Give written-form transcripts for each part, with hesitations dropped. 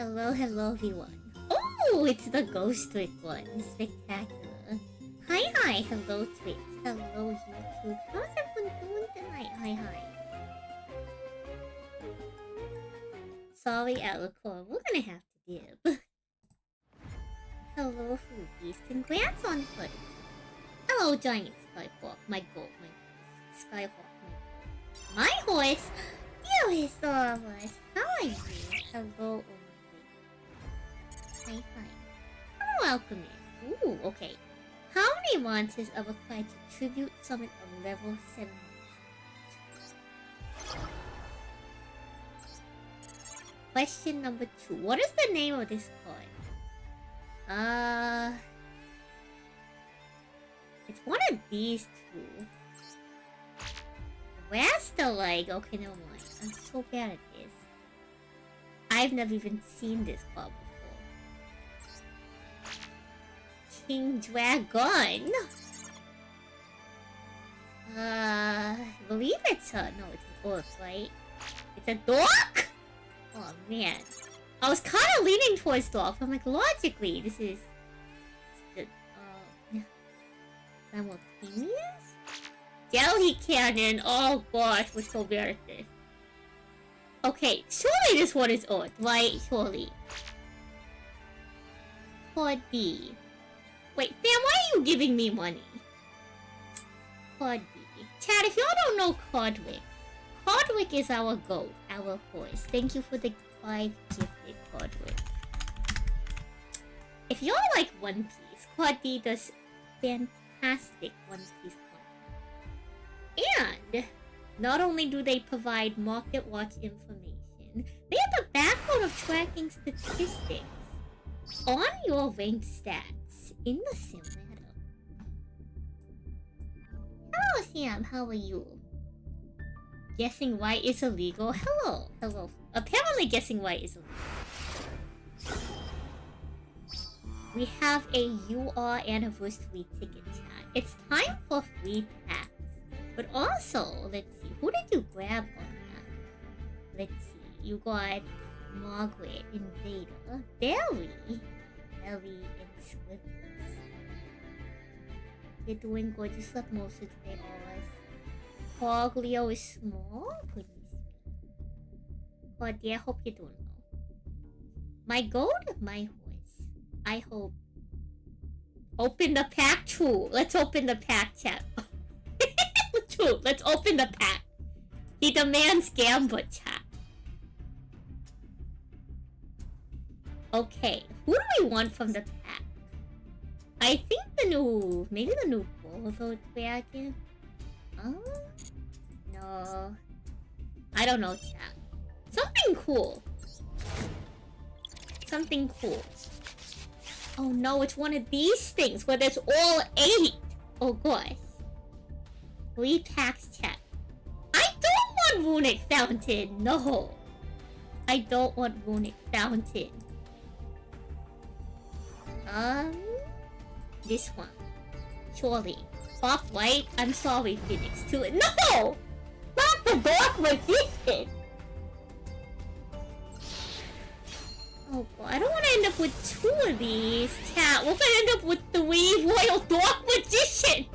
Hello, hello everyone. Oh, it's the Ghost Trick one. Spectacular. Hi, hello Twitch. Hello YouTube. How's everyone doing tonight? Hi. Sorry, Alicorn. We're gonna have to dib. Hello, Foogies. Congrats on foot. Hello, Giant Skyhawk. My goat, my Skyhawk, my horse. Dearest of us. How are you? Hello, Hi. Hello, Alchemist. Ooh, okay. How many monsters are required to tribute summon a level 7? Question number 2. What is the name of this card? It's one of these two. Where's the leg? Okay, never mind. I'm so bad at this. I've never even seen this card before. King Dragon. I believe it's no, it's an orc, right? It's a dork? Oh man. I was kind of leaning towards dork. I'm like, logically, this is simultaneous? Jelly cannon. Oh gosh, we're so bad at this. Okay, surely this one is odd, right? Surely. Card B. Wait, fam, why are you giving me money? Card B. Chad, if y'all don't know Cardwick is our goat, our horse. Thank you for the 5 gifted Cardwick. If y'all like One Piece, Card D does fantastic One Piece content. And not only do they provide market watch information, they have the backbone of tracking statistics on your ranked stats in the simulator. Hello, Sam. How are you? Guessing right is illegal. Hello. Apparently, guessing right is illegal. We have a UR anniversary ticket chat. It's time for free packs. But also, let's see. Who did you grab on that? Let's see. You got Margaret, Invader, Belly, and Slippers. They're doing good. You slept most of the day, always. Poglio is small? Goodness me. God, yeah, I hope you're doing well. My goat? My horse. I hope. Open the pack? True. Let's open the pack, chat. True. Let's open the pack. He demands Gamba, chat. Okay. Who do we want from the pack? I think maybe the new Volvo Dragon? Oh? No. I don't know, chat. Something cool. Oh no, it's one of these things where there's all 8. Oh gosh. 3 packs, chat. I don't want Runic Fountain. No. I don't want Runic Fountain. This one. Surely. Top right? I'm sorry, Phoenix. To it. No! Not the Dark Magician! Oh god, I don't want to end up with 2 of these. Chat, we're gonna end up with 3 Royal Dark Magician!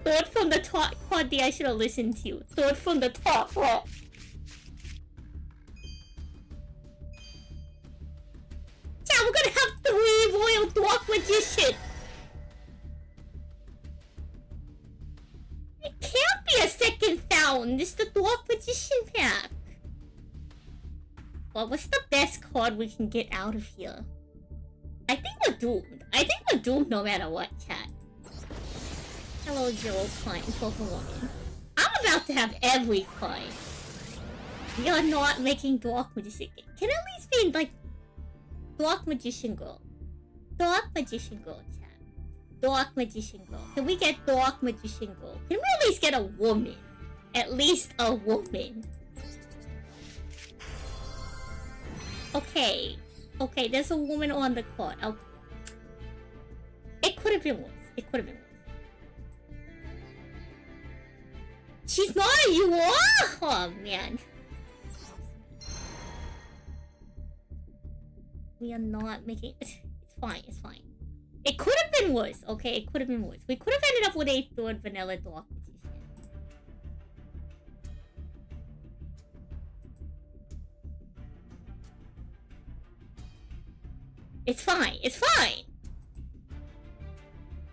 Third from the top. God, I should have listened to you. Third from the top. What? Chat, we're gonna have 3 Royal Dark Magician! It can't be a second fountain. It's the Dark Magician pack. Well, what's the best card we can get out of here? I think we're doomed. No matter what, chat. Hello, Joel Klein, Pokemon. I'm about to have every card. We are not making Dark Magician. Can at least be like Dark Magician Girl. Dark Magician Girl, chat. Dark Magician Girl. Can we get Dark Magician Girl? Can we at least get a woman? At least a woman. Okay, there's a woman on the card. It could have been worse. She's not a UR? Oh man. We are not making... It's fine, it's fine. It could have been worse, okay? It could have been worse. We could have ended up with a third vanilla Dark Magician. It's fine, it's fine!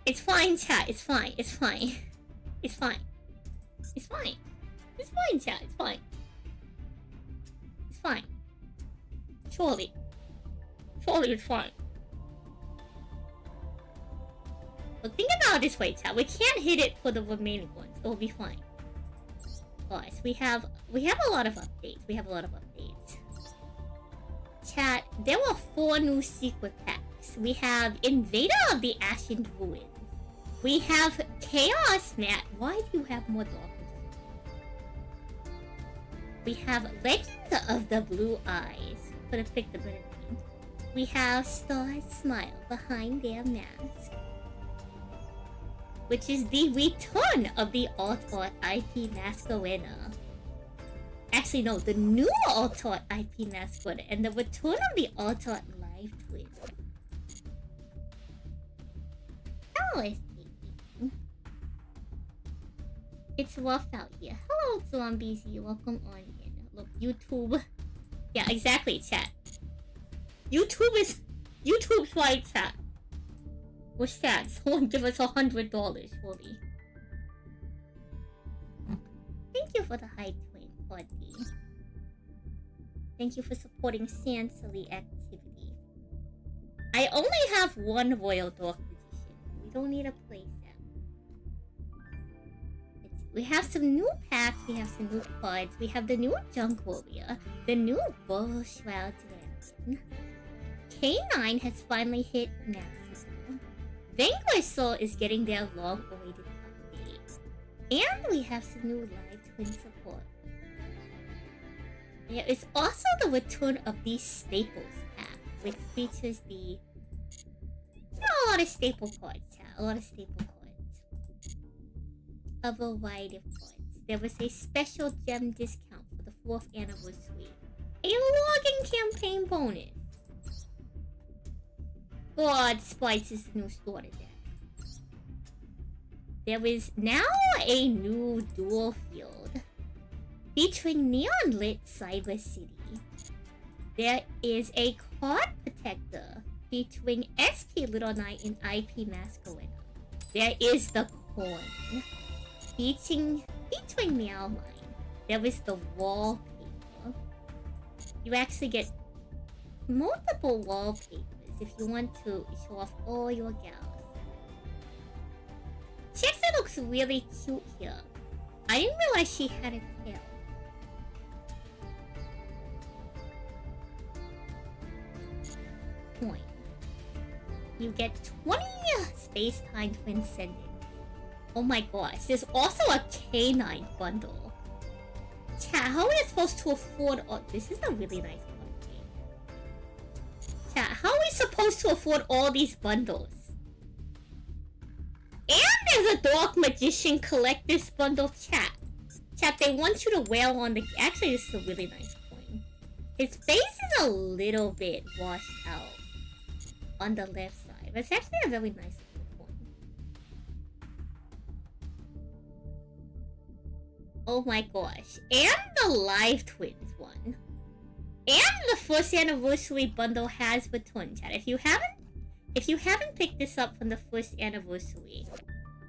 It's fine, chat, it's fine, it's fine. It's fine. It's fine. It's fine, chat, it's fine. It's fine. Surely. Surely it's fine. But think about it this way, chat. We can't hit it for the remaining ones. It'll be fine. Guys, we have a lot of updates. We have a lot of updates. Chat, there were 4 new secret packs. We have Invader of the Ashen Ruins. We have Chaos Mat. Why do you have more darkness? We have Legend of the Blue Eyes. Could have picked a better name. We have Star's Smile behind their mask, which is the return of the Alt-Art IP Mask Arena. Actually, no, the new Alt-Art IP Mask Arena and the return of the Alt-Art Live Twin. How is it? It's rough out here. Hello, zombies. Welcome on in. Look, YouTube. Yeah, exactly, chat. YouTube's right, chat. What's that? Someone give us $100 for me. Thank you for the high twin, Claudie. Thank you for supporting Sansely activity. I only have 1 Royal Dark Magician. We don't need a playset. We have some new packs, we have some new cards, we have the new Junk Warrior, the new Bull Shroud Dragon. K9 has finally hit maximum. Vanquish Soul is getting their long-awaited update. And we have some new live twin support. There is also the return of the Staples pack, which features the... a lot of staple cards, chat. A lot of staple cards. A variety of cards. There was a special gem discount for the 4th anniversary. A login campaign bonus. God, Splice is the new starter deck. There is now a new Duel field featuring neon lit Cyber City. There is a card protector featuring SP Little Knight and IP Masquerade. There is the coin featuring Meow Mine. There is the wallpaper. You actually get multiple wallpapers if you want to show off all your gals. Chixie looks really cute here. I didn't realize she had a tail. Coin. You get 20 space-time twin sendings. Oh my gosh, there's also a K9 bundle. Chat, how are we supposed to afford all... This is a really nice bundle. Chat, how are we supposed to afford all these bundles? And there's a Dark Magician Collector's Bundle, chat. Chat, they want you to wail on the... Actually, this is a really nice coin. His face is a little bit washed out on the left side. But it's actually a really nice coin. Oh my gosh. And the Live Twins one. And the 1st anniversary bundle has returned, chat. If you haven't picked this up from the 1st anniversary,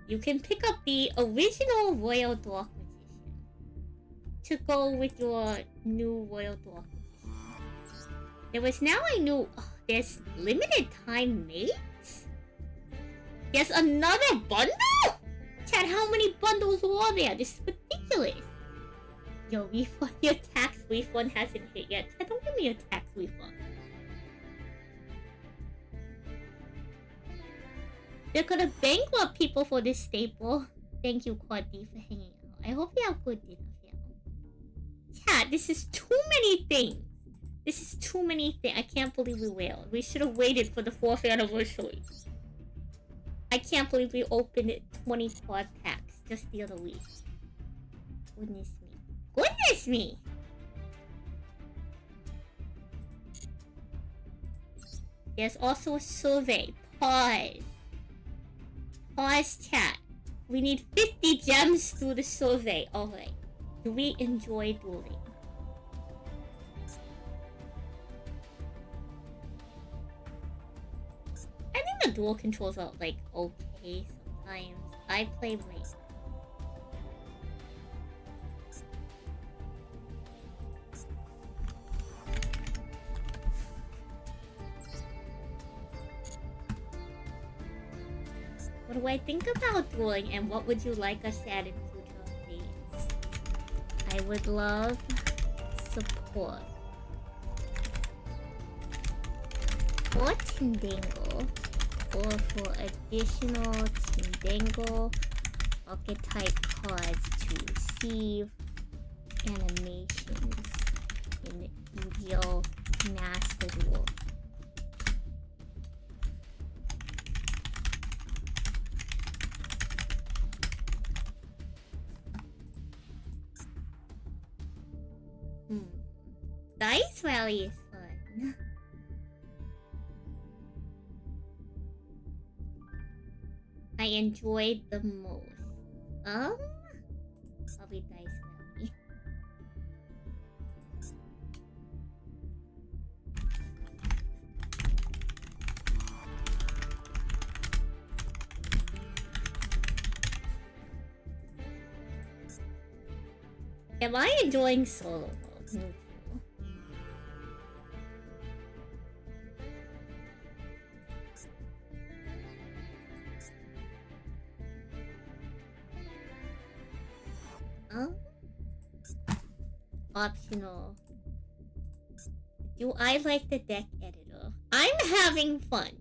you can pick up the original Royal Dark Magician to go with your new Royal Dark Magician. There was now a new... there's limited time mates? There's another bundle? Chat, how many bundles are there? This is ridiculous. Yo, refund, your tax refund hasn't hit yet. Chat, don't give me a tax refund. They're gonna bankrupt people for this staple. Thank you, Quaddy, for hanging out. I hope you have good dinner, fam. Chat, this is too many things. This is too many things. I can't believe we wailed. We should have waited for the 4th anniversary. I can't believe we opened 20 quad packs just the other week. Goodness me. Goodness me! There's also a survey. Pause. Pause chat. We need 50 gems through the survey. Alright. Do we enjoy dueling? I think the dual controls are like okay sometimes. I play late. What do I think about dueling, and what would you like us to add in future updates? I would love support for Tindangle, or for additional Tindangle archetype cards to receive animations in Yu-Gi-Oh! Master Duel. Dice Rally is fun. I enjoyed the most. Probably Dice Rally. Am I enjoying solo mode? Neutral. Optional. Do I like the deck editor? I'm having fun.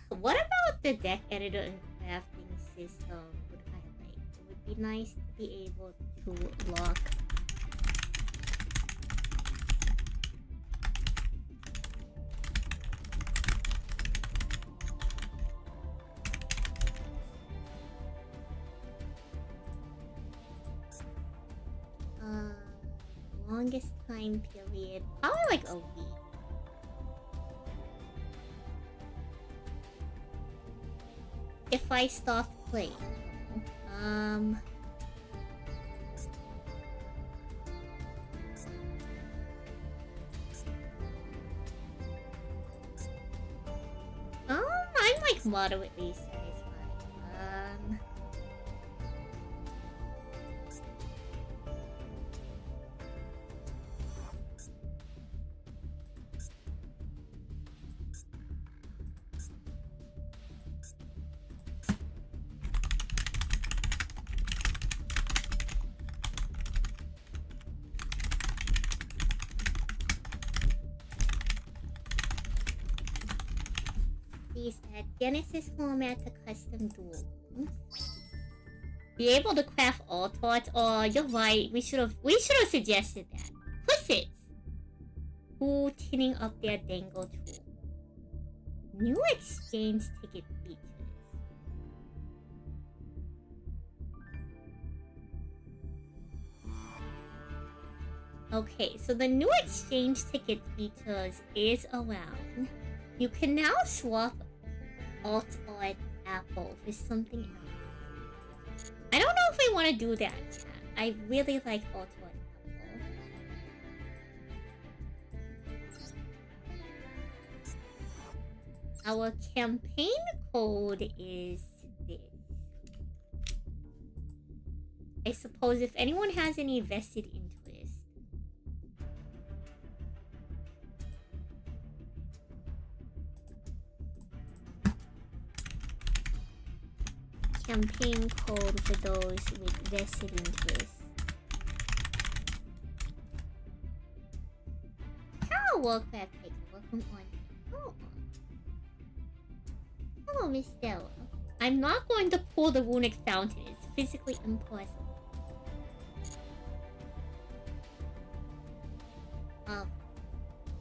What about the deck editor and crafting system would I like? It would be nice to be able to lock longest time period, probably like a week. If I stopped playing. I'm like moderately satisfied. Please add Genesis format to custom duel. Be able to craft all thoughts. Oh, you're right. We should have suggested that. Pussets who tinning up their dangle tool. New exchange ticket features. Okay, so the new exchange ticket features is around. You can now swap alt art apple for something else. I don't know if I want to do that, chat. I really like alt art apple. Our campaign code is this. I suppose if anyone has any vested interest. Campaign code for those with vested interest. Hello, Warcraft Taker. Welcome on. Oh. Hello, Miss Stella. I'm not going to pull the runic fountain. It's physically impossible.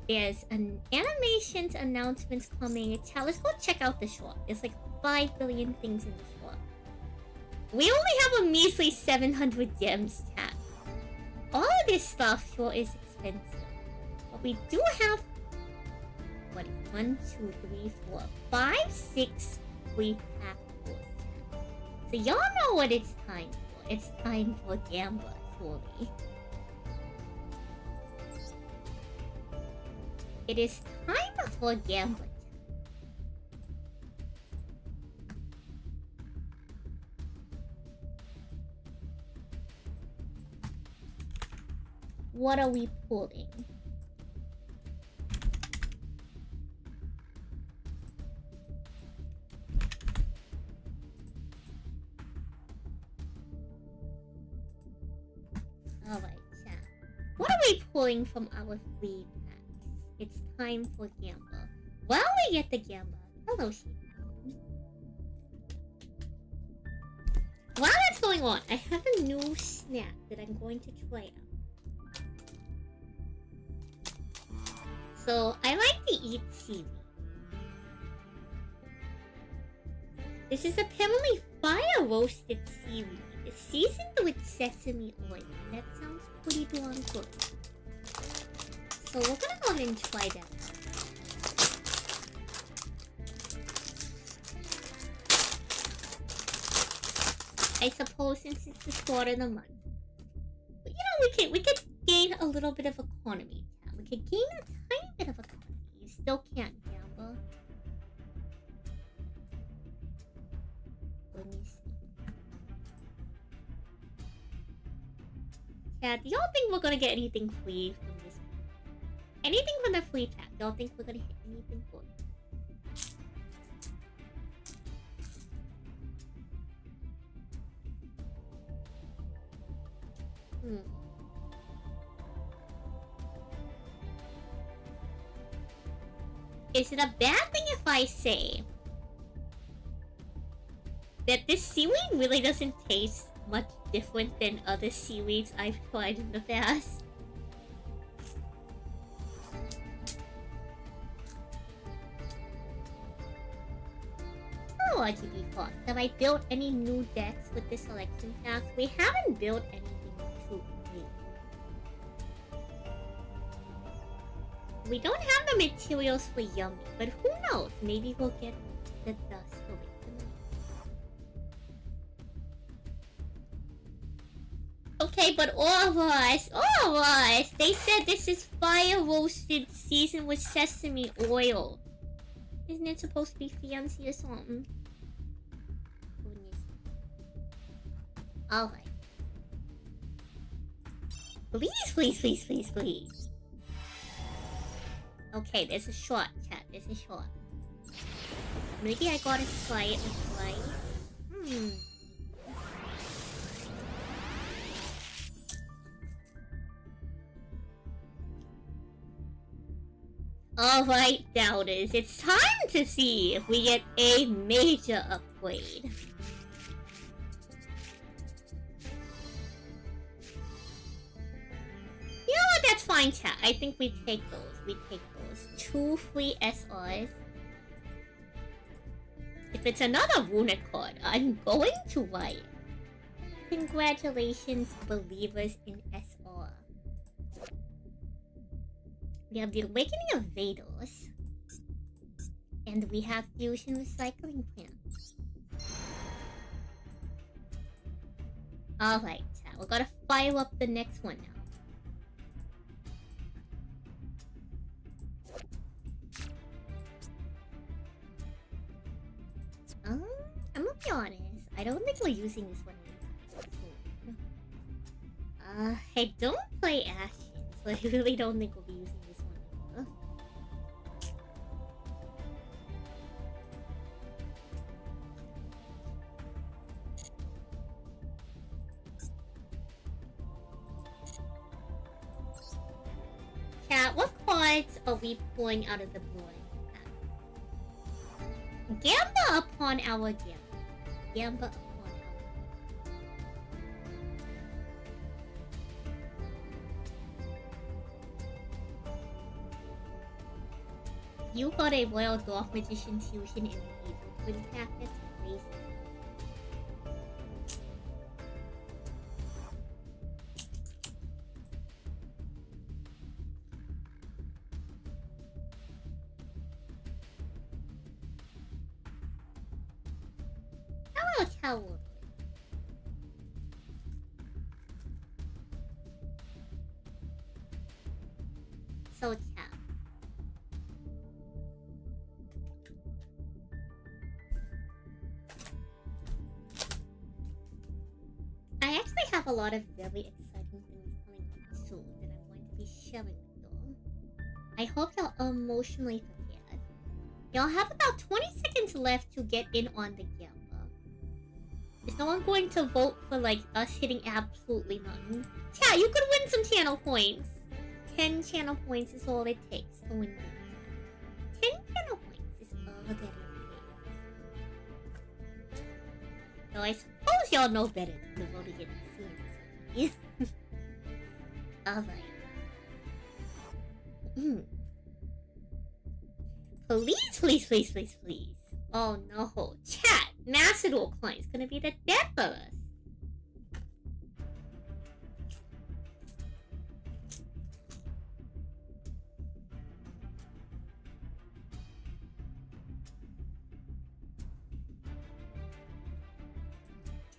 There's an animations announcements coming. Let's go check out the shop. There's like 5 billion things in the shop. We only have a measly 700 gems, chat. All of this stuff sure is expensive. But we do have... What? 1, 2, 3, 4, 5, 6 free packages. So y'all know what it's time for. It's time for Gambler, surely. It is time for Gambler. What are we pulling? Alright, chat. What are we pulling from our free packs? It's time for Gambler. While we get the Gambler, hello, Sheep. While that's going on, I have a new snack that I'm going to try out. So, I like to eat seaweed. This is apparently fire-roasted seaweed. It's seasoned with sesame oil, and that sounds pretty darn good. So, we're gonna go ahead and try that out. I suppose since it's the start of the month. But, you know, we could gain a little bit of economy. We could gain a tiny bit of economy. You still can't gamble. Let me see. Yeah, do y'all think we're gonna get anything free from this? Anything from the free pack? Y'all think we're gonna hit anything good? Is it a bad thing if I say that this seaweed really doesn't taste much different than other seaweeds I've tried in the past? Oh, RGB Fox, have I built any new decks with this selection pack? We haven't built anything too new. We don't have the materials for Yummy, but who knows? Maybe we'll get the dust for it. Okay, but all of us, they said this is fire roasted seasoned with sesame oil. Isn't it supposed to be fancy or something? Alright. Please, please, please, please, please. Okay, there's a shot, chat. There's a shot. Maybe I gotta try it with light. Alright, doubters. It's time to see if we get a major upgrade. You know what? That's fine, chat. I think we take those. We take those. 2 free SRs. If it's another runic card, I'm going to write. Congratulations, believers in SR. We have the Awakening of Vados. And we have Fusion Recycling Plant. Alright, chat. We're gonna fire up the next one now. I'm gonna be honest, I don't think we're using this one anytime soon. I don't play Ashen, so I really don't think we'll be using this one. Chat, what cards are we pulling out of the board? Gamba upon our Gamba. Gamba upon our. You got a Royal Dwarf Magician Fusion in the Evil Twin pack? That's crazy. towel. So chat. I actually have a lot of very exciting things coming up soon that I'm going to be sharing with y'all. I hope y'all are emotionally prepared. Y'all have about 20 seconds left to get in on the gamble. Is no one going to vote for like us hitting absolutely none? Chat, you could win some channel points. 10 channel points is all it takes to win the 10 channel points is all that it takes. So I suppose y'all know better than to vote against CNC. Alright. Please, please, please, please, please. Oh no. Chat, Macedor client's gonna be the death of us.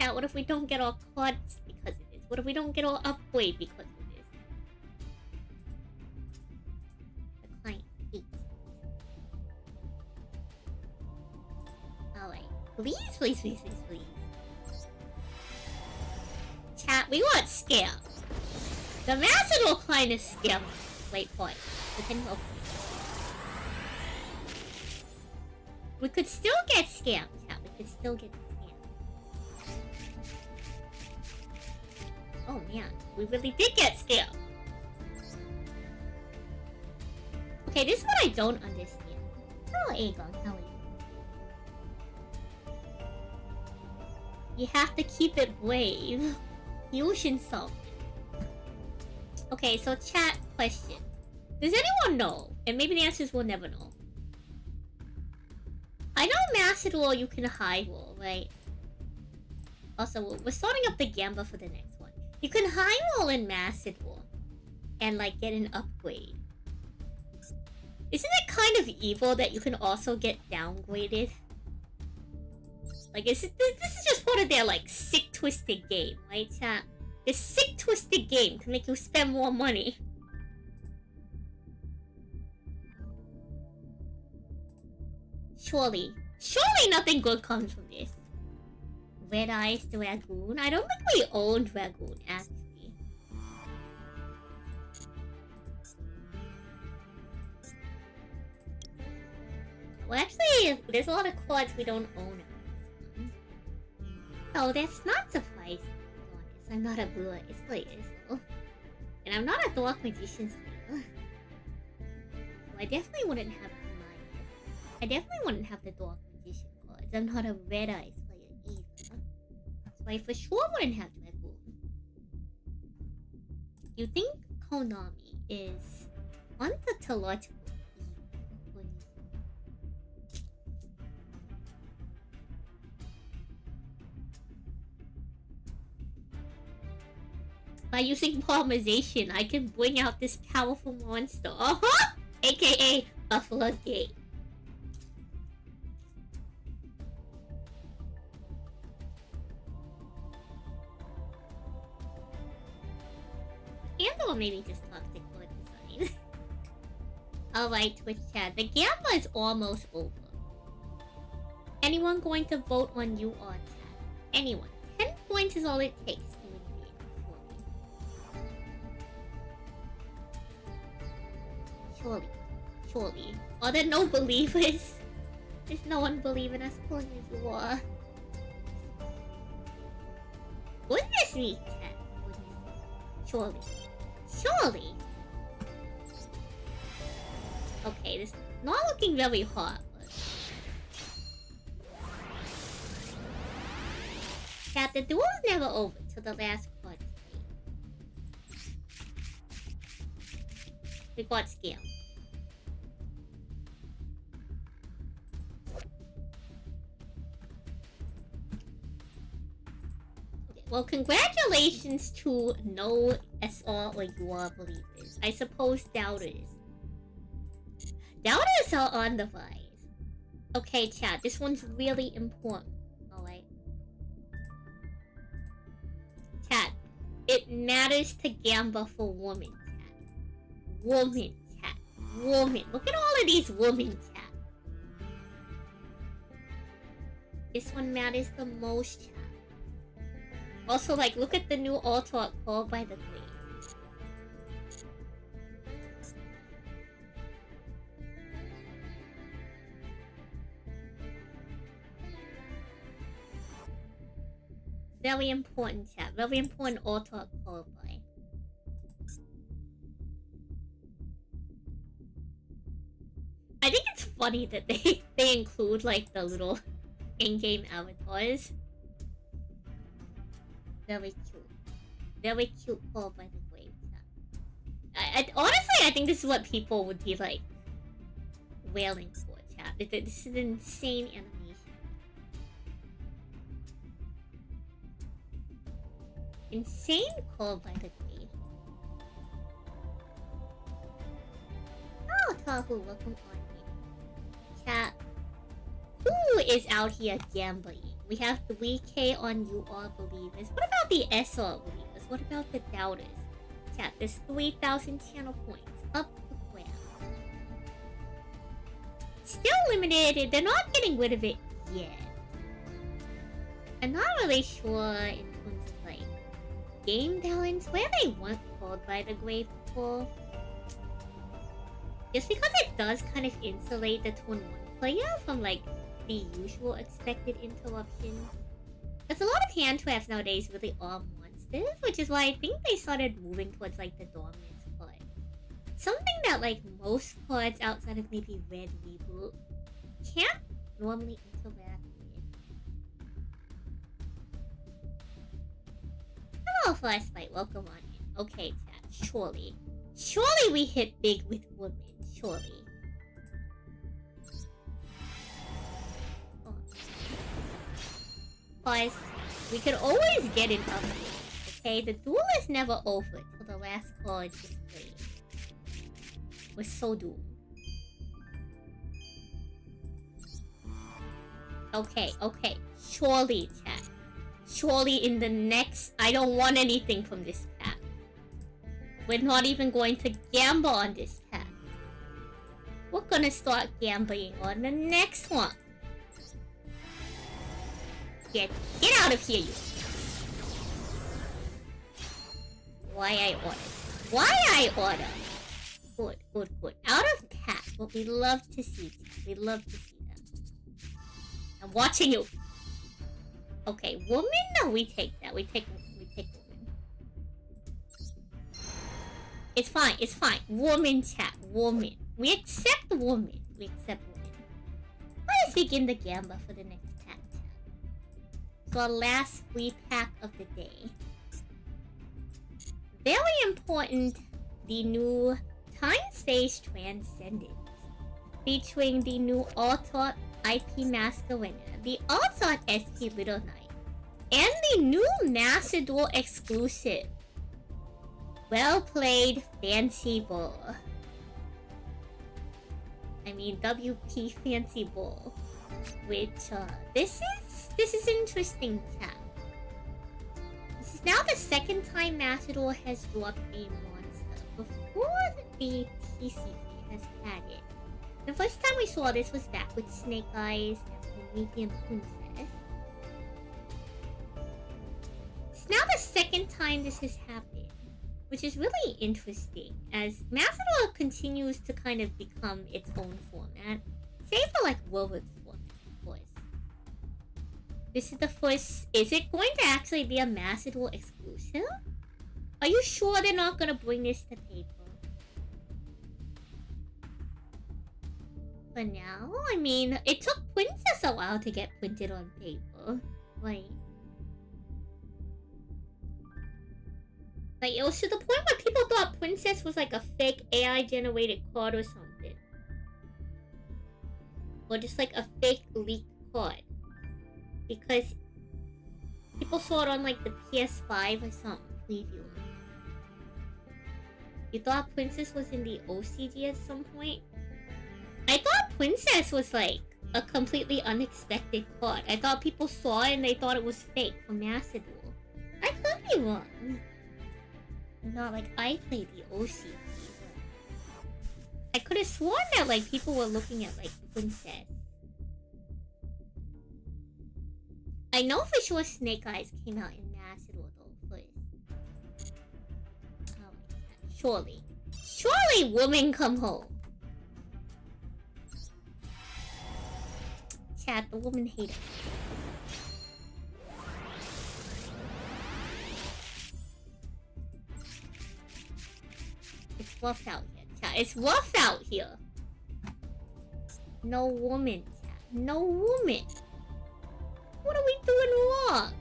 Chat, what if we don't get our cards because of this? What if we don't get our upgrade because of this? The client hates it. Alright. Please, please, please, please, please. Chat, we want scam. The Macedor client is scam. Wait, what? We could still get scammed, chat. We could still get scammed. Oh man, we really did get scammed. Okay, this is what I don't understand. Hello, Aegon. How are you? You have to keep it brave. Fusion salt. Okay, so chat question. Does anyone know? And maybe the answers we'll never know. I know Macedor you can high roll, right? Also, we're starting up the Gamba for the next one. You can high roll in Macedor and like get an upgrade. Isn't it kind of evil that you can also get downgraded? Like, this is just part of their like sick twisted game, right, chat? This sick twisted game to make you spend more money. Surely nothing good comes from this. Red Eyes Dragoon? I don't think we own Dragoon, actually. Well, actually, there's a lot of cards we don't own. Oh, that's not surprising, to be honest. I'm not a Blue player, so... And I'm not a Dark Magician player. So I definitely wouldn't have I definitely wouldn't have the Dark Magician cards. I'm not a Red Eyes player either. So I for sure wouldn't have Dragoon. You think Konami is ontological evil? By using polymerization, I can bring out this powerful monster. AKA a floodgate. And or maybe just toxic blood design. Alright, Twitch chat. The Gamba is almost over. Anyone going to vote on you on chat? Anyone. 10 points is all it takes to win the game. Surely. Are there no believers? There's no one believing us pulling as you are. Goodness me, chat. Surely. Okay, this is not looking very hot, but... Chat, the duel is never over till the last card is played. We got scammed. Well, congratulations to no SR or UR believers. I suppose doubters. Doubters are on the rise. Okay, chat, this one's really important. Alright. It matters to gamble for woman chat. Woman chat. Woman. Look at all of these women chat. This one matters the most chat. Also, like, look at the new auto called by the queen. Very important chat. Very important auto called by. I think it's funny that they include like the little in-game avatars. Very cute. Very cute called by the grave chat. Honestly, I think this is what people would be like wailing for, chat. This is an insane animation. Insane called by the grave. Oh, Tahu, welcome on here. Chat. Who is out here gambling? We have 3K on You All Believers. What about the SR Believers? What about the Doubters? Chat, there's 3,000 channel points. Up the grab. Still limited. They're not getting rid of it yet. I'm not really sure in terms of like game balance where they want called by the grave before. Just because it does kind of insulate the Turn 1 player from like the usual expected interruptions. There's a lot of hand traps nowadays really are monsters, which is why I think they started moving towards like the dominance cards. Something that like most cards outside of maybe Red Reboot can't normally interact with. Hello, Flashlight, welcome on in. Okay, chat, surely. Surely we hit big with women, surely. Guys, we could always get an update, okay? The duel is never over till the last card is played. We're so doomed. Okay. Surely, chat. Surely in the next... I don't want anything from this pack. We're not even going to gamble on this pack. We're gonna start gambling on the next one. Get out of here, you. Why I order? Good. Out of pack. What we love to see. We love to see them. I'm watching you. Okay, woman? No, we take that. We take woman. It's fine. Woman chat. Woman. We accept woman. Let us begin the gamble for the next pack. So our last free pack of the day. Very important, the new Time-Space Transcendence. Featuring the new Alt-Art IP Master winner, the Alt-Art SP Little Knight, and the new Master Duel exclusive. Well played, Fancy Ball. I mean, WP Fancy Ball. Which, this is interesting, chat. This is now the second time Master Duel has dropped a monster. Before the TCG has had it. The first time we saw this was back with Snake Eyes and Promethean Princess. It's now the second time this has happened, which is really interesting as Master Duel continues to kind of become its own format, save for like World's format, of course. This is the first. Is it going to actually be a Master Duel exclusive? Are you sure they're not gonna bring this to paper? For now, I mean, it took Princess a while to get printed on paper. Like it was to the point where people thought Princess was like a fake AI generated card or something. Or just like a fake leaked card. Because people saw it on like the PS5 or something preview. You thought Princess was in the OCG at some point? I thought Princess was like a completely unexpected card. I thought people saw it and they thought it was fake from Master Duel. I could be wrong. Not like I played the OCP. I could have sworn that like people were looking at like Princess. I know for sure Snake Eyes came out in National though first. Oh, surely. Surely woman come home. Chat, the woman hater. It's rough out here, chat. It's rough out here. No woman, chat. No woman. What are we doing wrong?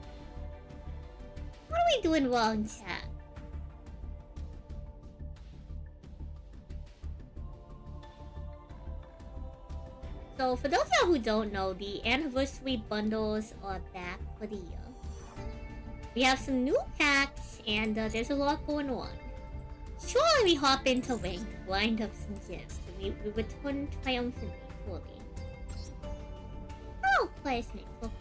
What are we doing wrong, chat? So, for those of you who don't know, the anniversary bundles are back for the year. We have some new packs, and there's a lot going on. Surely we hop into ranked, grind up some gems, and we return triumphantly, surely. Oh, classmates, welcome.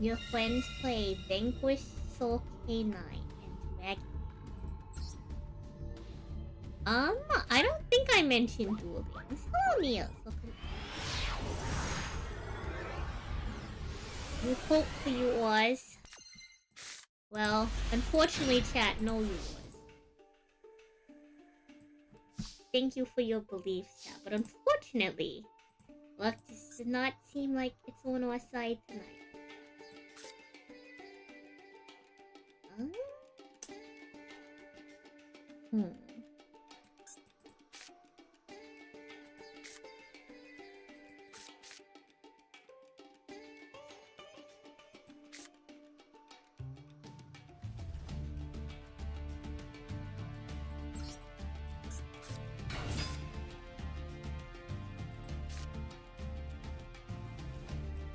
Your friends play Vanquish, Soul K9, and Dragon. I don't think I mentioned Duel Links. Hello, Neil. You hope for you was. Well, unfortunately, chat, no you was. Thank you for your belief, chat, but unfortunately, luck just did not seem like it's on our side tonight.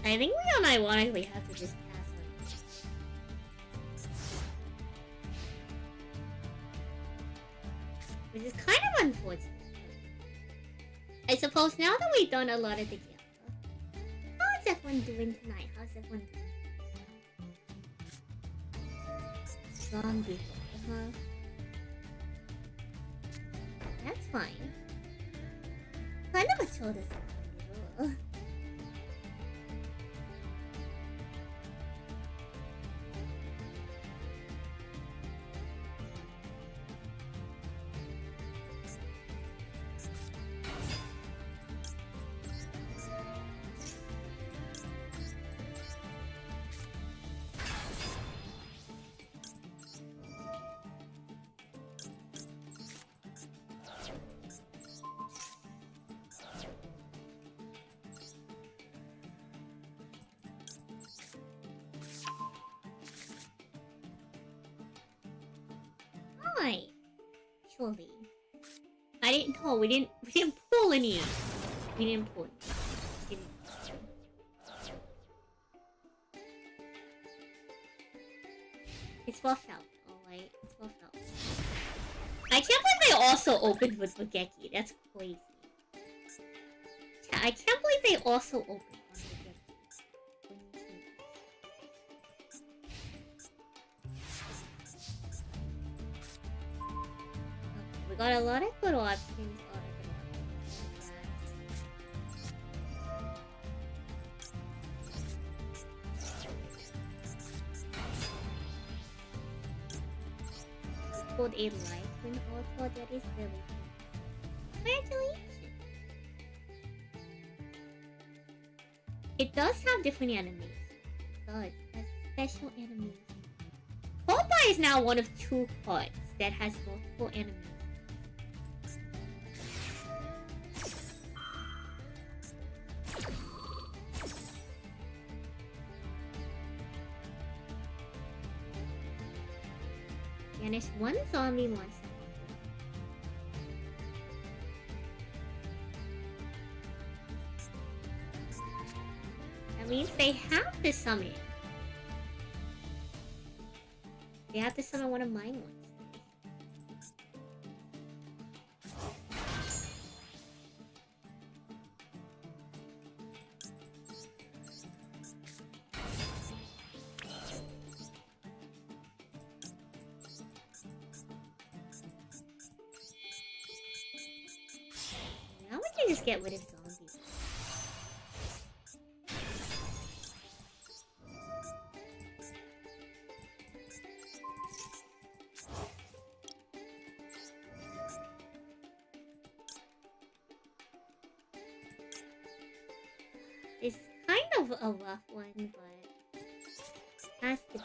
I think we unironically have to just pass on. Which is kind of unfortunate. I suppose now that we've done a lot of the game. How's everyone doing tonight? How's everyone doing? Zombie, huh? That's fine. Kind of a chill this one. Surely. I didn't know. We didn't pull any. We didn't pull any. It's rough out. Alright, it's rough out. I can't believe they also opened with Bageki. That's crazy. I can't believe they also opened on Bageki. We got a lot of good options. Called a life when also that is really cool. Congratulations! It does have different animations. It does. It has special animations. Koba is now one of 2 cards that has multiple animations. And it's one zombie monster. That means they have to summon. They have to summon one of my ones. me just get rid of zombies. It's kind of a rough one, but has to be.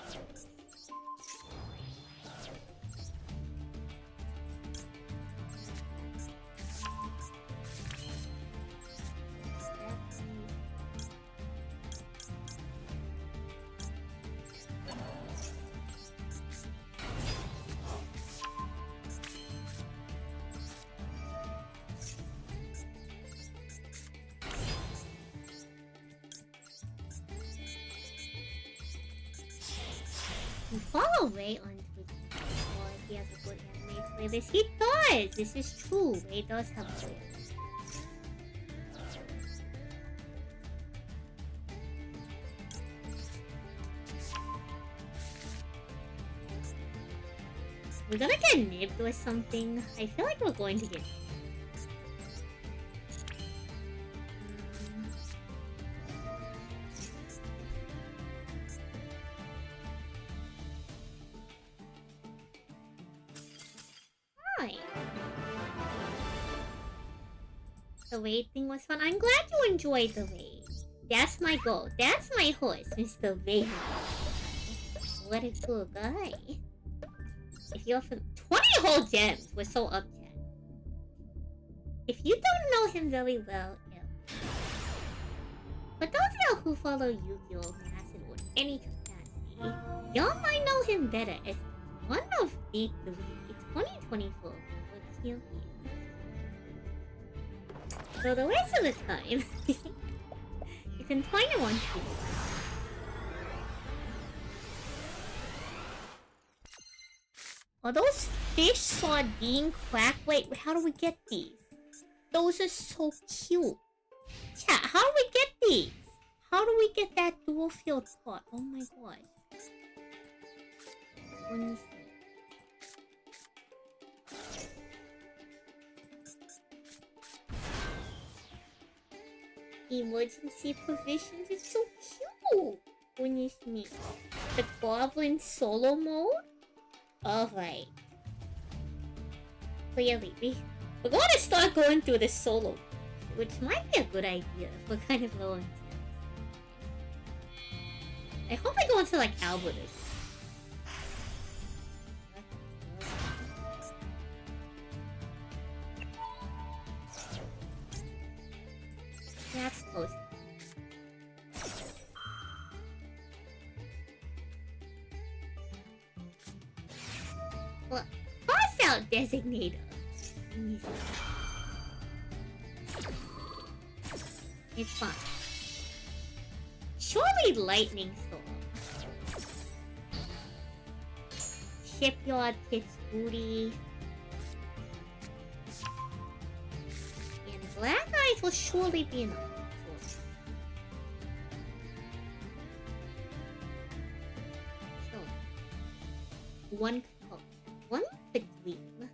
You follow Ray on Twitter. Oh, he has a good anime playlist. He does! This is true. Ray does have a playlist. We're gonna get nipped or something. I feel like we're going to get nipped. The raid thing was fun. I'm glad you enjoyed the raid. That's my goal. That's my horse, Mr. Raid. What a cool guy. If you're from 20 whole gems, we're so up 10. If you don't know him very well, but those of y'all who follow Yu-Gi-Oh! Massive or any capacity, y'all might know him better as one of the 2024 World Champions. So the rest of the time, you can find him on Twitter. Are those fish sardine crack? Wait, how do we get these? Those are so cute. Chat, how do we get these? How do we get that dual field pot? Oh my god. Let me see. Emergency provisions is so cute. Goodness me. The goblin solo mode? Alright. Clearly, we're going to start going through the solo, which might be a good idea if we're kind of low on time. I hope I go into like Albert or something. That's close. Well, cross out designator. It's fun. Surely lightning storm. Shipyard tits booty. And black eyes will surely be enough. So, one could dream.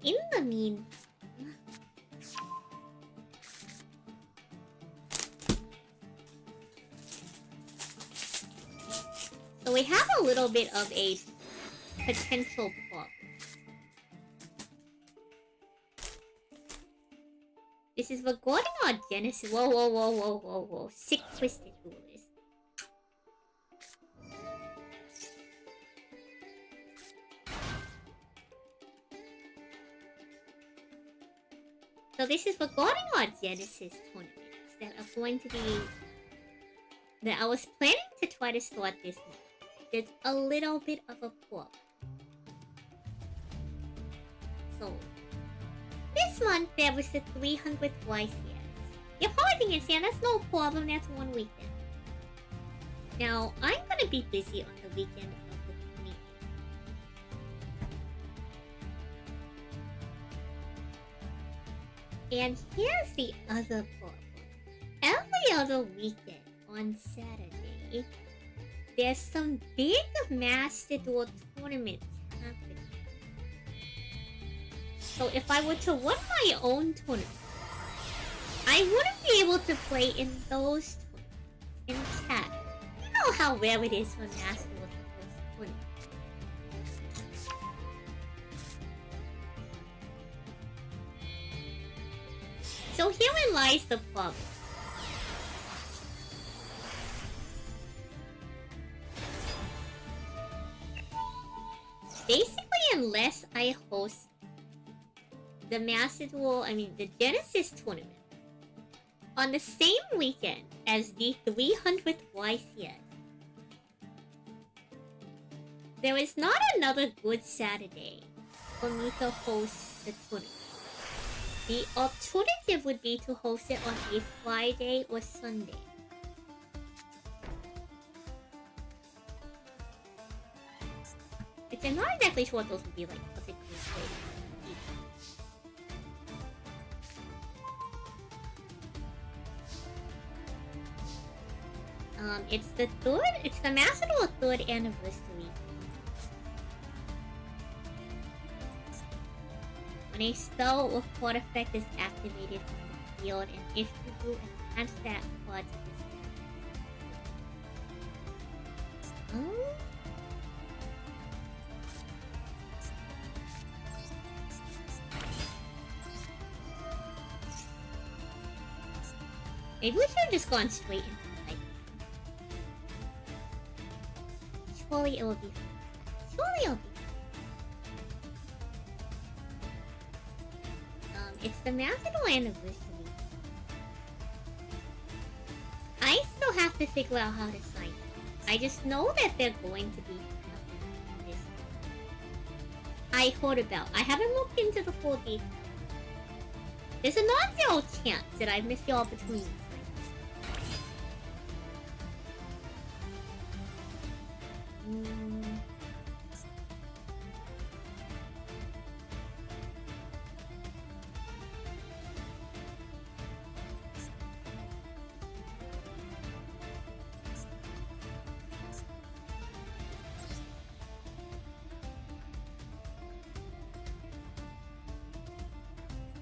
In the meantime, so we have a little bit of a potential problem. This is regarding our Genesis. Whoa. Sick twisted duelist. So this is regarding our Genesis tournaments that are going to be... that I was planning to try to start this month. There's a little bit of a problem. So, this month there was the 300th YCS. You're probably thinking, Sam, that's no problem, that's one weekend. Now, I'm gonna be busy on the weekend of the 28th. And here's the other problem. Every other weekend on Saturday, there's some big Master Duel tournaments happening. So if I were to run my own tournament, I wouldn't be able to play in those tournaments in chat. You know how rare it is for Master to host tournaments. So herein lies the problem. Basically, unless I host the Master Duel, the Genesis tournament, on the same weekend as the 300th YCS, there is not another good Saturday for me to host the tournament. The alternative would be to host it on a Friday or Sunday. Which I'm not exactly sure what those would be like particularly good. It's the Master Duel 3rd anniversary. When a spell or card effect is activated on the field, and if you do, attach that card to this card. Oh? Maybe we should have just gone straight into the fight. Surely it will be fun. Surely it'll be fun. It's the Master Duel anniversary. I still have to figure out how to sign it. I just know that they're going to be happening this year. I heard about. I haven't looked into the full details. There's a non-zero chance that I missed the opportunity.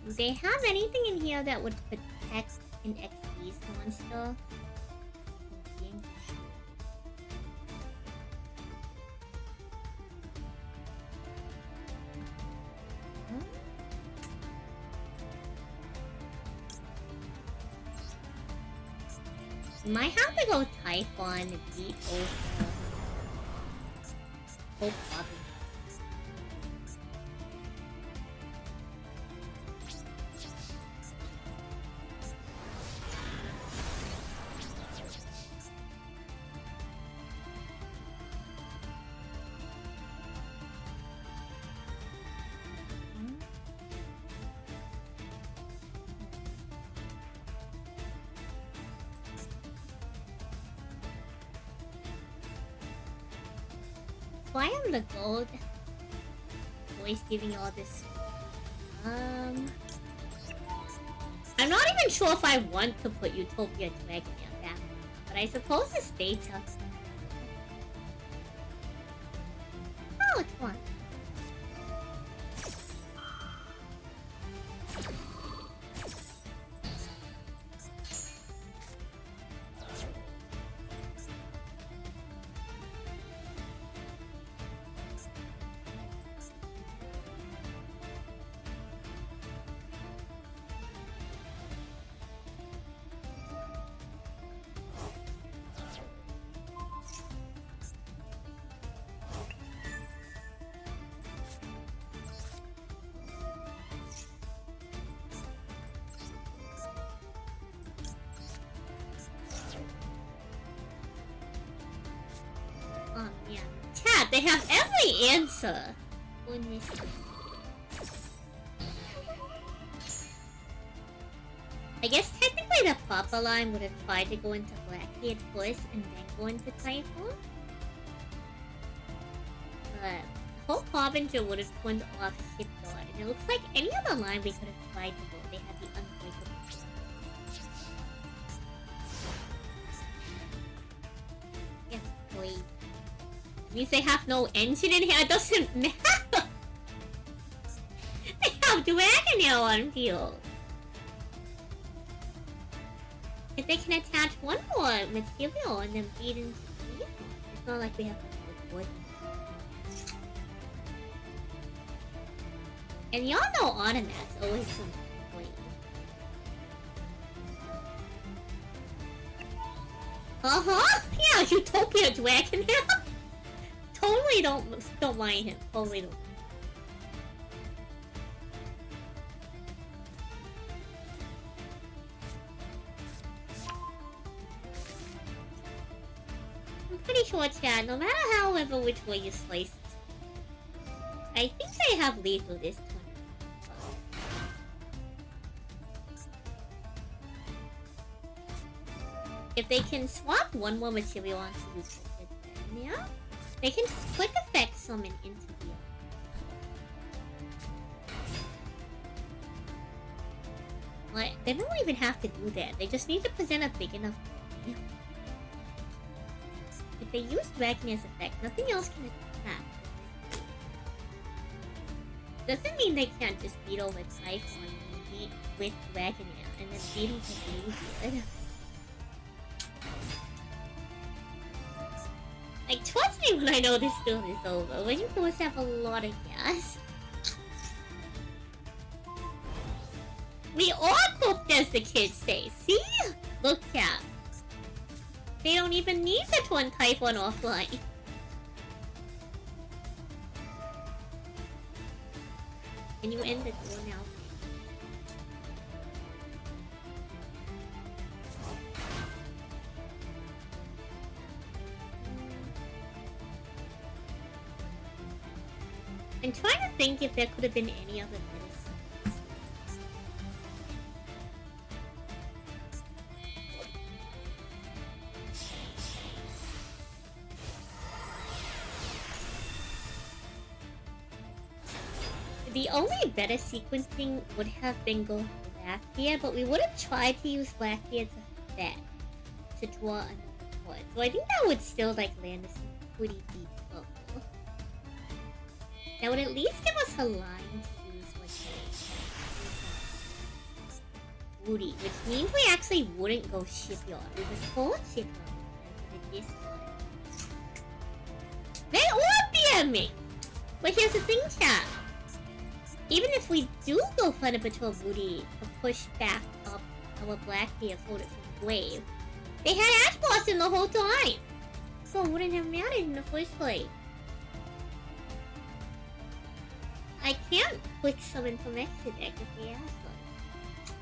Do they have anything in here that would protect an XP's monster? Might have to go Typhon, beat over Hope Bobby. Why am the gold always giving all this? I'm not even sure if I want to put Utopia Dragon in back, but I suppose the spades have. Oh, it's one. Chat, they have every answer. I guess technically the Papa line would have tried to go into Blackbeard first and then go into Typhoon. But Hope Harbinger would have turned off Shipyard, and it looks like any other line we could have tried to go, they had the Unbreakable. Yes, please. Means they have no engine in here. It doesn't matter. They have Dragonair on field. If they can attach one more material and then feed into the vehicle, it's not like we have to avoid them. And y'all know Automat's always some point. Uh-huh! Yeah, Utopia Dragonair! Totally don't mind him. Totally don't. I'm pretty sure, Chad, no matter however which way you slice it, I think they have lethal this time. If they can swap one more material onto Utopia Dragonair, they can just quick effect summon into the What? They don't even have to do that. They just need to present a big enough body. If they use Dragonair's effect, nothing else can attack. Doesn't mean they can't just beat over Typhon and beat with Dragonair and then beat him to Bluebeard. Like, trust me when I know this duel is over. When you both have a lot of gas. We all cooked, as the kids say. See? Look, Cap. They don't even need the Twin Typhon offline. Can you end the duel now? I'm trying to think if there could have been any other medicine. The only better sequencing would have been go Blackbeard, but we would have tried to use Blackbeard's effect to draw another card. So I think that would still like land us in pretty deep trouble. That would at least give us a line to use with Woody, which means we actually wouldn't go Shipyard. We would hold Shipyard and this one. They all BM me! But here's the thing, chat. Even if we do go Thunder Patrol Woody to push back up our Blackbeard floated from the wave, they had Ash Blossom the whole time! So it wouldn't have mattered in the first place. I can't quick summon from exit deck if they ask us.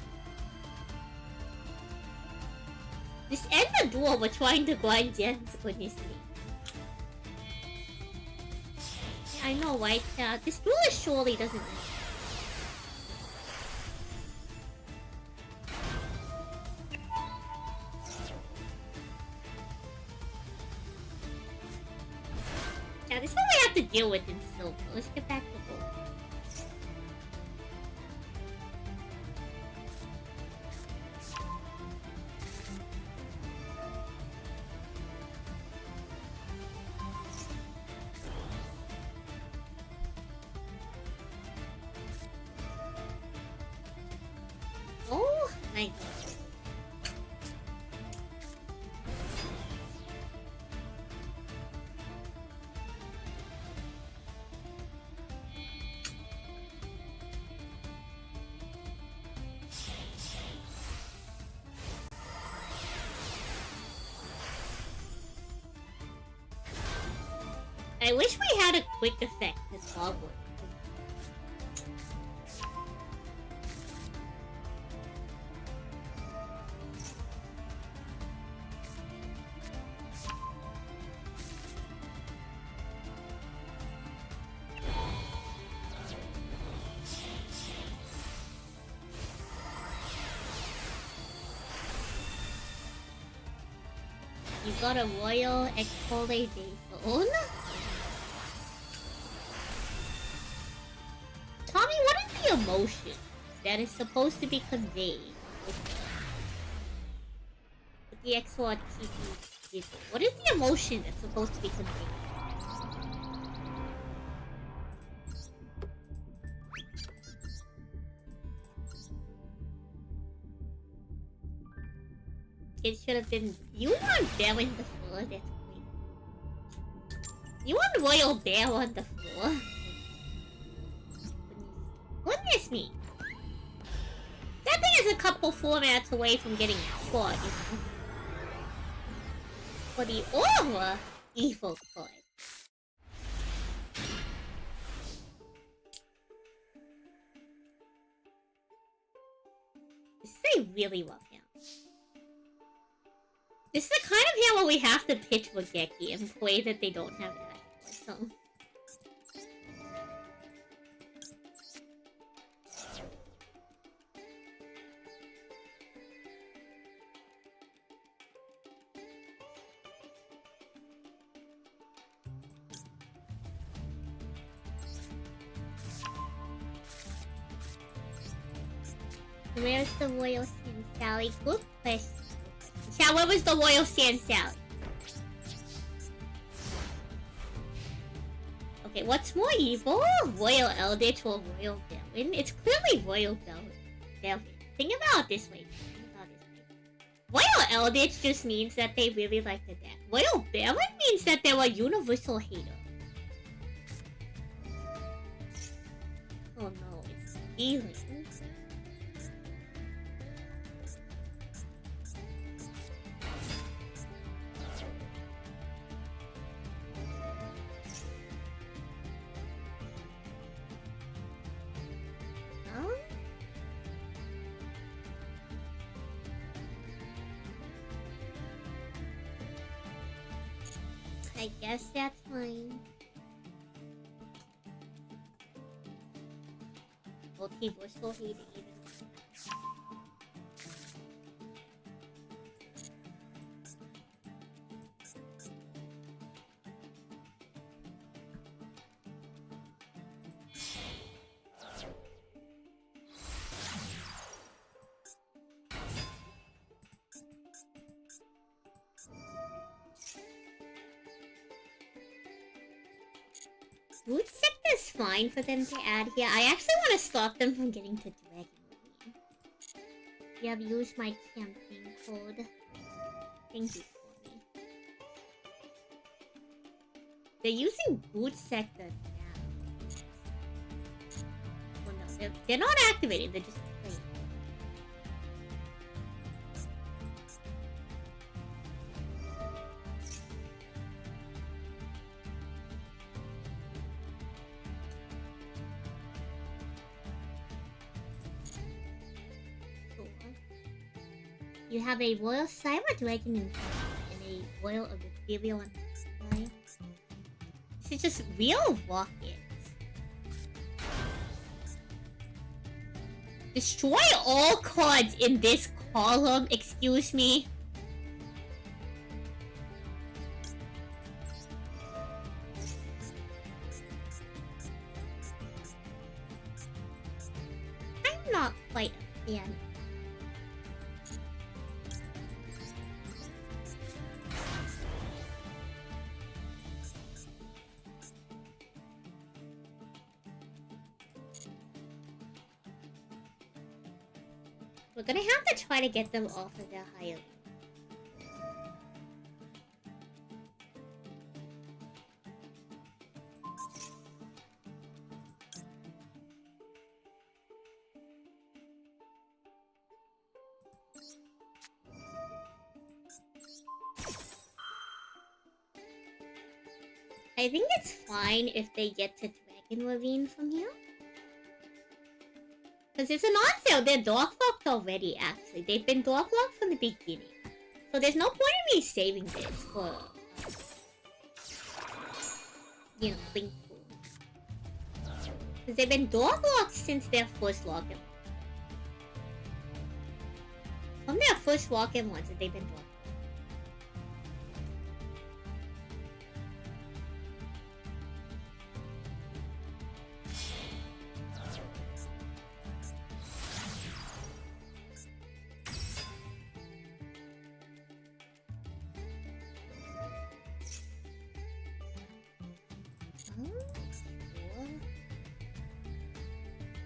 This end the duel, we're trying to grind gens, goodness me. Yeah, I know, right? This duel surely doesn't end. Yeah, this is what we have to deal with in Silver. Let's get back to gold. Oh my god. I wish we had a quick effect as Hogwarts. You got a Royal Expole Basil. Tommy, what is the emotion that is supposed to be conveyed with the XOR TP? What is the emotion that's supposed to be conveyed? it should have been... You want Bear on the floor, that's great. You want Royal Bear on the floor? Goodness me. That thing is a couple formats away from getting caught, you know? For the Aura Evil card. This is a really rough hand. This is the kind of hand where we have to pitch Wageki and play that they don't have Ash for, so... Where's the Royal Sand Sally? Good question. Chat, where was the Royal Sand Sally? Okay, what's more evil? Royal Eldritch or Royal Belwyn? It's clearly Royal Belwyn. Think about it this way. Royal Eldritch just means that they really like the deck. Royal Belwyn means that they're a universal hater. Oh no, it's stealing. I guess that's fine. Multiversal hate even. Root Sector's fine for them to add here. I actually want to stop them from getting to Dragon Marine. You have used my campaign code. Thank you for me. They're using Boot Sector now. Well, no, they're not activating, they're just playing. You have a Royal Cyber Dragon in and a Royal of Ethereal on display. This is just real rockets. Destroy all cards in this column, excuse me. I'm not quite a fan. We're gonna have to try to get them off of their higher. I think it's fine if they get to Dragon Ravine from here. Because it's a non-sale, they're dog-locked already, actually. They've been dog-locked from the beginning. So there's no point in me saving this for... you know, Link Pool. Because they've been dog-locked since their first login. From their first login once, they've been dog-locked.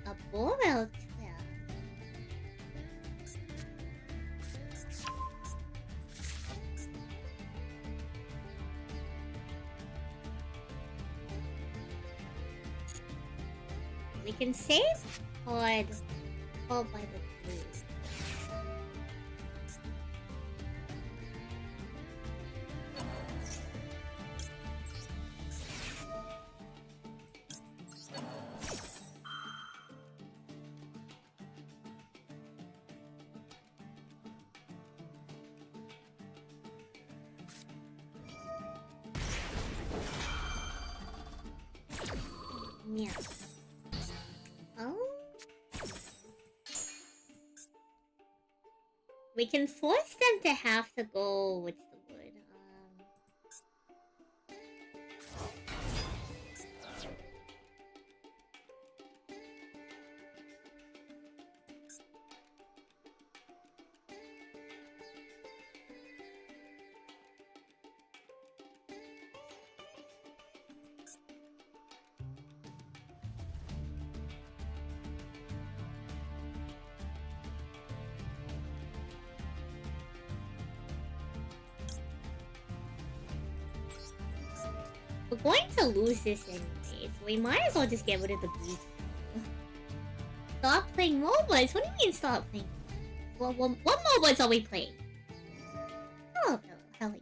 A Borel tail. We can save pod called by the blue. Yeah. Oh. We can force them to have to go with the wood. We're going to lose this anyway, so we might as well just get rid of the blue. Stop playing MOBAs? What do you mean stop playing? What MOBAs are we playing? Oh, hell yeah.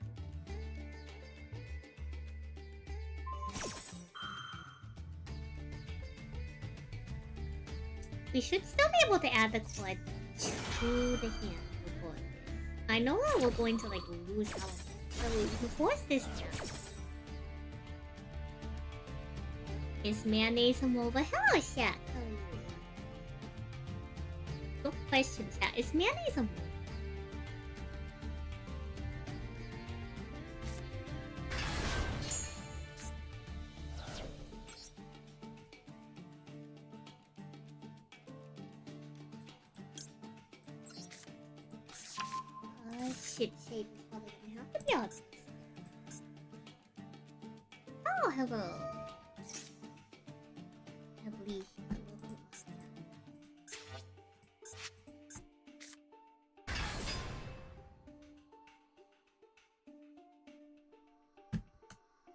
We should still be able to add the quad to the hand before this. I know that we're going to like lose our, so we can force this down. Is mayonnaise a MOBA? Hello, chat. How are you? Good question, chat. Is mayonnaise a MOBA? Shit, shape is probably gonna have to be on this. Oh, hello. I believe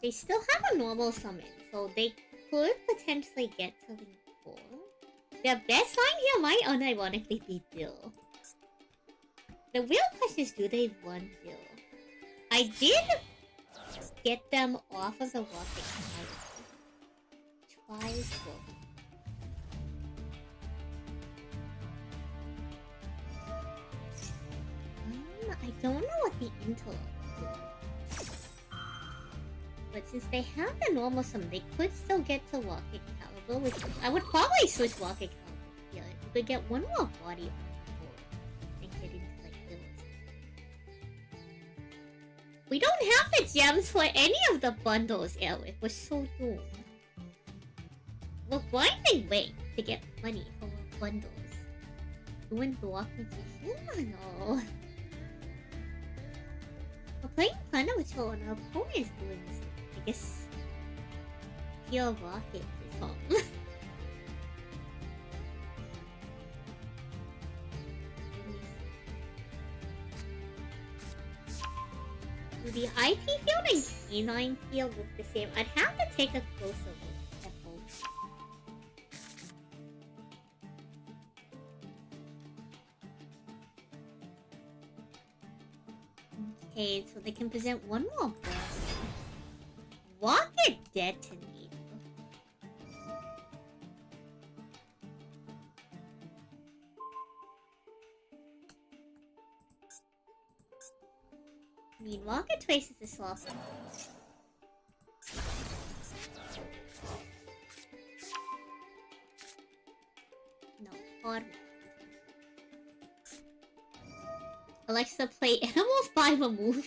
they still have a normal summon, so they could potentially get to Link 4. Their best line here might unironically be Duel. The real question is, do they want Duel? I did get them off of the rocket twice. I don't know what the interlock is. But since they have the normal summon, they could still get to Rocket Caliber, which I would probably switch Rocket Caliber here. You could get one more body on the board and get into like Duels. We don't have the gems for any of the bundles, Eric. We're so doomed. We're grinding way to get money for our bundles. Doing Block Magician? No. We're playing Planet Patrol and our opponent is doing this. I guess Pure Rocket is home. Do the IP field and canine field look the same? I'd have to take a closer look at both. Okay, so they can present one more boss. Rocket Detonator. I mean, Rocket Trace is a soft one. No, hard one. Alexa, play Animals by Maroon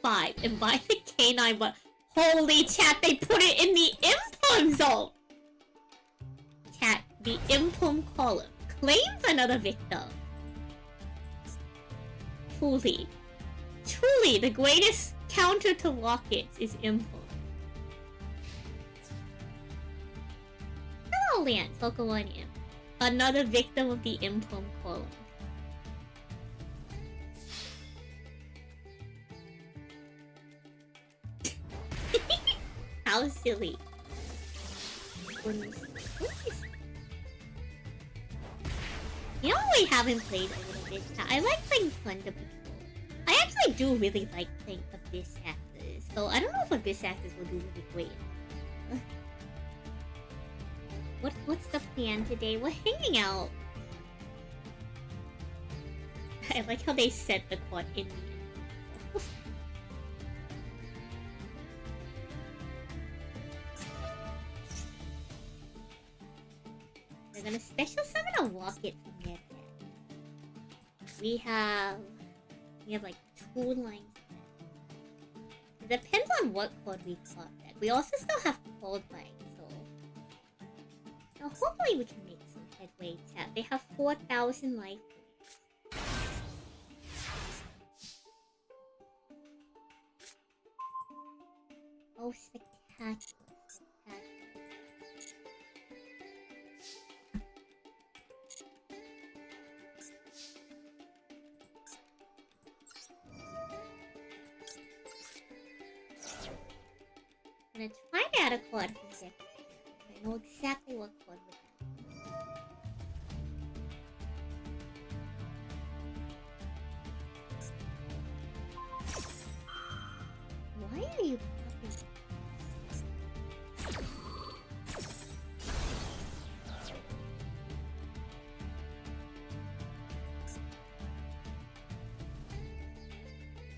5 and buy the canine, but holy chat, they put it in the Impum zone! Chat, the Impum column claims another victim. Truly, the greatest counter to rockets is Impum. Hello, Lance, welcome on in. Another victim of the Impum column. How silly. You know what we haven't played a little bit? I like playing Thunder Patrol. I actually do really like playing Abyss Actors, so I don't know if Abyss Actors will do really great. What's the plan today? We're hanging out. I like how they set the quad in the end. They're gonna special summon a rocket from their deck. We have like 2 lines of deck. It depends on what card we caught deck. We also still have cold light, so hopefully we can make some headway. Chat. They have 4,000 life points. Oh, spectacular. I'm gonna try to add a card from deck. I know exactly what card we have. Why are you popping?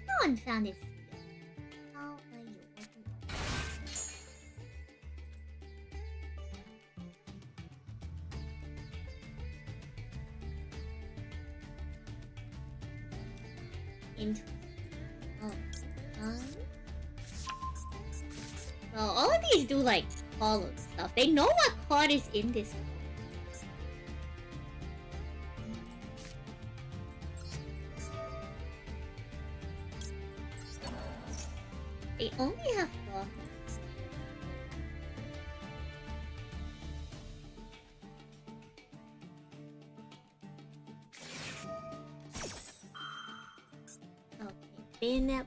No one found it. How are you? Interesting. Oh. Well, all of these do like hollow stuff. They know what card is in this card. They only have blockers. Okay, bayonet.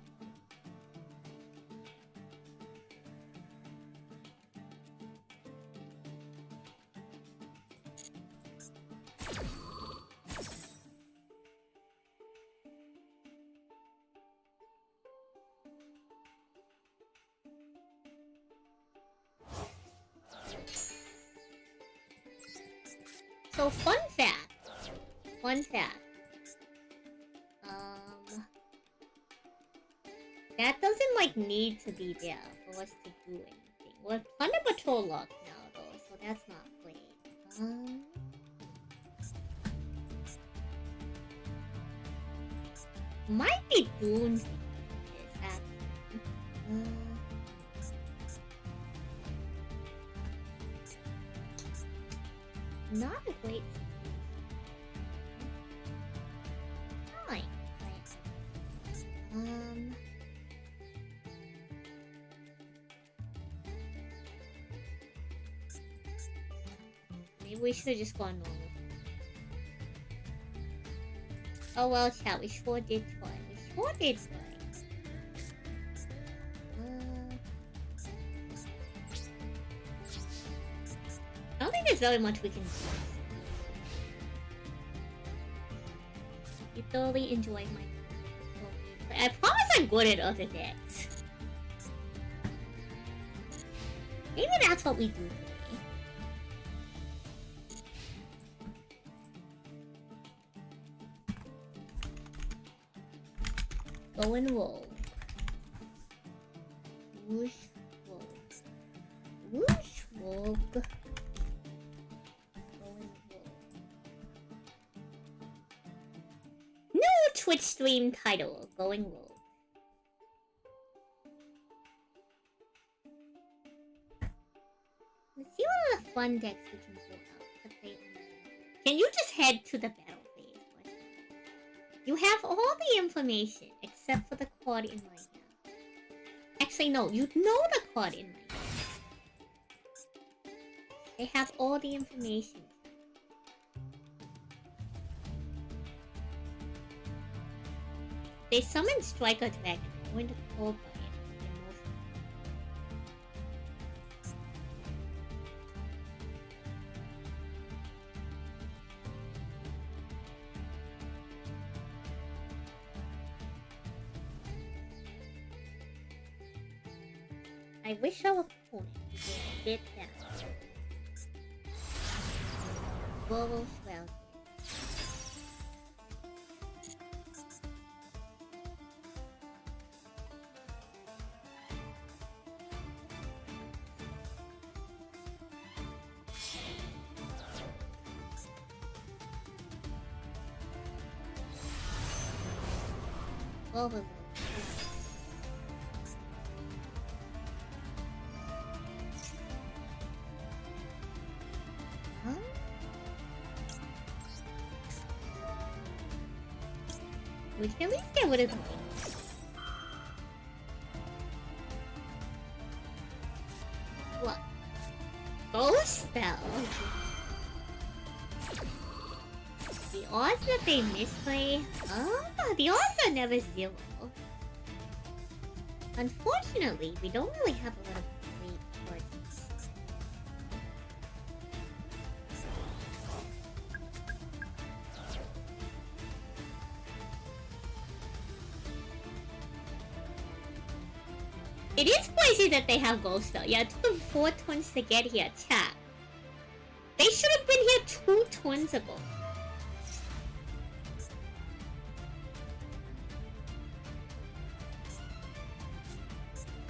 So fun fact. That doesn't like need to be there for us to do anything. We're Thunder Patrol locked now though, so that's not great. Might be Dunes. Not a great. Fine. Maybe we should have just gone normal. Oh well, chat. We sure did try. I don't think there's very much we can do. You thoroughly enjoy my. I promise I'm good at other decks. Maybe that's what we do today. Go and roll. Whoosh, roll. Whoosh, roll. Go and roll. New Twitch stream title. Go and roll. Let's see what other fun decks we can pull out to play on. Can you just head to the battle phase? You have all the information except for the card in my hand. Actually, no, you know the card in my hand. They have all the information. They summoned Striker Dragon. I'm going to call by it. I wish our opponent would get a bit down. Global swell. Global. Huh? We can at least get rid of the wings. What? Ghost spell? The odds that they misplay? Oh, the odds are never 0. Unfortunately, we don't really have a lot of great cards. It is crazy that they have Ghost Spell. Yeah, it took them 4 turns to get here. Chat. They should have been here 2 turns ago.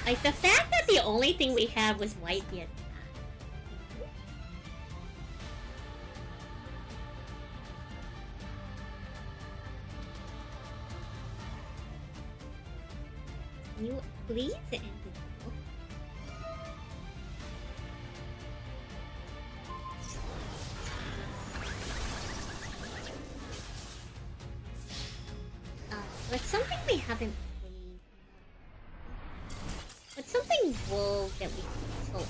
Like, the fact that the only thing we had was Whitebeard. Can you please end the duel? But something we haven't played. But something wool that we can control.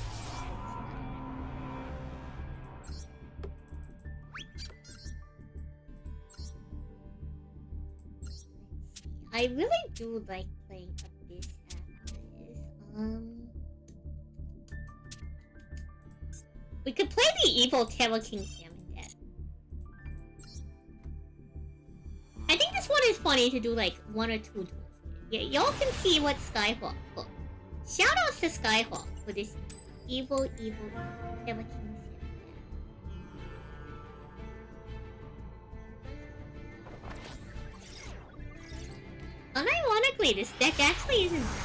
I really do like playing Abyss after this. We could play the evil Terror King Salmon deck. I think this one is funny to do like 1 or 2 duels. Yeah, y'all can see what Skyhawk. Look. Shout outs to Skyhawk for this evil Terror King Salmon deck. Unironically, this deck actually isn't bad.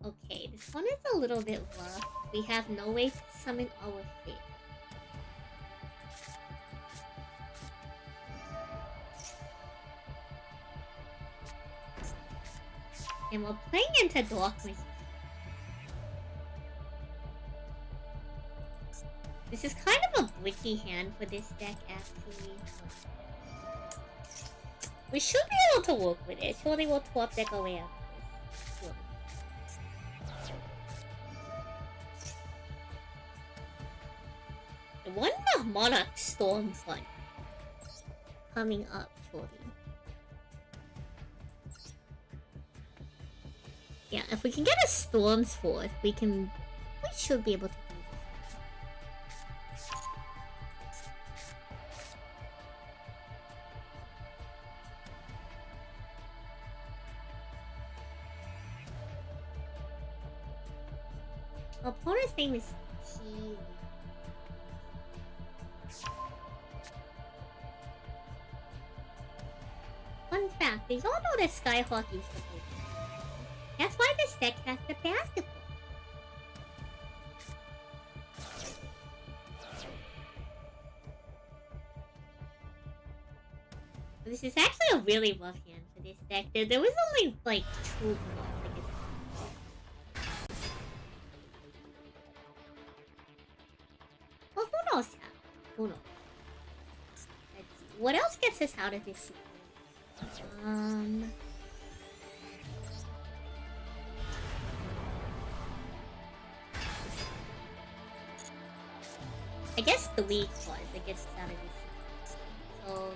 Okay, this one is a little bit rough. We have no way to summon our fate. And we're playing into Darkness. This is kind of a bricky hand for this deck, actually. We should be able to work with it. Surely we'll top deck our way out of this. Surely. One Monarch Storm Fund coming up shortly. Yeah, if we can get a Storm's Forth, we should be able to do this. Our opponent's name is T. Fun fact, did y'all know that Skyhawk used to play? That's why this deck has the basketball. This is actually a really rough hand for this deck. There was only like 2 cards against it. Well, who knows how? Who knows? Let's see. What else gets us out of this situation? I guess 3 cards that gets us out of this situation.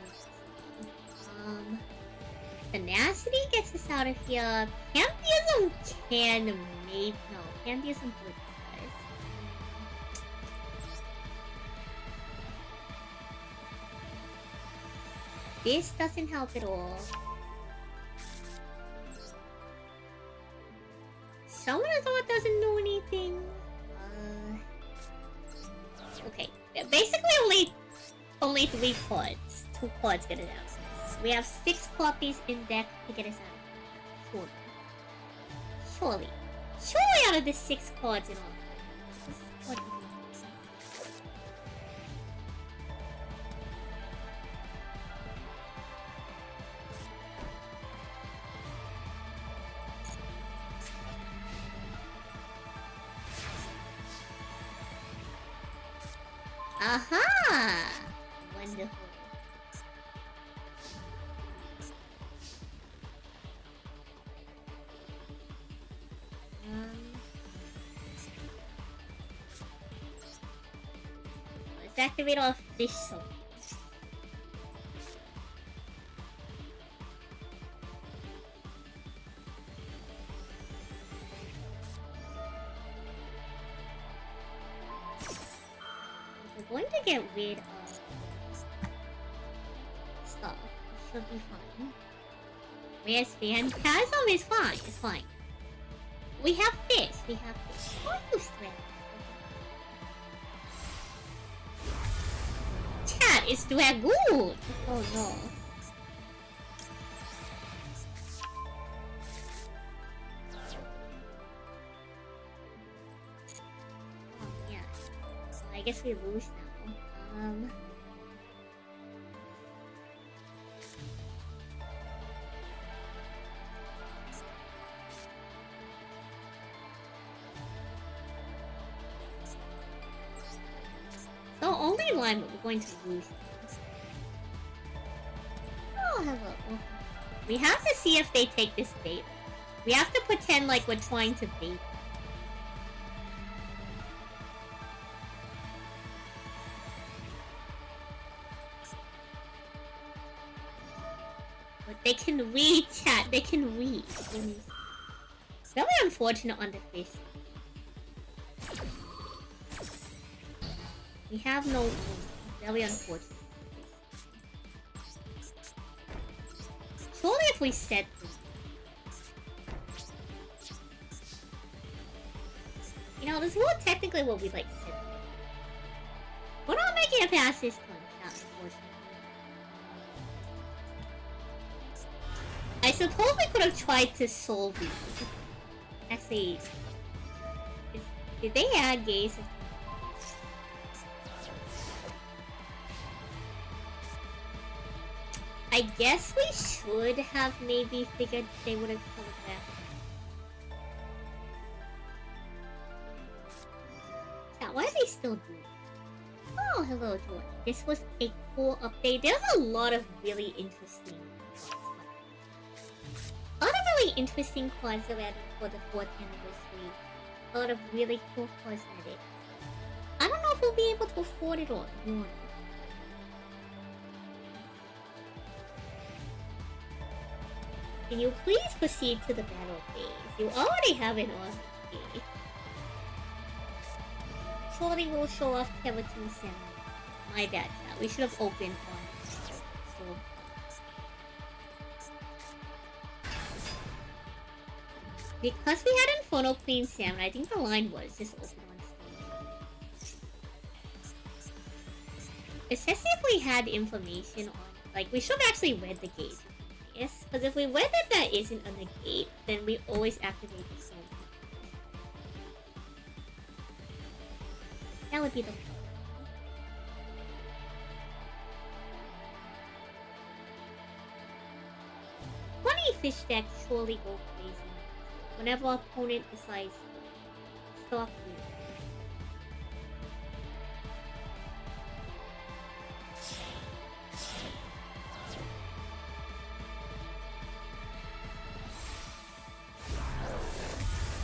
So, Tenacity gets us out of here. Pantheism can maybe... No, Pantheism would us. This doesn't help at all. Someone I thought doesn't do anything. Okay, basically only 3 cards. 2 cards get it out. We have 6 copies in deck to get us out. Surely out of the 6 cards in all. This is card aha! Wonderful. Let's activate our fish soul. We're going to get rid of stuff. It should be fine. Where's Phantasm? It's fine. It's fine. We have fish. We have fish. Oh, you strength. Chat, it's Dragoon! Oh no. Oh yeah. So I guess we lose now. So only line, but we're going to lose. Oh, hello. We have to see if they take this bait. We have to pretend like we're trying to bait. But they can read, chat. They can read. It's really unfortunate on the face. We have no... Very unfortunate. Surely if we set this... You know, this is more technically what we like set. We're not making it past this time, unfortunately. I suppose we could have tried to solve it. Actually... Did they add gaze? I guess we should have maybe figured they would have come back. Yeah, why are they still doing it? Oh, hello, Joy. This was a cool update. There's a lot of really interesting cards. A lot of really interesting cards are added for the 4th anniversary. A lot of really cool cosmetics. I don't know if we'll be able to afford it all. No. Can you please proceed to the battle phase? You already have an awesome. Surely we'll show off Keratin Samurai. My bad, chat. We should have opened on Soul. Because we had Inferno Queen Samurai, I think the line was just open on Steam. Especially if we had information on, like, we should have actually read the gate. Yes, because if we read that isn't on the gate, then we always activate the soul. That would be the problem. 20 fish deck surely go crazy whenever our opponent decides to stop you.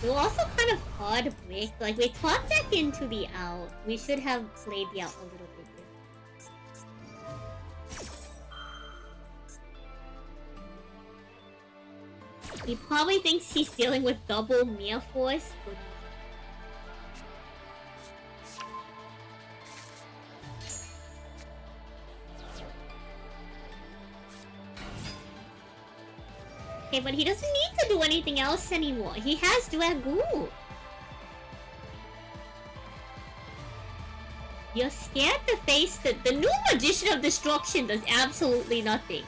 We were also kind of hard break. Like, we clocked back into the out. We should have played the out a little bit different. He probably thinks he's dealing with double Mia Force. Okay, but he doesn't need to do anything else anymore. He has Duel. You're scared to face the new Magician of Destruction does absolutely nothing.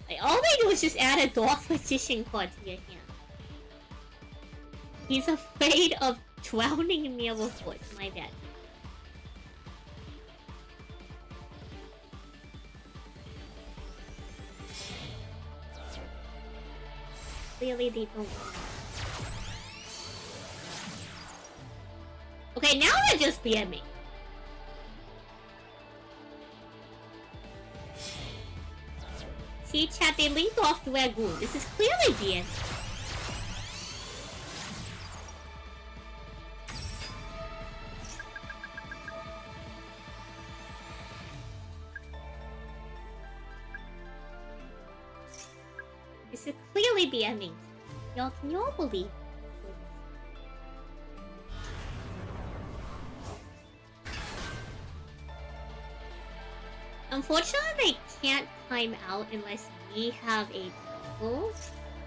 Like, all they do is just add a Dark Magician card to your hand. He's afraid of drowning in Mia Force, my bad. Clearly they don't. Okay, now they're just BMing. See, chat, they linked off Dragoon. This is clearly BMing. This is clearly BMing. Y'all, can y'all believe? Unfortunately, they can't time out unless we have a double.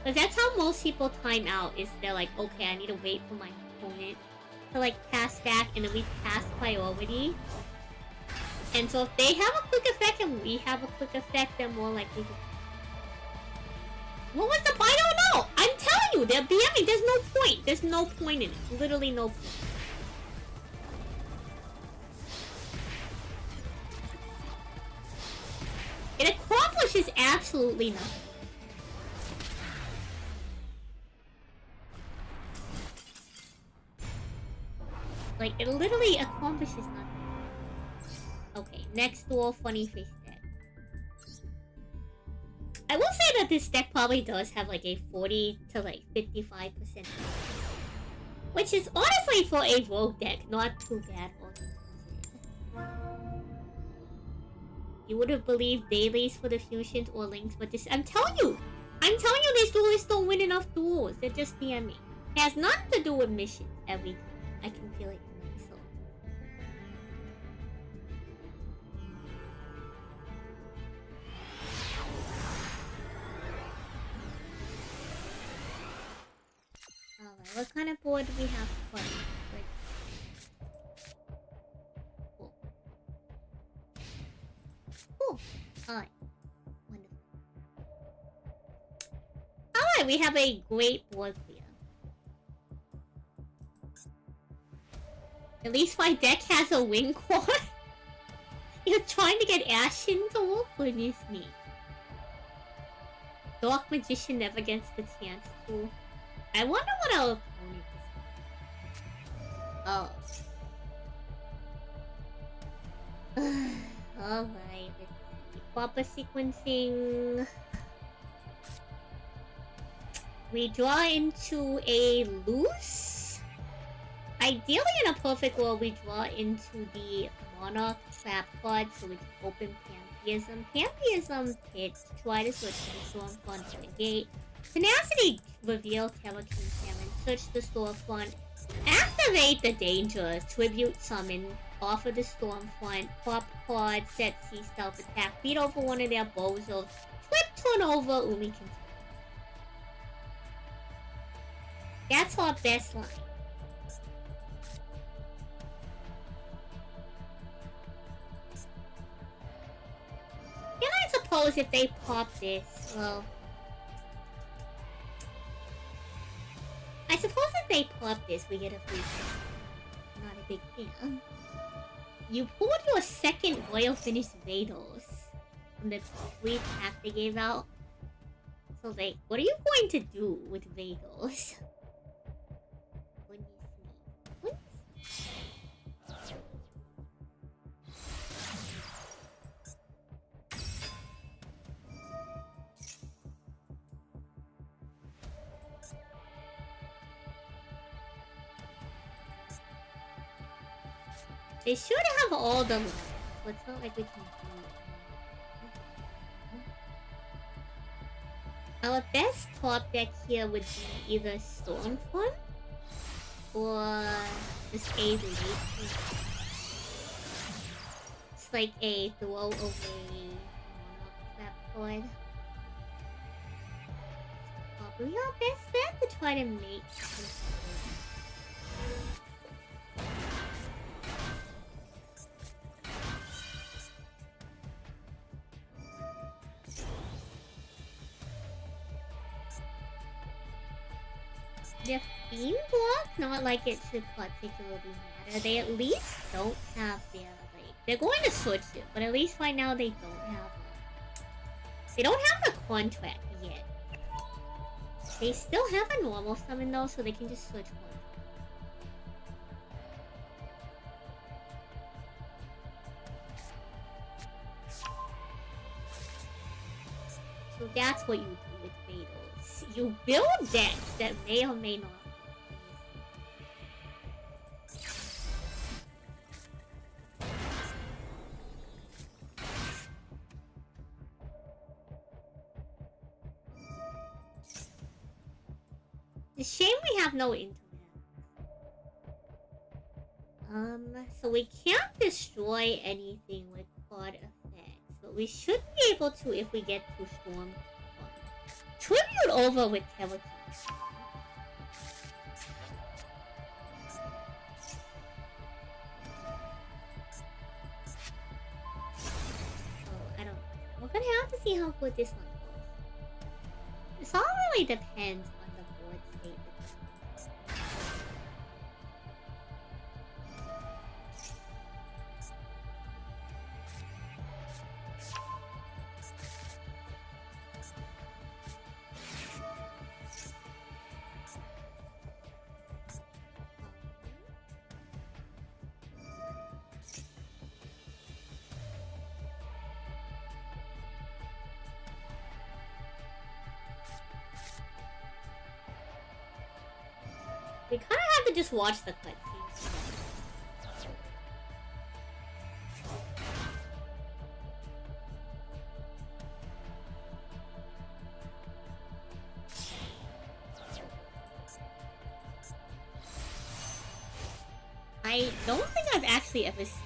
Because that's how most people time out, is they're like, okay, I need to wait for my opponent to like pass back, and then we pass priority. And so if they have a quick effect and we have a quick effect, they're more likely to... What was the... I don't know! I'm telling you, they're BMing. There's no point. There's no point in it. Literally no point. It accomplishes absolutely nothing. Like, it literally accomplishes nothing. Okay, next duel, funny face deck. I will say that this deck probably does have like a 40 to like 55%. Which is honestly for a rogue deck, not too bad. You would have believed dailies for the fusions or links, but this... I'm telling you, these duelists don't win enough duels. They're just BMing. It has nothing to do with missions every time. I can feel it in my soul. Alright, what kind of board do we have to play? Cool. Cool. Alright. Wonderful. Alright, we have a great board clear. At least my deck has a wing cord. You're trying to get Ashen to look? Goodness me. Dark Magician never gets the chance to. I wonder what our opponent is. Oh. Alright, let's see. Proper sequencing. We draw into a loose. Ideally, in a perfect world, we draw into the Monarch trap card, so we can open Pantheism. Pantheism hits, try to search the storefront to negate. Tenacity, reveal Terror King Salmon, search the storefront. Activate the Dangerous, tribute summon, offer the stormfront, pop card, set sea stealth attack, beat over one of their bozos, flip turn over, Umi can. That's our best line. And I suppose if they pop this, well... I suppose if they pop this, we get a free kill. Not a big deal. You pulled your second Royal Finish Vados from the free pack they gave out. So like, what are you going to do with Vados? They should have all the levels, but it's not like we can do it. Our best top deck here would be either Stormfront or just a relate. It's like a throw away trap card. Probably our best bet to try to make this their theme block, not like it should particularly matter. They at least don't have their, like, they're going to switch it, but at least right now they don't have the contract yet. They still have a normal summon though, so they can just switch one. So that's what you do with Vados. You build decks that may or may not. It's a shame we have no internet. So we can't destroy anything with card effects, but we should be able to if we get to Storm. Tribute over with Telekinesis. Oh, I don't know. We're gonna have to see how good this one goes. This all really depends on the board state. We kind of have to just watch the cutscenes. I don't think I've actually ever seen.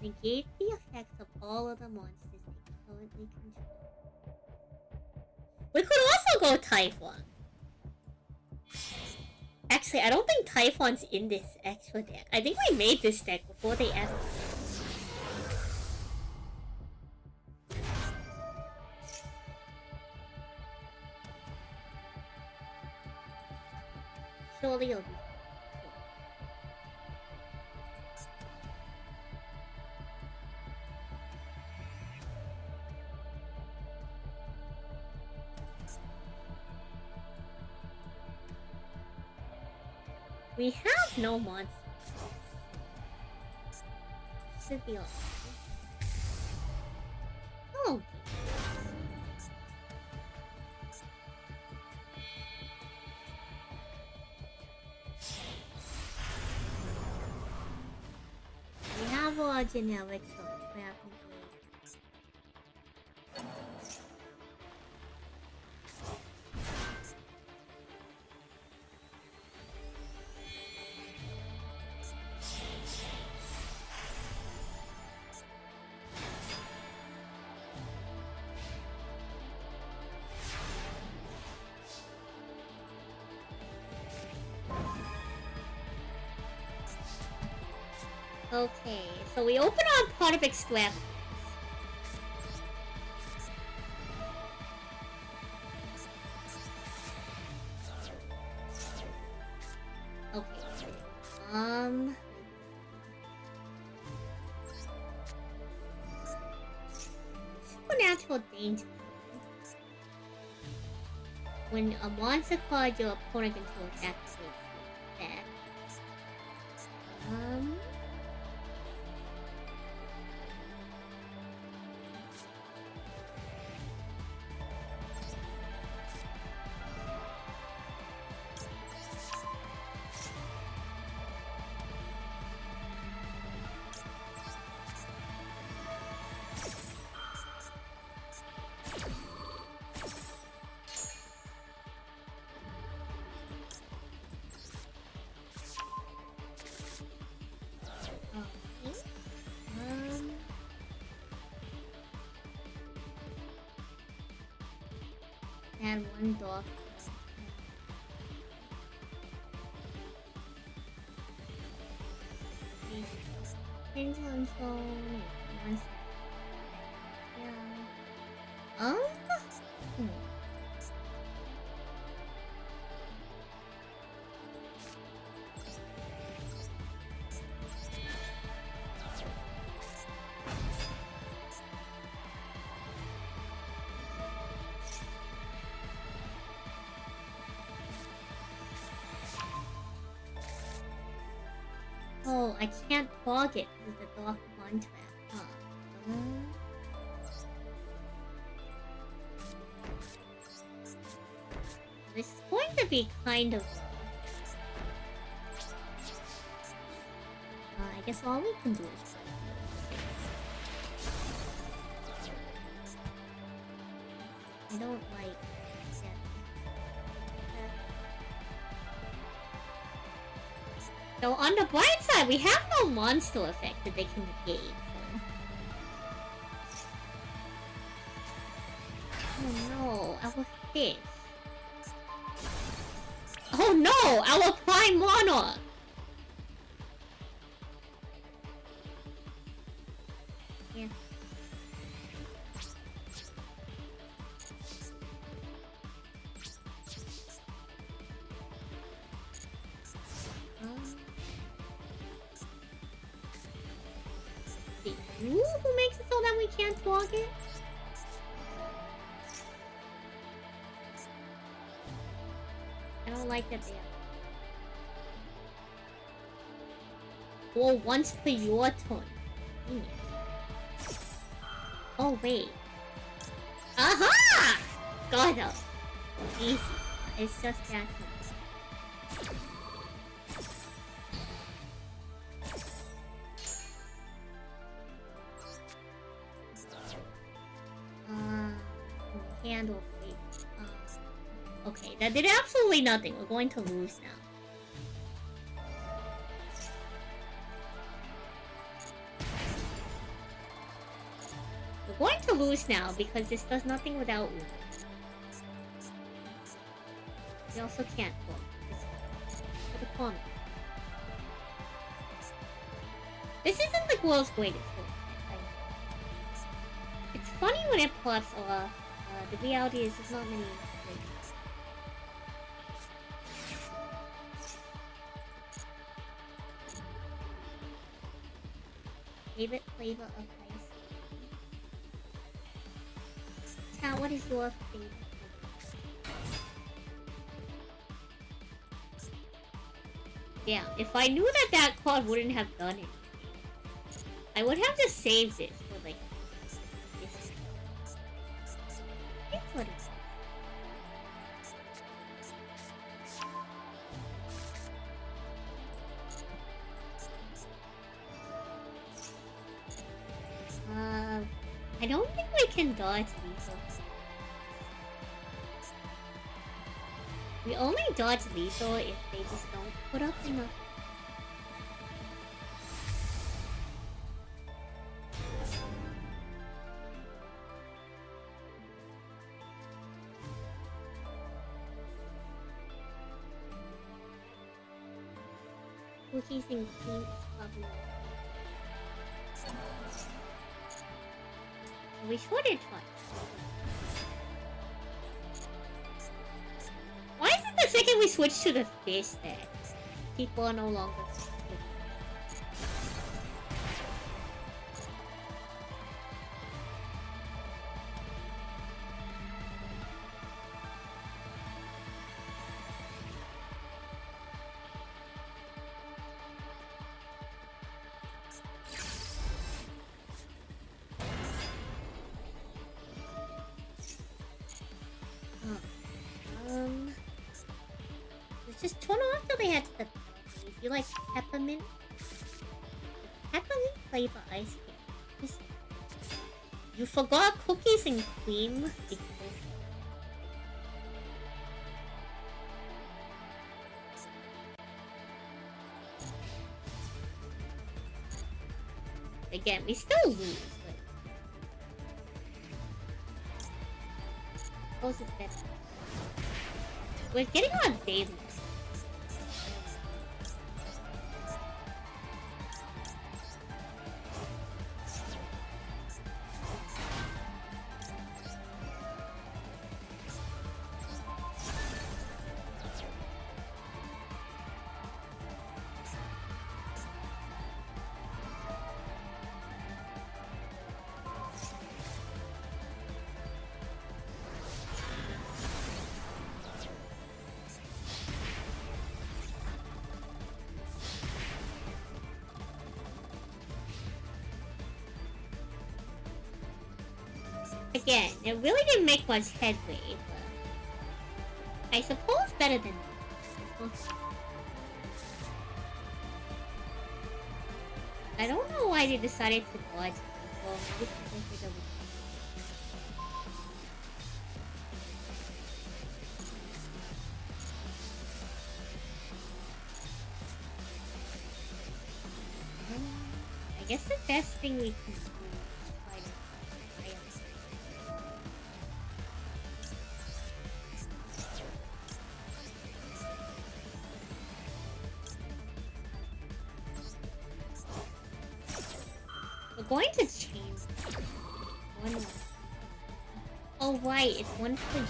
Negate the effects of all of the monsters they currently control. We could also go Typhon. Actually, I don't think Typhon's in this extra deck. I think we made this deck before they added it. Surely it'll be. We have no monsters. Should be alright. Oh. We have our generic trap. Okay, so we open on part of Extravagance. Okay. Supernatural Danger. When a monster card your opponent controls activates that. had one dog. Pin console. One sec. Yeah. Oh, I can't target because the dog one trap. Huh. This is going to be kind of. I guess all we can do is. I don't like. So on the bright side, we have no monster effect that they can negate. So. Oh no, our fish. Oh no, our prime monarch. Yeah. Who makes it so that we can't walk it? I don't like that they have. Or once per your turn. Oh wait. Aha! Got it. Easy. It's just that simple. Handle plate. Okay, that did absolutely nothing. We're going to lose now. We're going to lose now because this does nothing without Uno. We also can't block this for the corner. This isn't the world's greatest one. It's funny when it pops off. The reality is there's not many things. Favorite flavor of ice cream? Cal, what is your favorite flavor? Yeah, if I knew that that card wouldn't have done it, I would have just saved it for like this. What is it? I don't think we can dodge lethal. We only dodge lethal if they just don't put up enough. Cookies and cream is probably we should it twice. Why is it the second we switch to the fish that people are no longer just turn off till they had the if you like peppermint flavor ice cream. Just, you forgot cookies and cream because again we still lose, but suppose it's better. We're getting on daily. Again, it really didn't make much headway, but I suppose better than I don't know why they decided to dodge people. Maybe because they don't. I guess the best thing we can do is try to fight us. We're going to change one more. Oh right, it's one for you.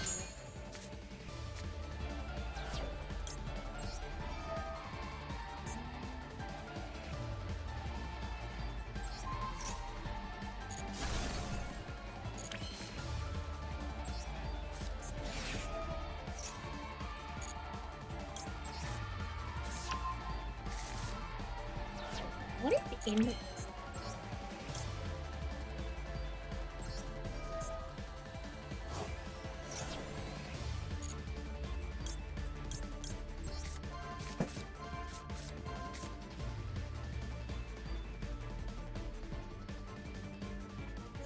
What is in the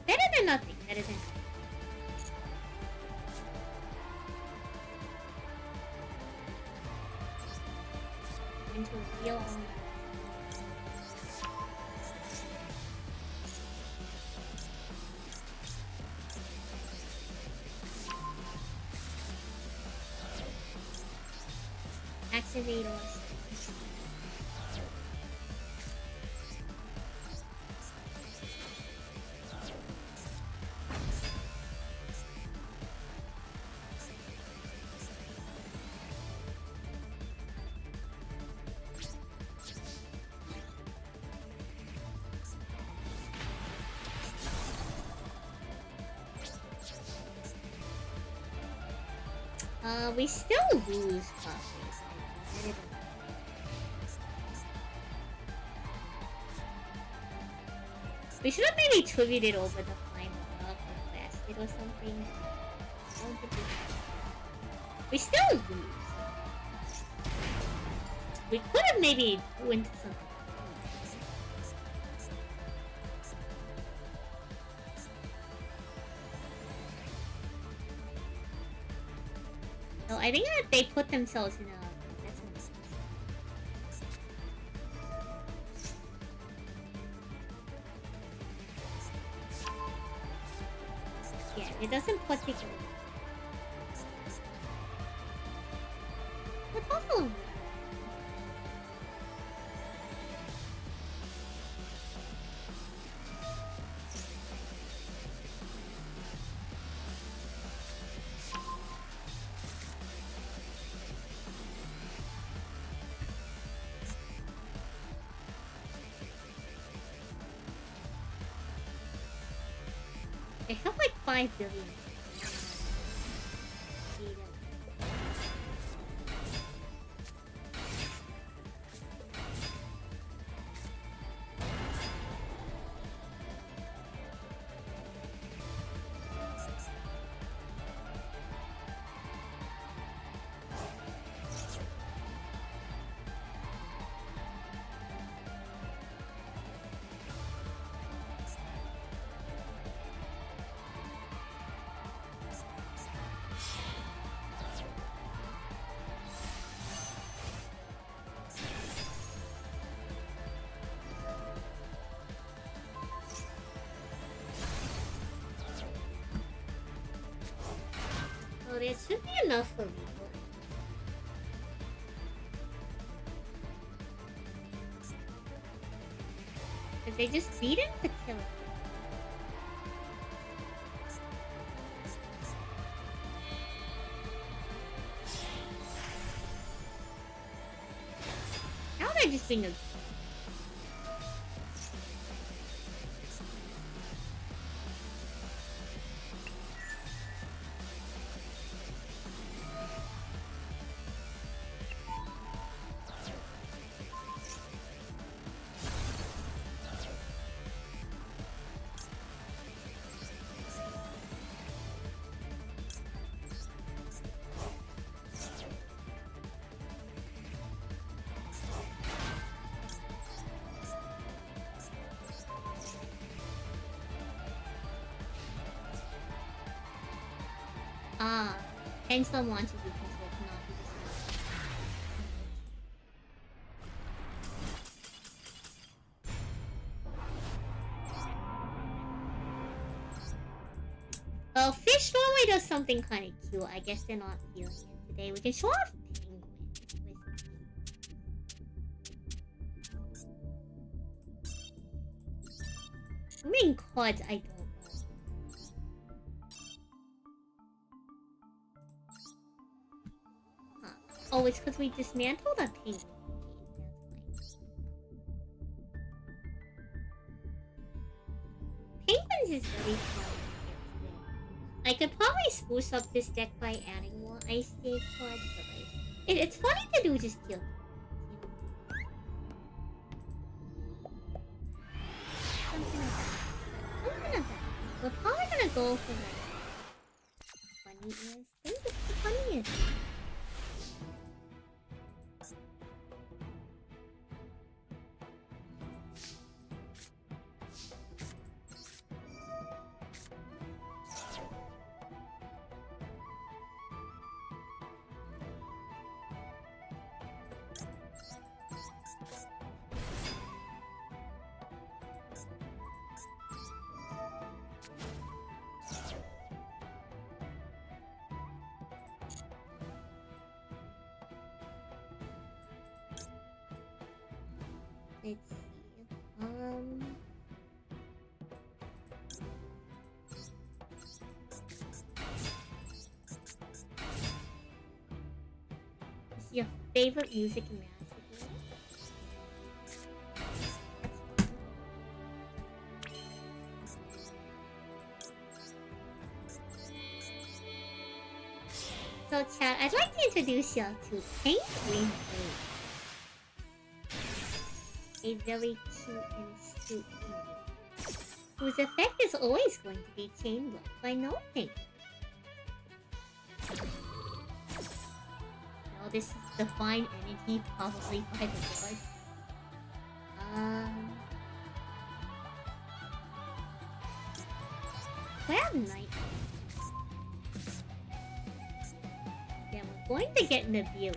better than nothing, better than nothing. Into real on activate us. We still lose probably. We should have maybe tributed over the final requested or something. We still lose. We could have maybe went to something. No, I think that they put themselves in a... That's a yeah, it doesn't particularly... But also... They have like 5 billion. So there should be enough for me. Because they just beat him to kill him. How would I just being a... And someone to do control cannot be decided. Well, fish normally does something kind of cute. I guess they're not feeling it today. We can show off penguins with me. I mean, cards, I don't know. Oh, it's because we dismantled a penguin. Penguins is very fun. I could probably spruce up this deck by adding more ice stage cards, but like, it's funny to do just kill them. Something like that. Something like that. We're probably gonna go for like funniest. I think it's the funniest. Let's see. What's your favorite music in Massacre? So, chat, I'd like to introduce y'all to Penguin. A very cute and astute penguin, whose effect is always going to be chain blocked by no penguin. No, this is divine energy, probably by the voice. Crab Knight. Yeah, we're going to get Nibiru.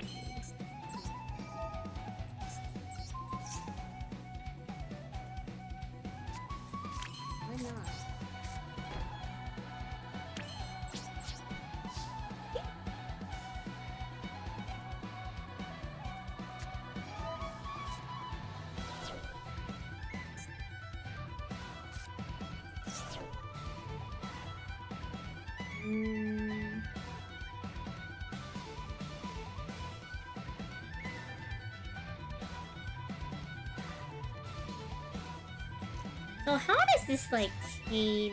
So how does this like chain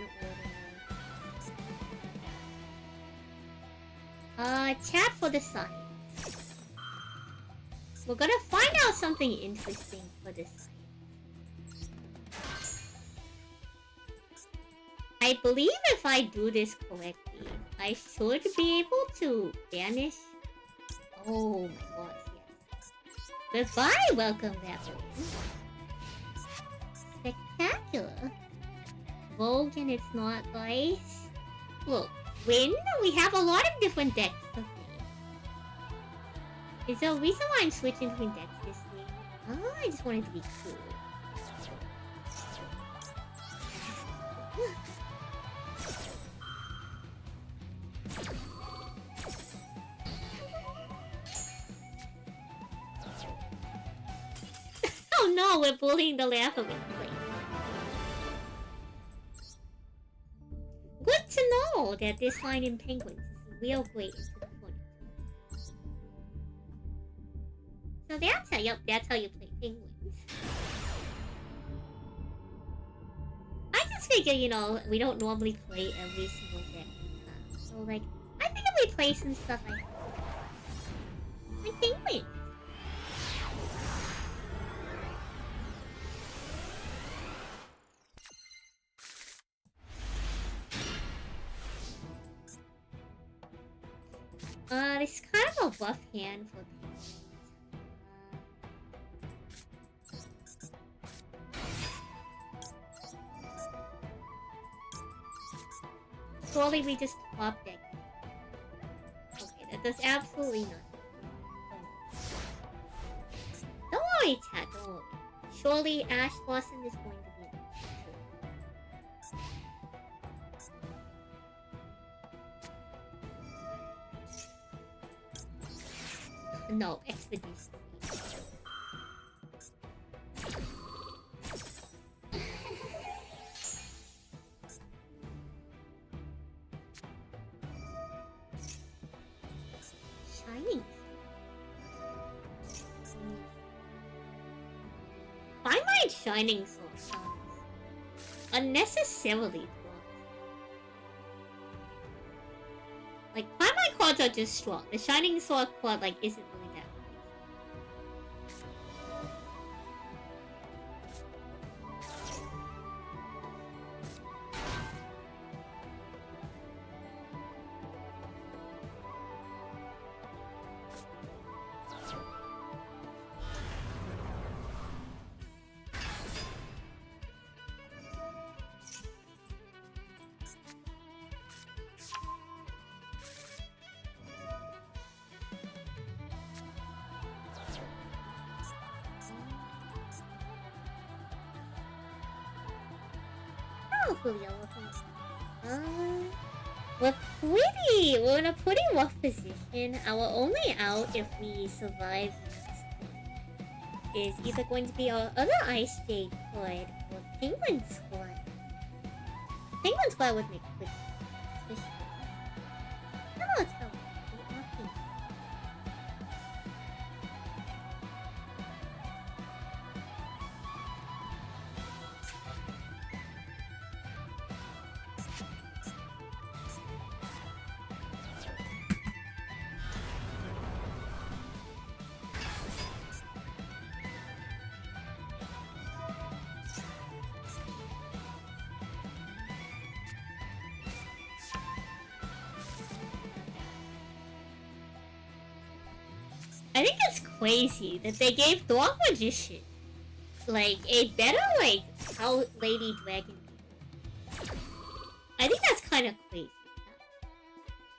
order? Chat for the science. We're gonna find out something interesting for this science. I believe if I do this correctly, I should be able to banish. Oh my gosh, yes. Goodbye, welcome back. Spectacular. Vogue and it's not ice. Look, win? We have a lot of different decks to play. Is there a reason why I'm switching between decks this week? Oh, I just wanted to be cool. Oh no, we're bullying the laugh of it. Wait. know that this line in Penguins is a real great into the furniture. So that's how you play Penguins. I just figure, you know, we don't normally play every single deck. So like, I think if we play some stuff like Penguins. It's kind of a rough hand for Penguins. Surely we just top deck. Okay, that does absolutely nothing. Don't worry, chat, don't worry. Surely Ash Blossom is going to be no, Expedition. Shining. I mind Shining Sword. Unnecessarily blocked. Like, my cards are just strong. The Shining Sword card, like, isn't really that we're in a pretty rough position. Our only out if we survive next turn is either going to be our other Ice Jade card or Penguin Squad. Penguin Squad would make a quick decision. Hello, Tower. I think it's crazy that they gave Dog Magician like a better like how Lady Dragon. I think that's kind of crazy.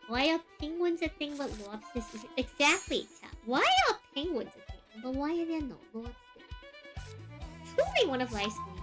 Why are penguins a thing but lobsters isn't? Exactly, chat. Why are penguins a thing but why are there no lobsters? Truly one of life's ways.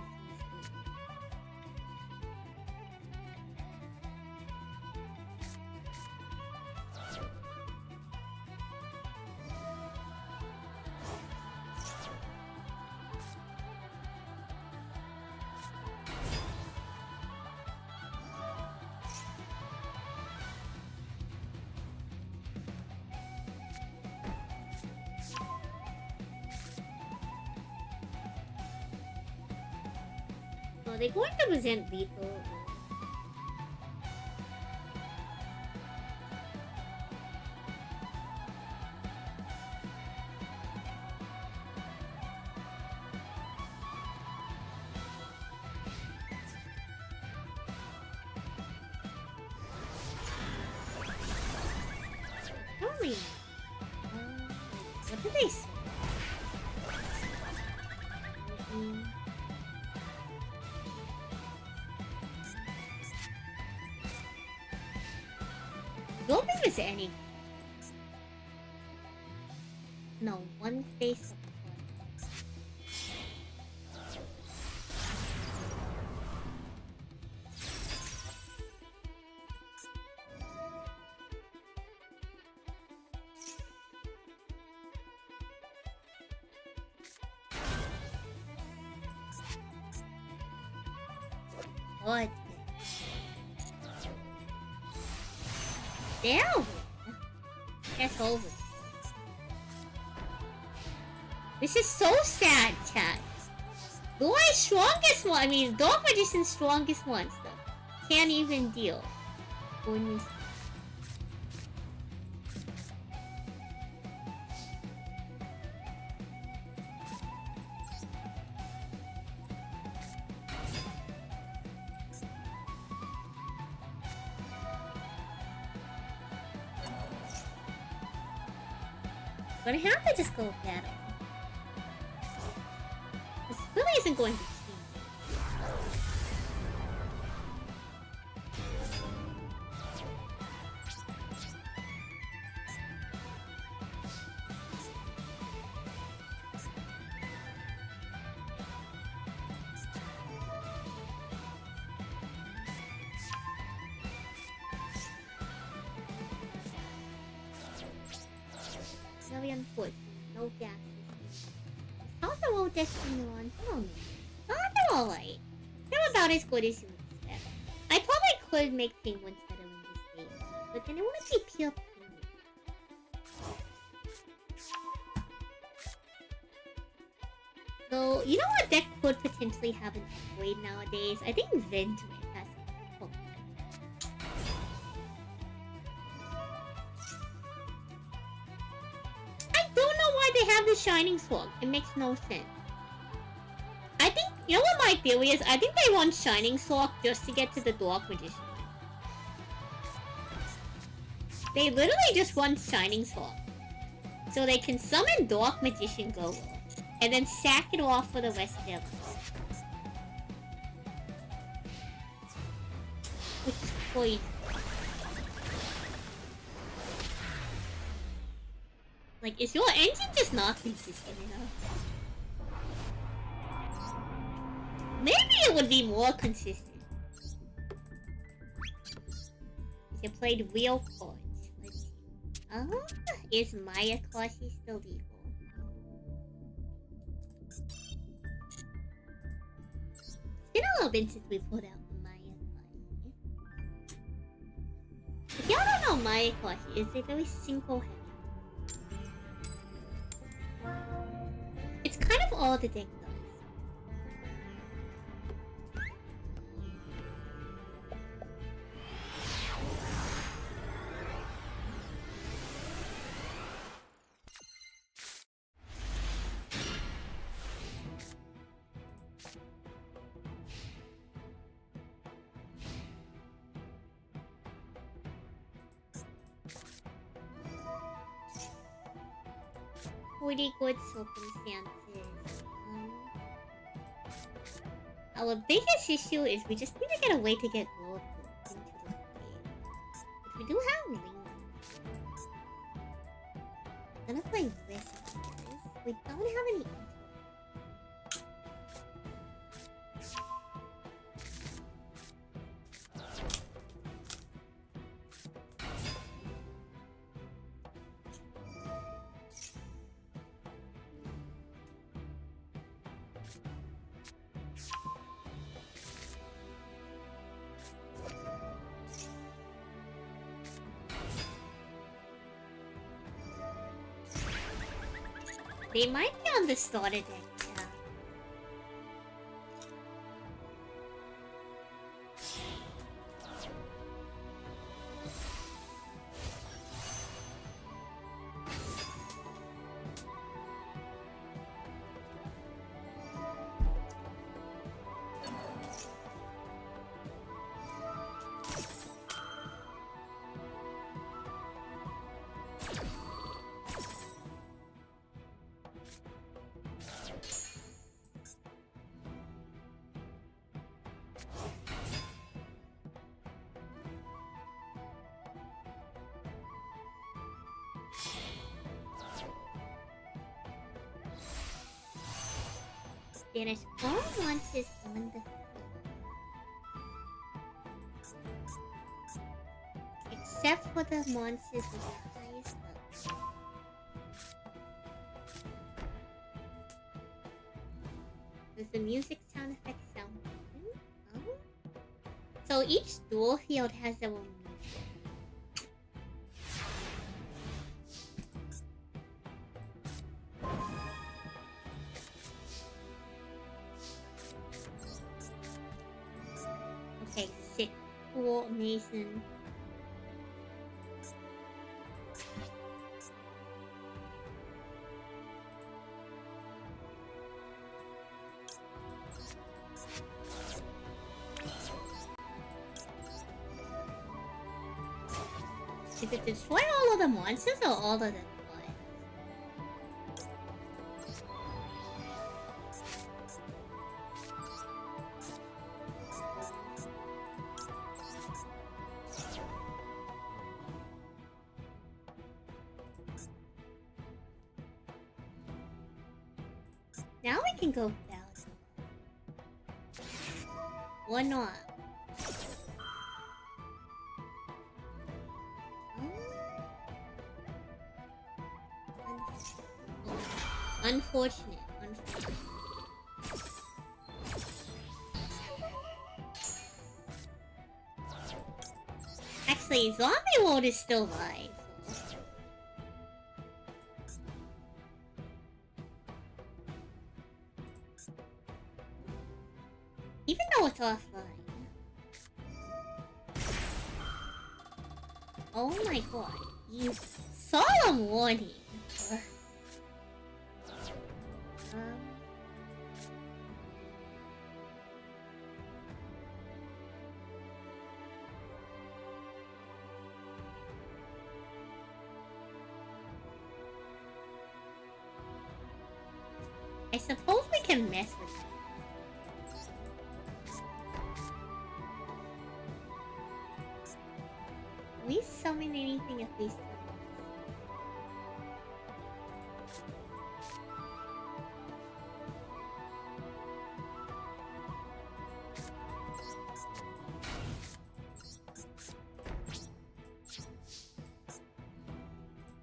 Are they going to present lethal? Probably. What did they say? Don't think there's any. No, one face of what? Damn! That's over. This is so sad, chat. Lori's strongest one. I mean, Dark Magician's strongest monster. Can't even deal. Goodness. Gonna have to just go battle. This really isn't going to change. Very unfortunate. No gas. How's the road destiny on? I don't know. Oh, they're alright. They're about as good as you expect. I probably could make penguins better in this game, but then it wouldn't be pure penguin. So, you know what deck could potentially have an upgrade nowadays? I think Vent has oh. I don't know why they have the Shining Sword. It makes no sense. I think, you know what my theory is? I think they want Shining Sword just to get to the Dark Magician. They literally just want Shining Sword. So they can summon Dark Magician Go and then sack it off for the rest of their lives. Which is crazy. Like, is your engine just not consistent enough? Maybe it would be more consistent if you played real cards. Let's see. Is Maya Koshi still legal? It's been a little bit since we put out Maya Koshi. If y'all don't know Maya Koshi, it's a very single heavy. It's kind of all the deck does. Pretty good circumstances. Our biggest issue is we just need to get a way to get Lord into the game. But we do have Ling. I'm gonna play this. We don't have any. They might be on the starter deck, yeah. Finish all monsters on the field. Except for the monsters with the highest level. Does the music sound effect sound different? Oh. So each duel field has their own music. cool, amazing. Did it destroy all of the monsters or all of them? Now we can go down. Or not. Unfortunate. Actually, zombie mode is still live. Even though it's offline. Oh my god. You solemn warning. I suppose we can mess with it. Can we summon anything at least?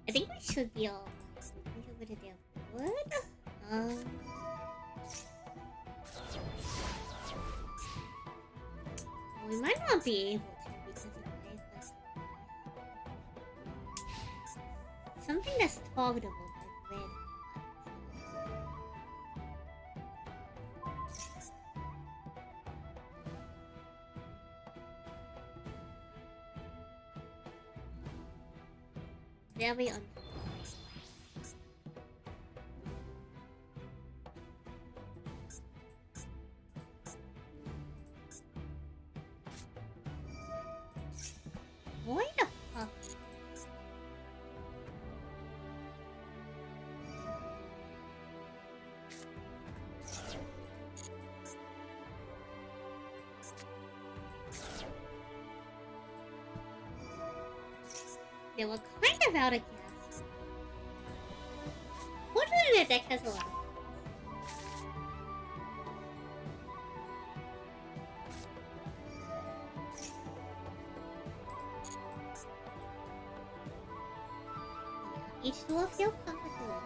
I think we should be all right. We can go over to their wood. We might not be able to because of this. Something that's targetable by red. Very unfortunate. Why the fuck? They were kind of out of gas. Fortunately, the deck has a lot. Each duel feels comfortable.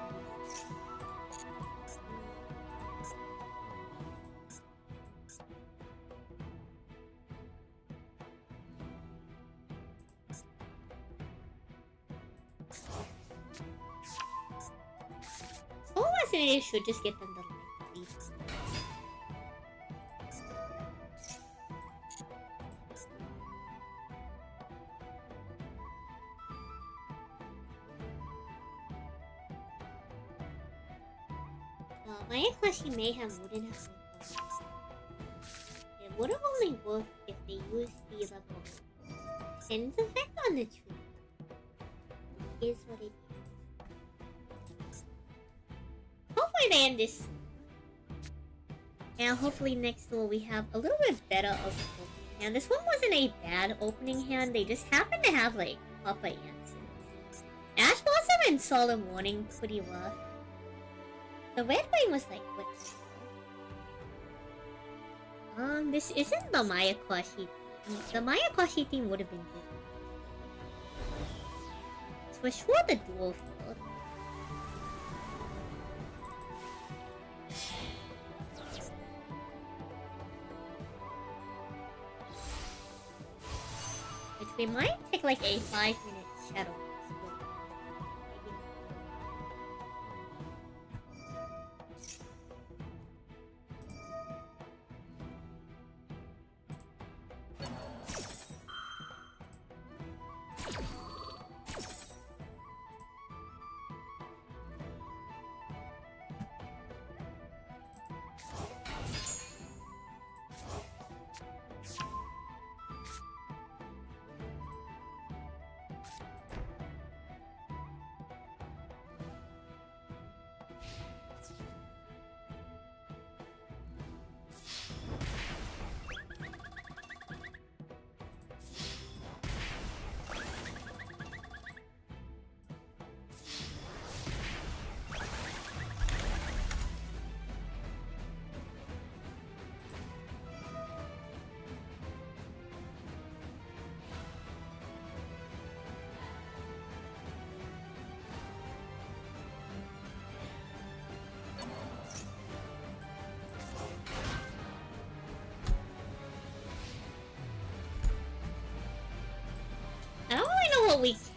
So I should just get them the link, please. My question may have wouldn't have worked. It would have only worked if they used the level 10's effect on the tree. Is what it is. Hopefully they end this. And hopefully next duel we have a little bit better of an opening hand. This one wasn't a bad opening hand, they just happened to have like proper answers. Ash Blossom and Solemn Warning pretty rough. The red wing was like, what? This isn't the Maya Kwashi theme. The Maya Kwashi theme would have been different. It's for sure the dual field. Which we might take like a 5-minute shadow.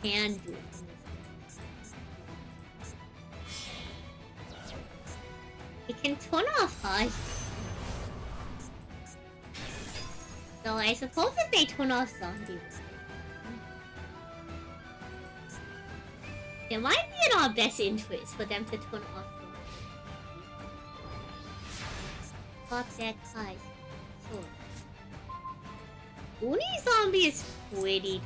can do from this. We can turn off Hush. So I suppose if they turn off Zombie, it might be in our best interest for them to turn off Zombie. Pop that Hush. Sure. Uni Zombie is pretty.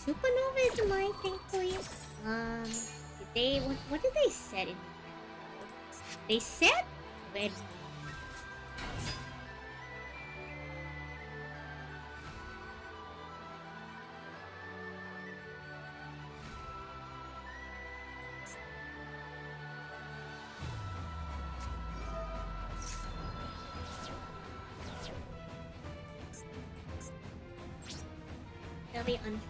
Supernova is my thing for you. Did they what did they set in? They set red. They'll be un.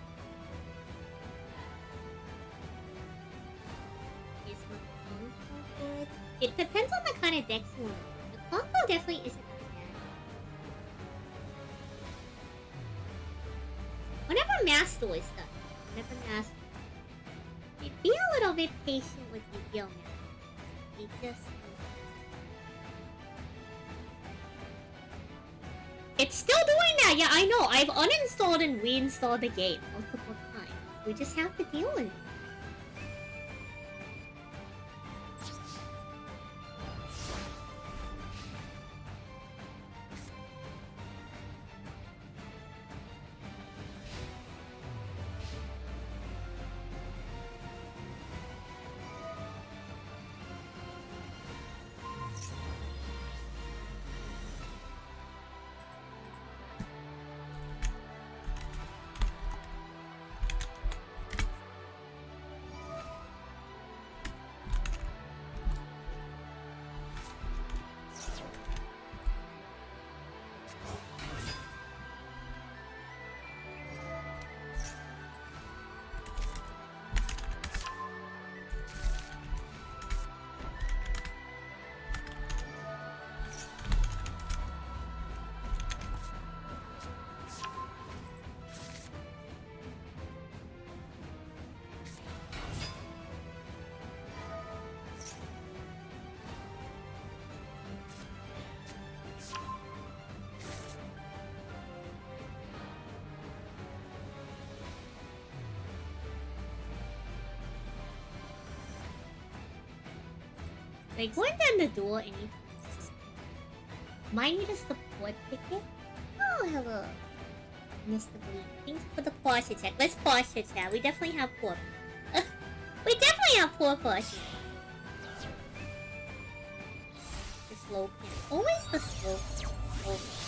It depends on the kind of deck you want. The combo definitely isn't that bad. Whenever Master is done, be a little bit patient with Yu-Gi-Oh! Master. It just... It's still doing that! Yeah, I know. I've uninstalled and reinstalled the game multiple times. We just have to deal with it. Like, going down the Duel anytime soon. Might need a support ticket? Oh, hello. Mr. Bleak. Thanks for the posture check. Let's posture chat. We definitely have poor. We definitely have poor posture. The slow pin. Always the slow pin. Always.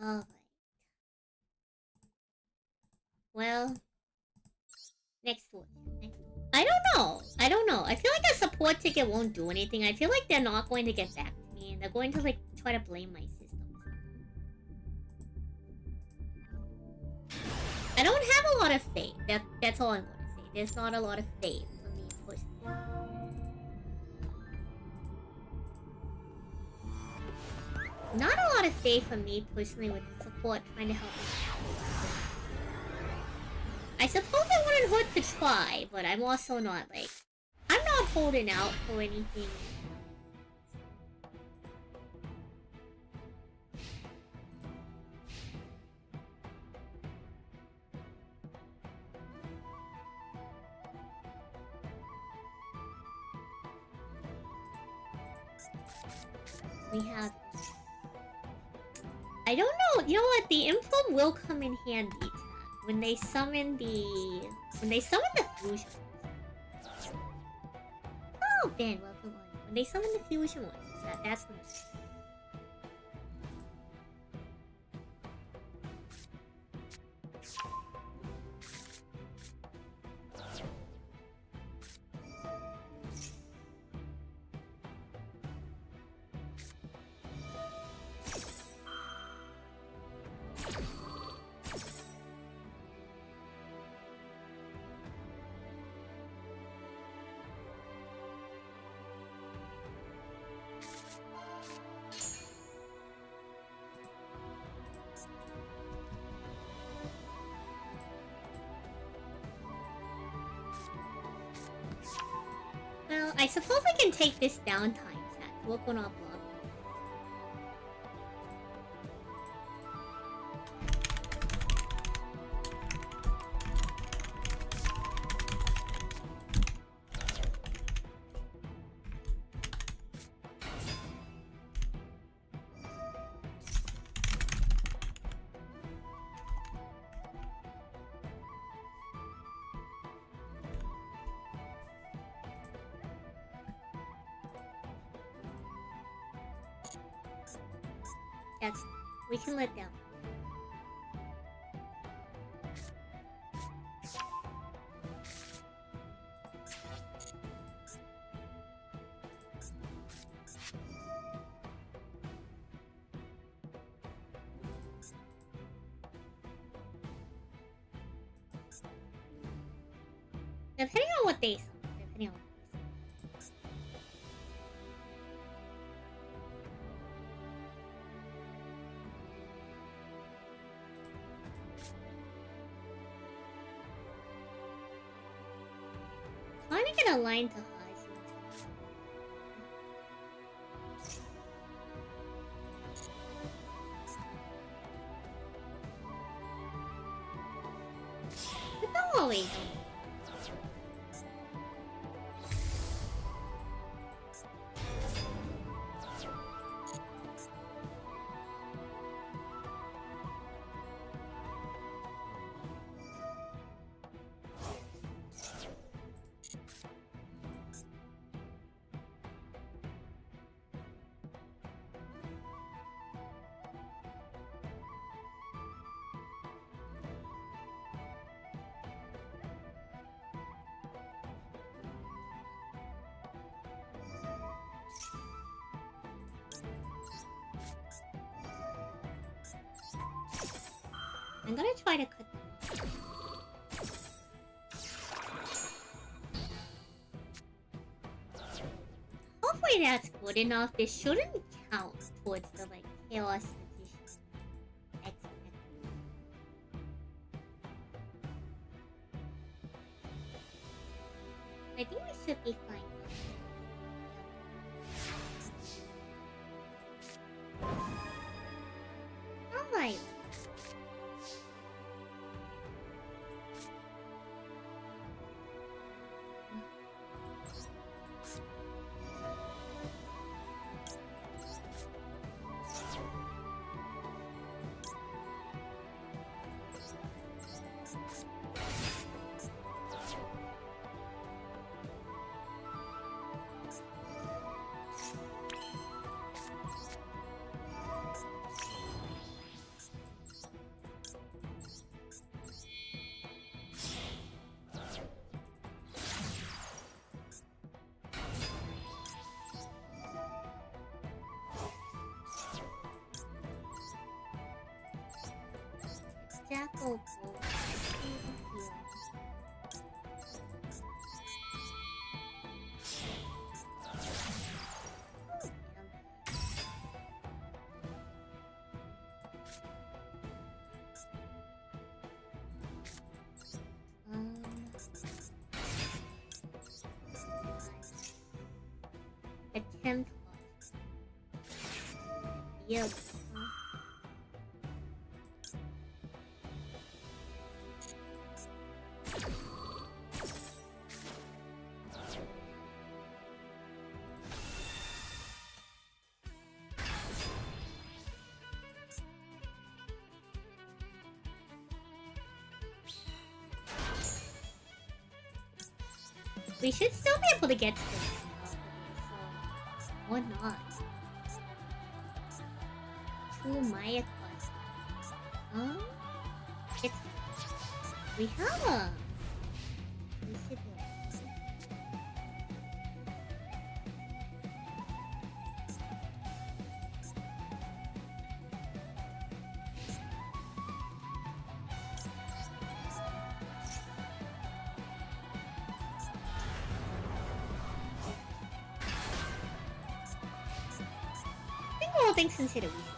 Alright. Well, next one. I don't know. I feel like a support ticket won't do anything. I feel like they're not going to get back to me and they're going to like try to blame my system. I don't have a lot of faith. That's all I'm gonna say. There's not a lot of faith for me personally. Not a lot of faith for me personally with the support trying to help me. I suppose it wouldn't hurt to try, but I'm also not like... I'm not holding out for anything. We have... I don't know. You know what? The implode will come in handy when they summon the... When they summon the fusion. Oh, Ben, welcome on. When they summon the fusion ones, that's when... Well, I suppose I can take this downtime to work on our block. We can let down. Depending on what they summon. Depending on what they summon. Trying to get a line to high. But don't worry. I'm gonna try to cut them off. Hopefully that's good enough. This shouldn't count towards the like chaos edition. I think we should be fine. Alright. Jackal. Attempt. Yep. We should still be able to get to the so why not? 2 Maya quests. It's we have a we should do it. I think all things considered, we should.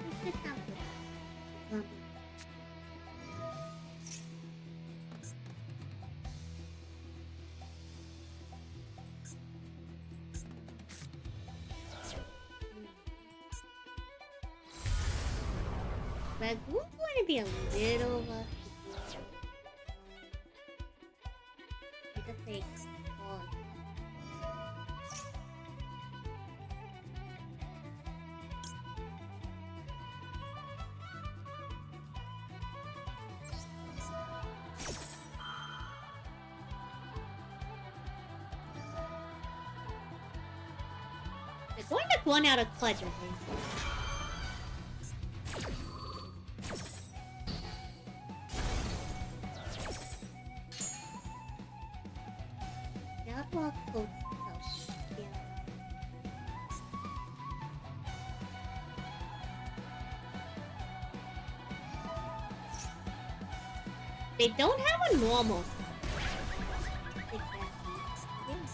We should have it. Ragoon's going to be a little rough to do. Need to play ball. They're going to one out of clutch, I think. Outlaw coat self. Yeah. They don't have a normal self. Exactly. Yes.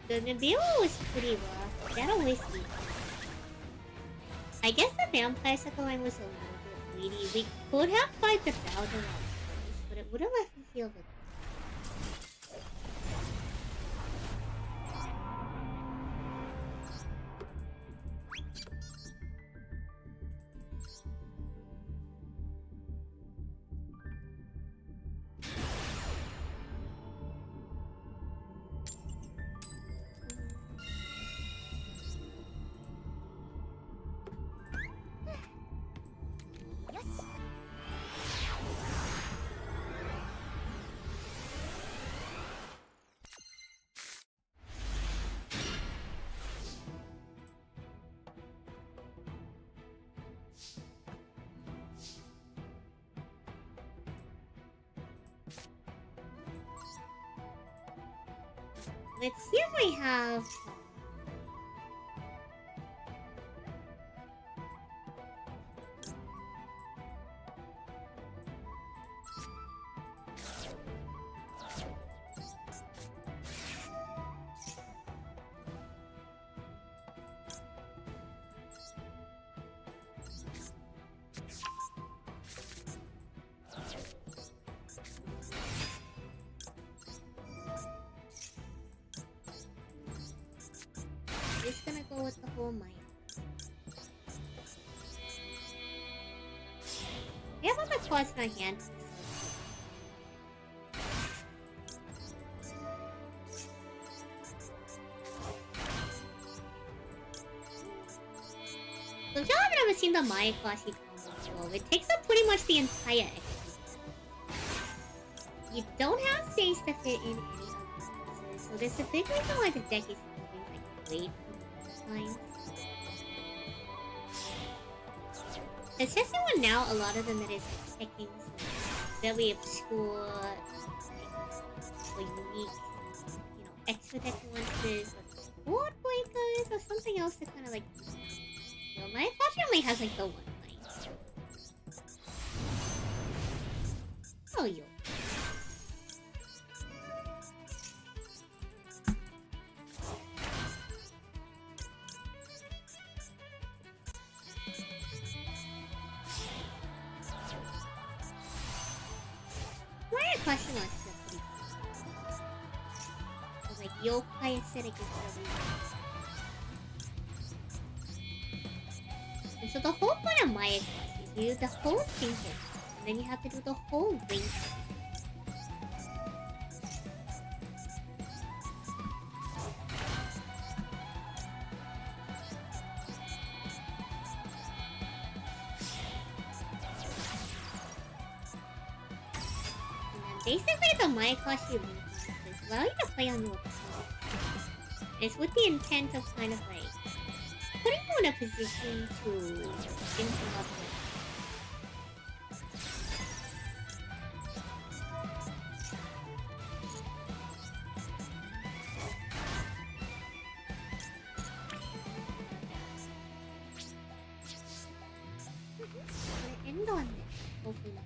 The Nabil was pretty rough. That always be. I guess the vampire sucker line was a little bit greedy. We could have fight the Bowser first, but it would have left me feel good. Let's see if we have. Just gonna go with the whole Maya. We have other quads in our hand. So if y'all haven't ever seen the Maya class combo before, it takes up pretty much the entire XP. You don't have space to fit in any other classes, so there's a big reason why the deck is moving like great. Especially when now a lot of them it is like picking some very obscure, like, or unique, you know, extra deck nuances, or board breakers, or something else to kind of like. You know, my unfortunately has like the one line. Oh, you. Question was pretty cool. yokai aesthetic is really nice. And so the whole point of Maya class is you do the whole single, and then you have to do the whole ring. Basically, the Mayakashi Link is allow you to play on your opponent. It's with the intent of kind of like putting you in a position to interrupt it. I'm gonna end on this. Hopefully not.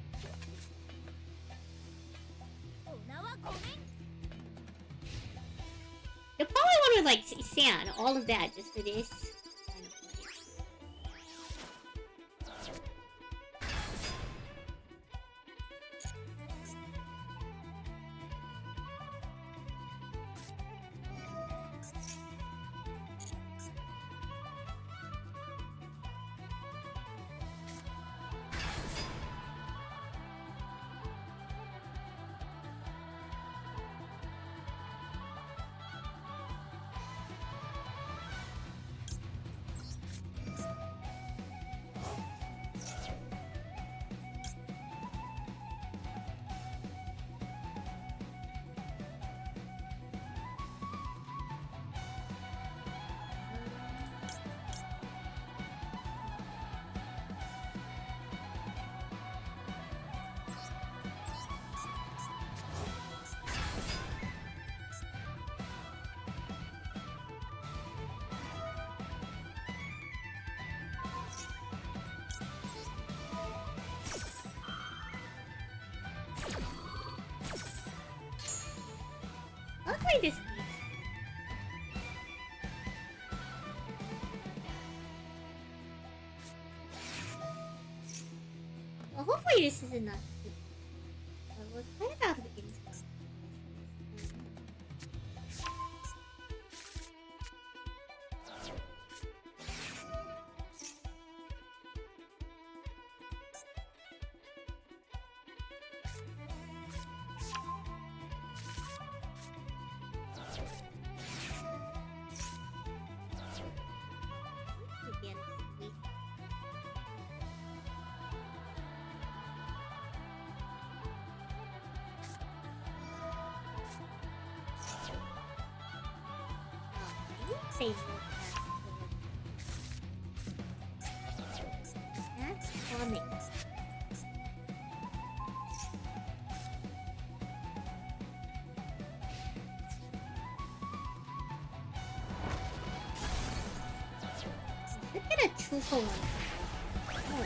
You'll probably want to like sand all of that just for this kind of play. Luckily this beats. Well, hopefully this is enough. We're kind of out of intel. Again, sweet. Say no that's coming. Look at a 2-for-1. Oh.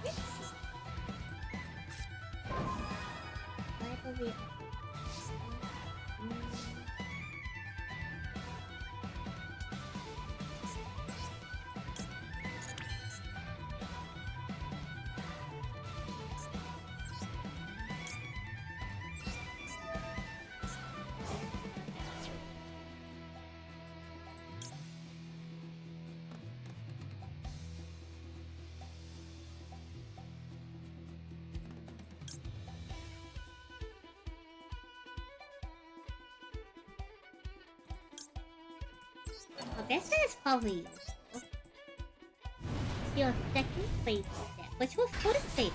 Let's see. Right over here. Best bet is probably your second favorite deck, which was first favorite.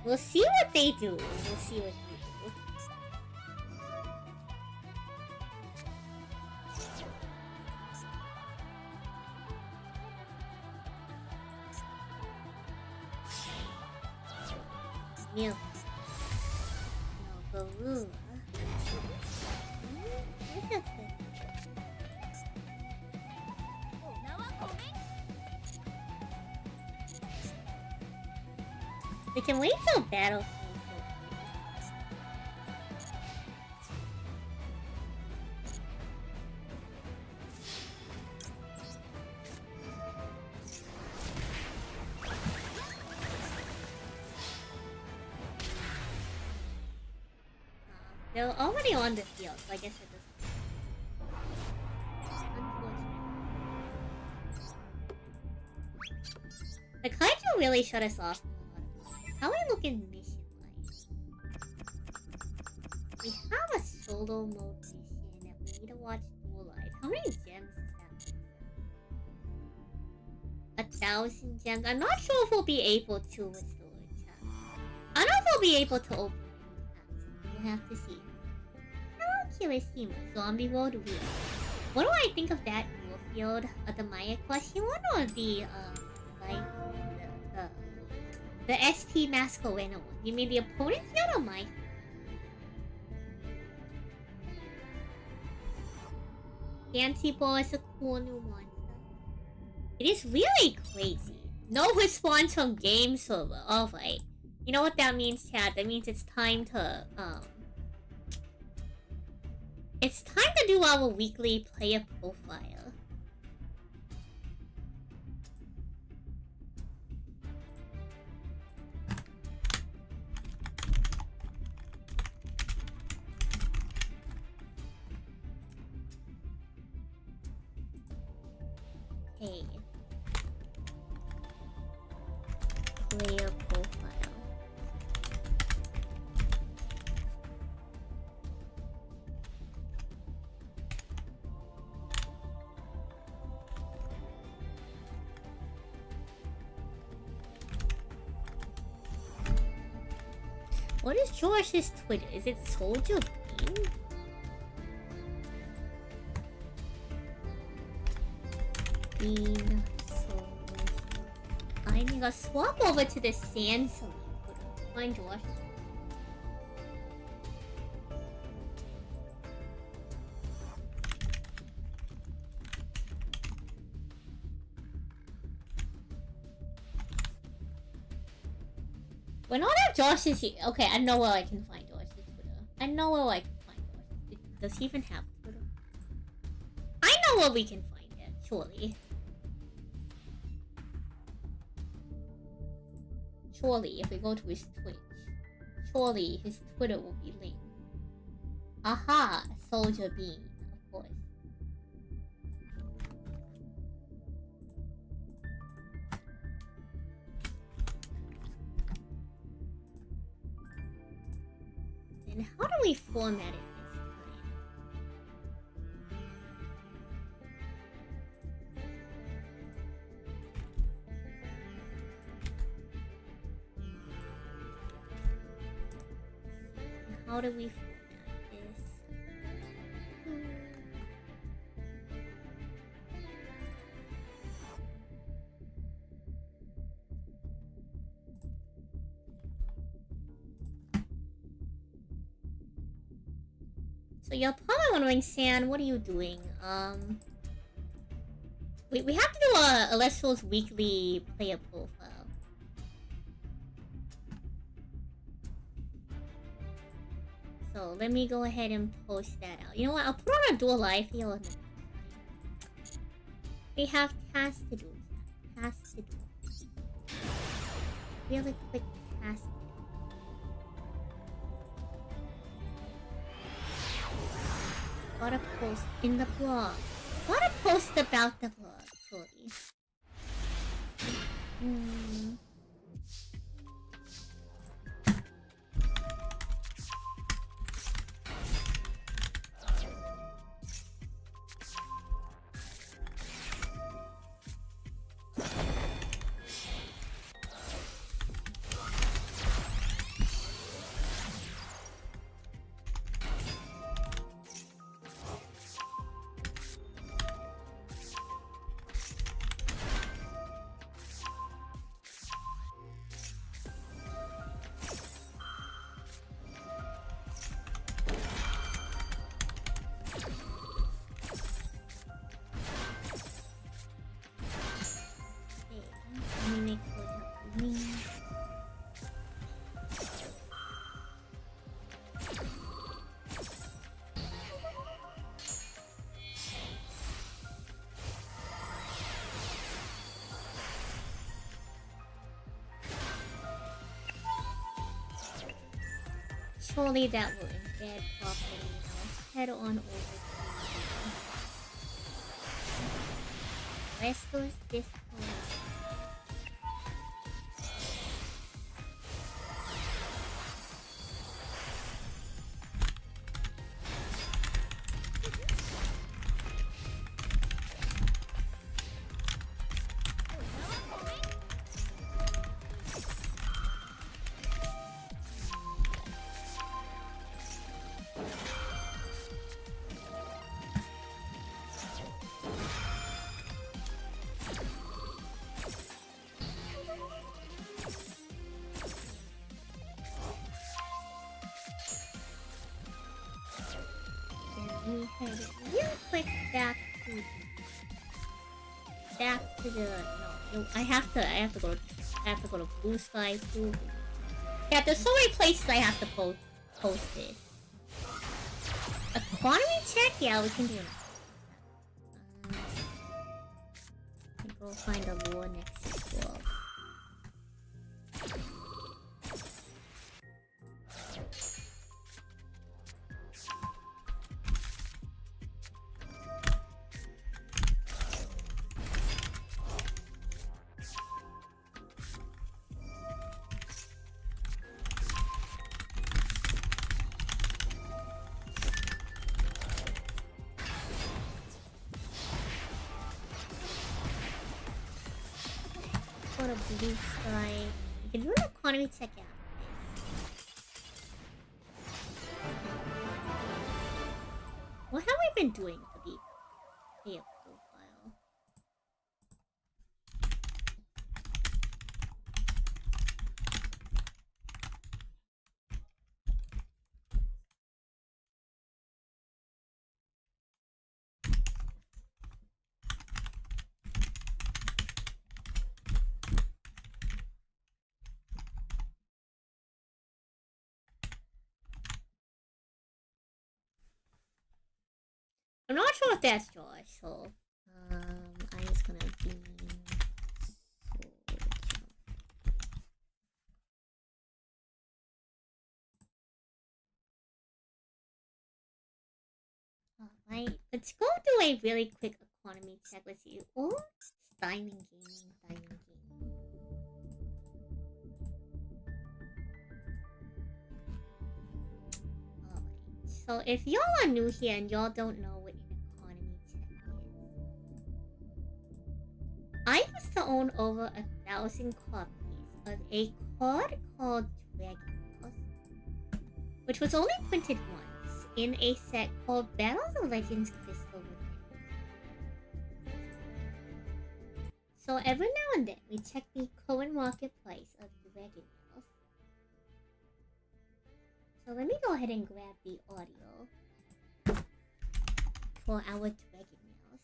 We'll see what they do. We'll see what they do. Milk. No, Baloo. We can wait till battle. They're already on the field, so I guess it doesn't. Unfortunate. The kaiju really shut us off. How are we looking mission-wise? We have a solo mode mission that we need to watch Duel Live. How many gems is that? 1,000 gems. I'm not sure if we'll be able to with storage tab. I don't know if we'll be able to open it. We'll have to see. Hello, Kirishima. Zombie World Wheel. What do I think of that dual field? The Maya question one or the the SP Masquerena one? You mean the opponent field or my? Fancy Ball is a cool new monster. It is really crazy. No response from game server. Alright. You know what that means, chat? That means it's time to it's time to do our weekly player profile. Hey. Player profile. What is George's Twitter? Is it Soldier Bean? Bean Soldier. I need to swap over to the Sand Salute Twitter. Find George. We don't have Josh's here. Okay, I know where I can find Josh's Twitter. I know where I can find Josh. Does he even have Twitter? I know where we can find it, surely. Surely, if we go to his Twitch, surely his Twitter will be linked. Aha! Soldier Bean, of course. And how do we format it this time? How do we format this? So you're probably wondering, San, what are you doing? We have to do a Let's Roll's weekly player profile. So let me go ahead and post that out. You know what? I'll put on a Duel Live here. We have tasks to do. Tasks to do. Really quick tasks. Gotta post in the blog. Gotta post about the blog, sorry. surely that will embed properly. Now let's head on over to Restless Discord. We head real quick back to the no. I have to go to Blue Sky too. Yeah, there's so many places I have to post it. Economy check? Yeah, we can do it. Go find a lure next wall. Blue Sky. You can do an economy check out. What have we been doing for the pay-up profile? I'm not sure if that's Josh, so I'm just gonna be alright, let's go do a really quick economy check with you. Oh, diamond gaming. So if y'all are new here and y'all don't know what an economy check is, I used to own over 1,000 copies of a card called Dragon Ball, which was only printed once in a set called Battles of Legends Crystal Within. So every now and then we check the current market price of Dragon Balls. So let me go ahead and grab the audio for our Dragon Nails.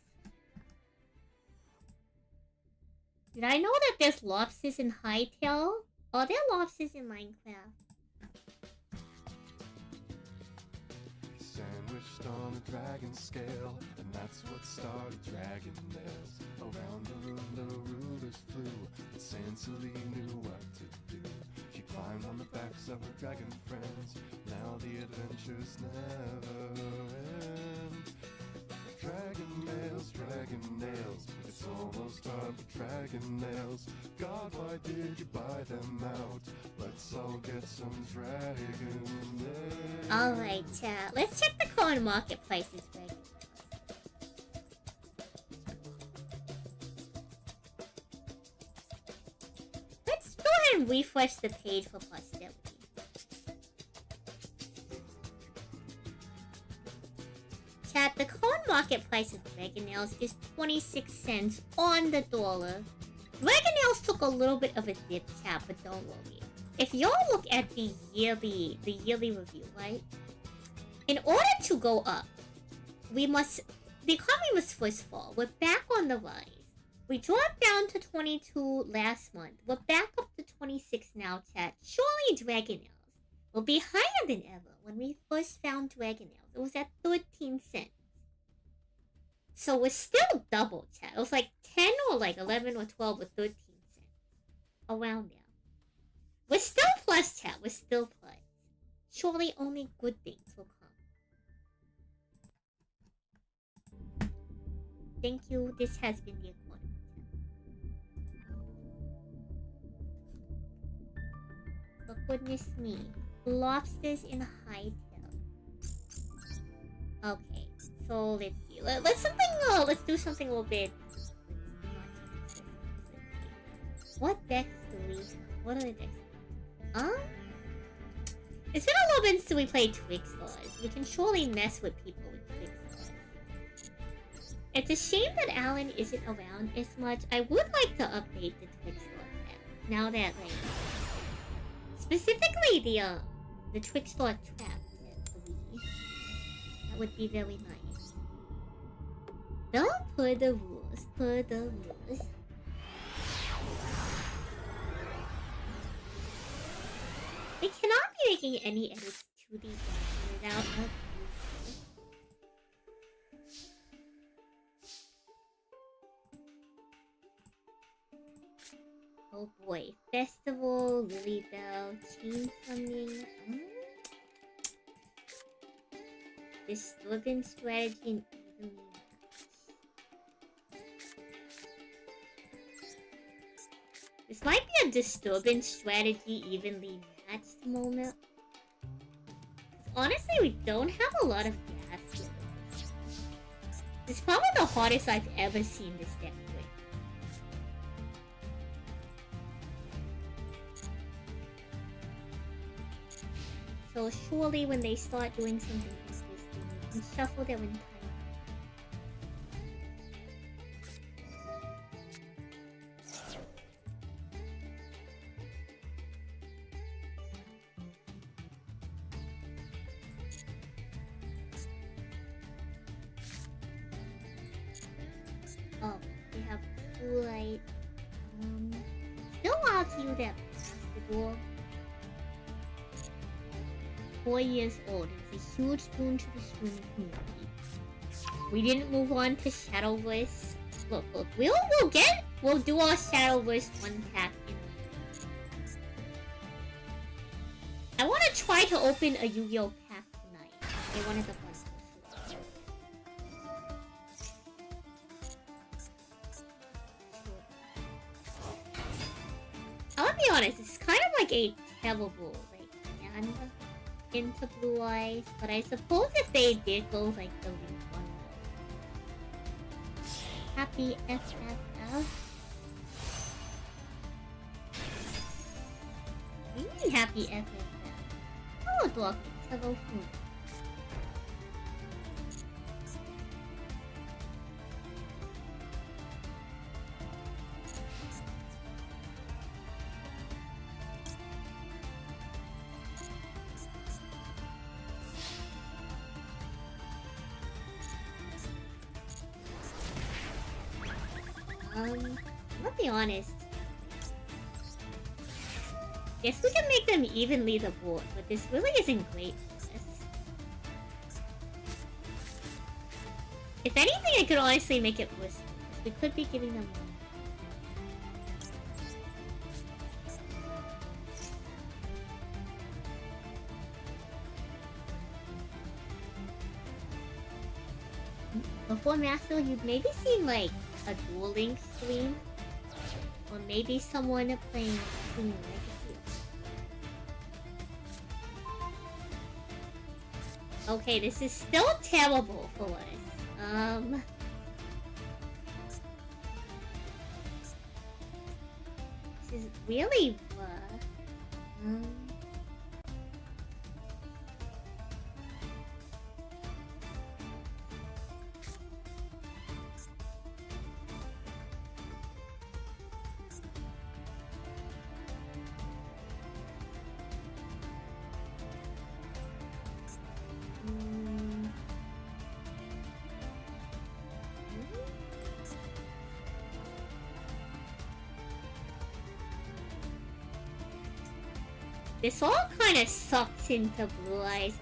Did I know that there's lobsters in Hytale? Are there lobsters in Minecraft? Sandwiched on a dragon scale, and that's what started Dragon Nails. Around the room the rulers flew, but Sansely knew what to do. She climbed on the backs of her dragon friends, now the adventures never end. Dragon nails, it's almost time for Dragon Nails. God, why did you buy them out? Let's all get some Dragon Nails. Alright, let's check the current market prices, Dragon Nails. Let's go ahead and refresh the page for posterity. Chat, the current market price of Dragon Nails is 26 cents on the dollar. Dragon Nails took a little bit of a dip, chat, but don't worry. If y'all look at the yearly review, right? In order to go up, the economy must first fall. We're back on the rise. We dropped down to 22 last month. We're back up to 26 now, chat. Surely Dragon Nails will be higher than ever. When we first found Dragon Nails, it was at 13 cents. So we're still double, chat. It was like 10 or like 11 or 12 or 13 cents. Around there. We're still plus, chat. We're still plus. Surely only good things will come. Thank you. This has been the economy. For goodness me. Lobsters in hightail. Okay, so let's see. Let's do something a little bit. What decks do we have? What are the decks? It's been a little bit since we played Twixtars. We can surely mess with people with Twixtars. It's a shame that Alan isn't around as much. I would like to update the Twixtar map. Now that, like... Specifically the Twixtar trap set 3. That would be very nice. Don't put the rules. Put the rules. We cannot be making any edits to these without a Oh boy. Festival, Lily Bell, Chain Summoning. Disturbance strategy and evenly matched. This might be a disturbance strategy evenly matched moment. Honestly, we don't have a lot of gas here. This is probably the hardest I've ever seen this deck with. So surely when they start doing something interesting, we can shuffle them in time. Oh, we have Blue Light. Still wild to you that the door. 4 years old. It's a huge boon to the streaming community. We didn't move on to Shadowverse. Look, we'll do our Shadowverse 1 pack in a minute. I want to try to open a Yu-Gi-Oh pack tonight. They wanted the bundles. I'll be honest, it's kind of like a terrible, like, and into Blue Eyes, but I suppose if they did go like the Link one, happy FFF. Happy FFF. Hello, Dawkins. Hello, food. I'll be honest. Yes, we can make them evenly the board, but this really isn't great for us. If anything, I could honestly make it worse. We could be giving them one. Before Master, you've maybe seen like a Duel Link stream, or maybe someone playing Legacy. Okay, this is still terrible for us. This is really rough. This all kind of sucks into Blue Eyes.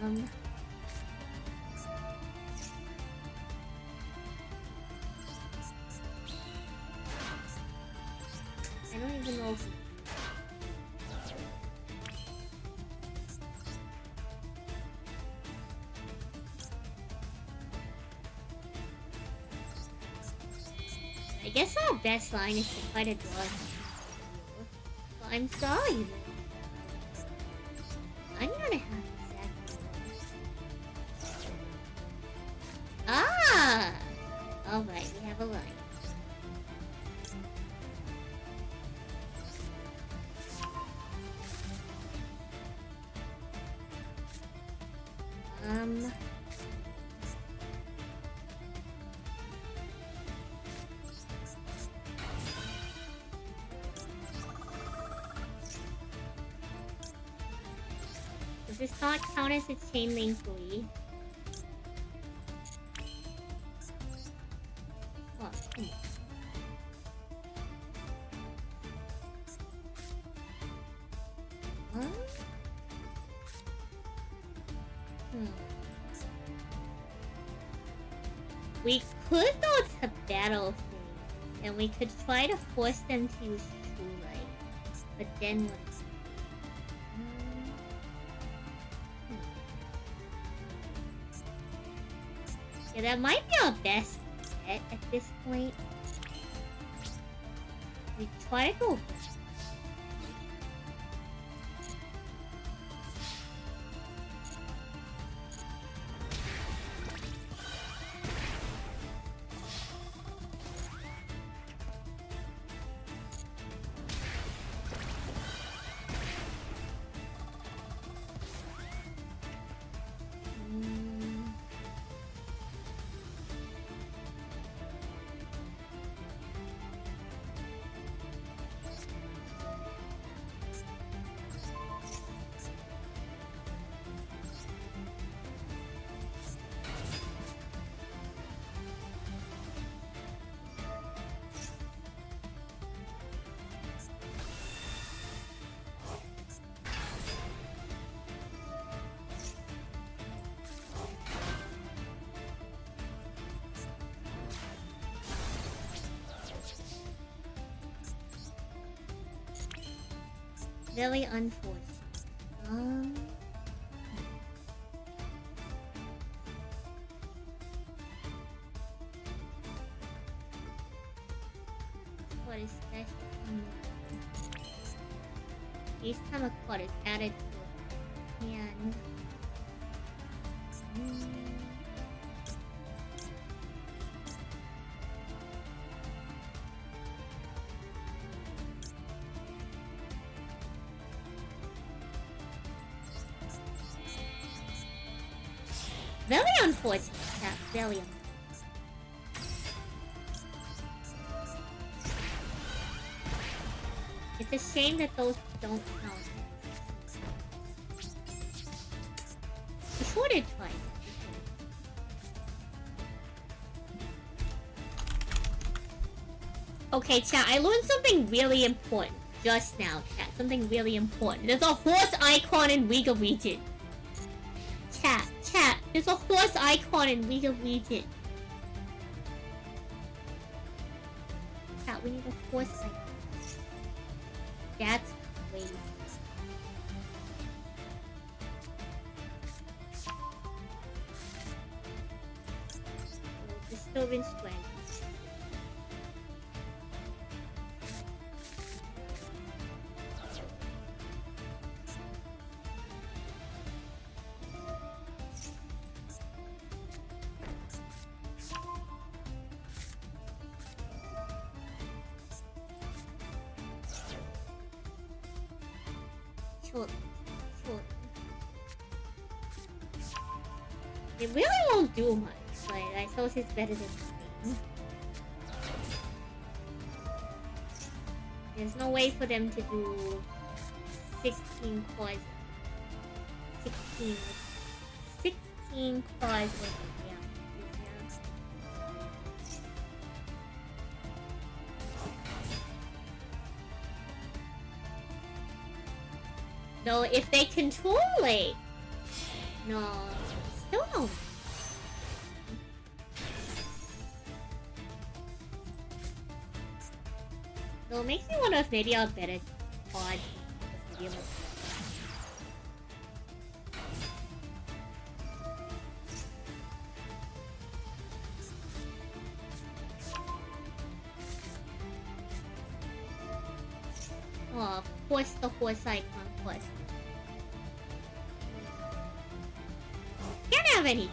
I'm not gonna... I don't even know if... guess our best line is to try to draw it. Well, I'm sorry, man. I'm gonna have to sacrifice. Ah! Alright, we have a line. Does this not count as a chain link 3? Oh, come on. Huh? We could go to battle things, and we could try to force them to use True Light. But then what? Yeah, that might be our best bet at this point. We try to go. Very unfortunate. What is special? Each time a card is added to a hand. Very unfortunate, chat. Very unfortunate. It's a shame that those don't count. Be sure to try. Okay, chat, I learned something really important just now, chat. Something really important. There's a horse icon in League of Legends. Chat, there's a horse icon in League of Legends. Chat, we need a horse icon. That's crazy. Disturbing strength. Sure. It really won't do much, but I suppose it's better than nothing. There's no way for them to do 16 cards. 16 cards worth of damage. No, if they control it. No, still no. No, it makes me wonder if maybe I'll better cards. Oh, of course the horse icon quest. Can't have any.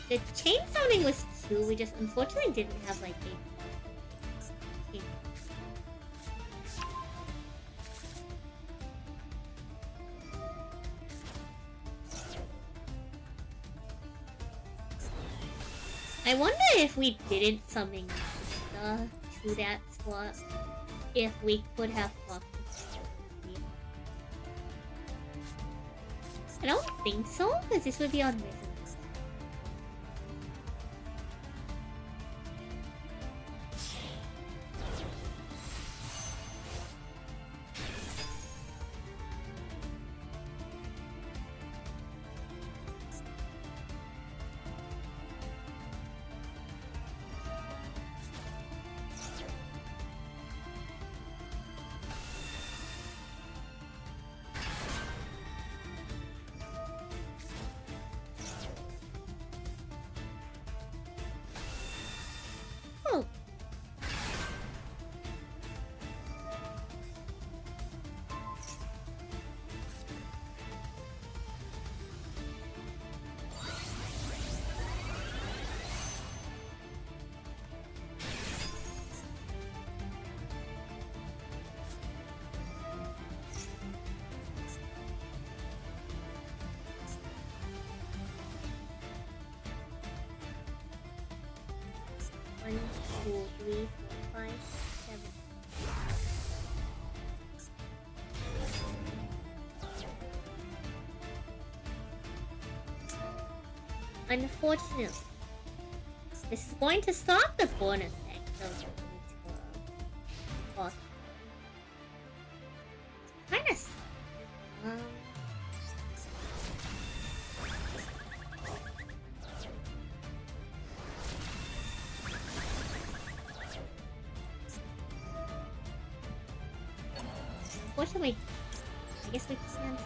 The chain summoning was cute, we just unfortunately didn't have like a... I wonder if we didn't summon to that spot, if we could have blocked it. I don't think so, because this would be on resonance. One, two, three, four, five, seven. Unfortunately, this is going to stop the bonus deck, so oh, kind of sucks. Unfortunately, I guess we can stop.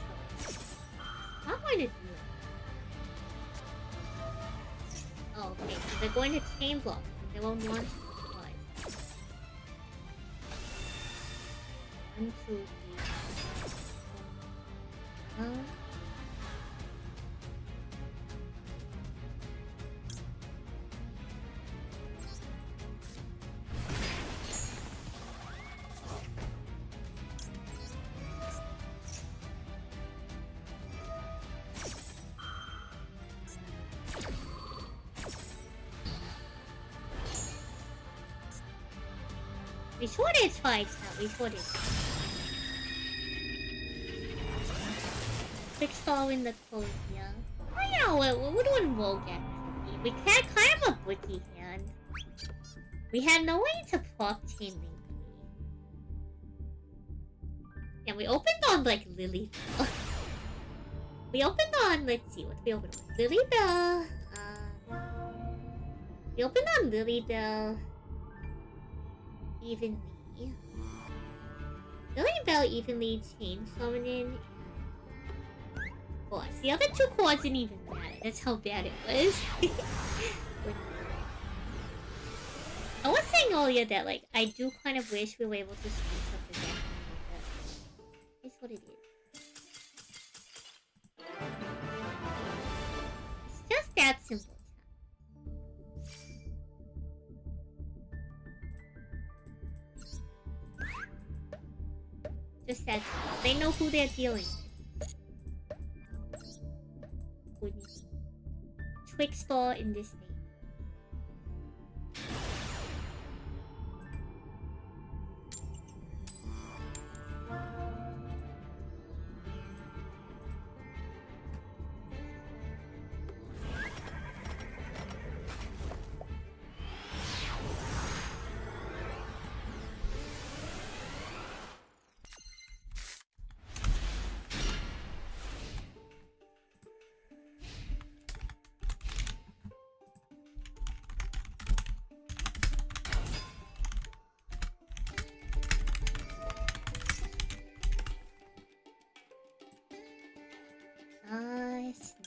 Not going to do it. Oh, okay, so they're going to chain block. They won't launch twice. 1, 2, 3. We shorted twice now, we shorted. Quick stall in the code, yeah. Oh yeah, we're doing rogue actually. We had kind of a butty hand. We had no way to proc chain link. Yeah, we opened on like Lily Bell. We opened on, let's see, what did we open on? Lily Bell. We opened on Lily Bell. Evenly. Lily Bell evenly chain summoning. Boss, the other two chords didn't even matter. That's how bad it was. I was saying earlier that like I do kind of wish we were able to speed up the deck. It's what it is. It's just that simple. Just that they know who they're dealing with. Trickstar in this name.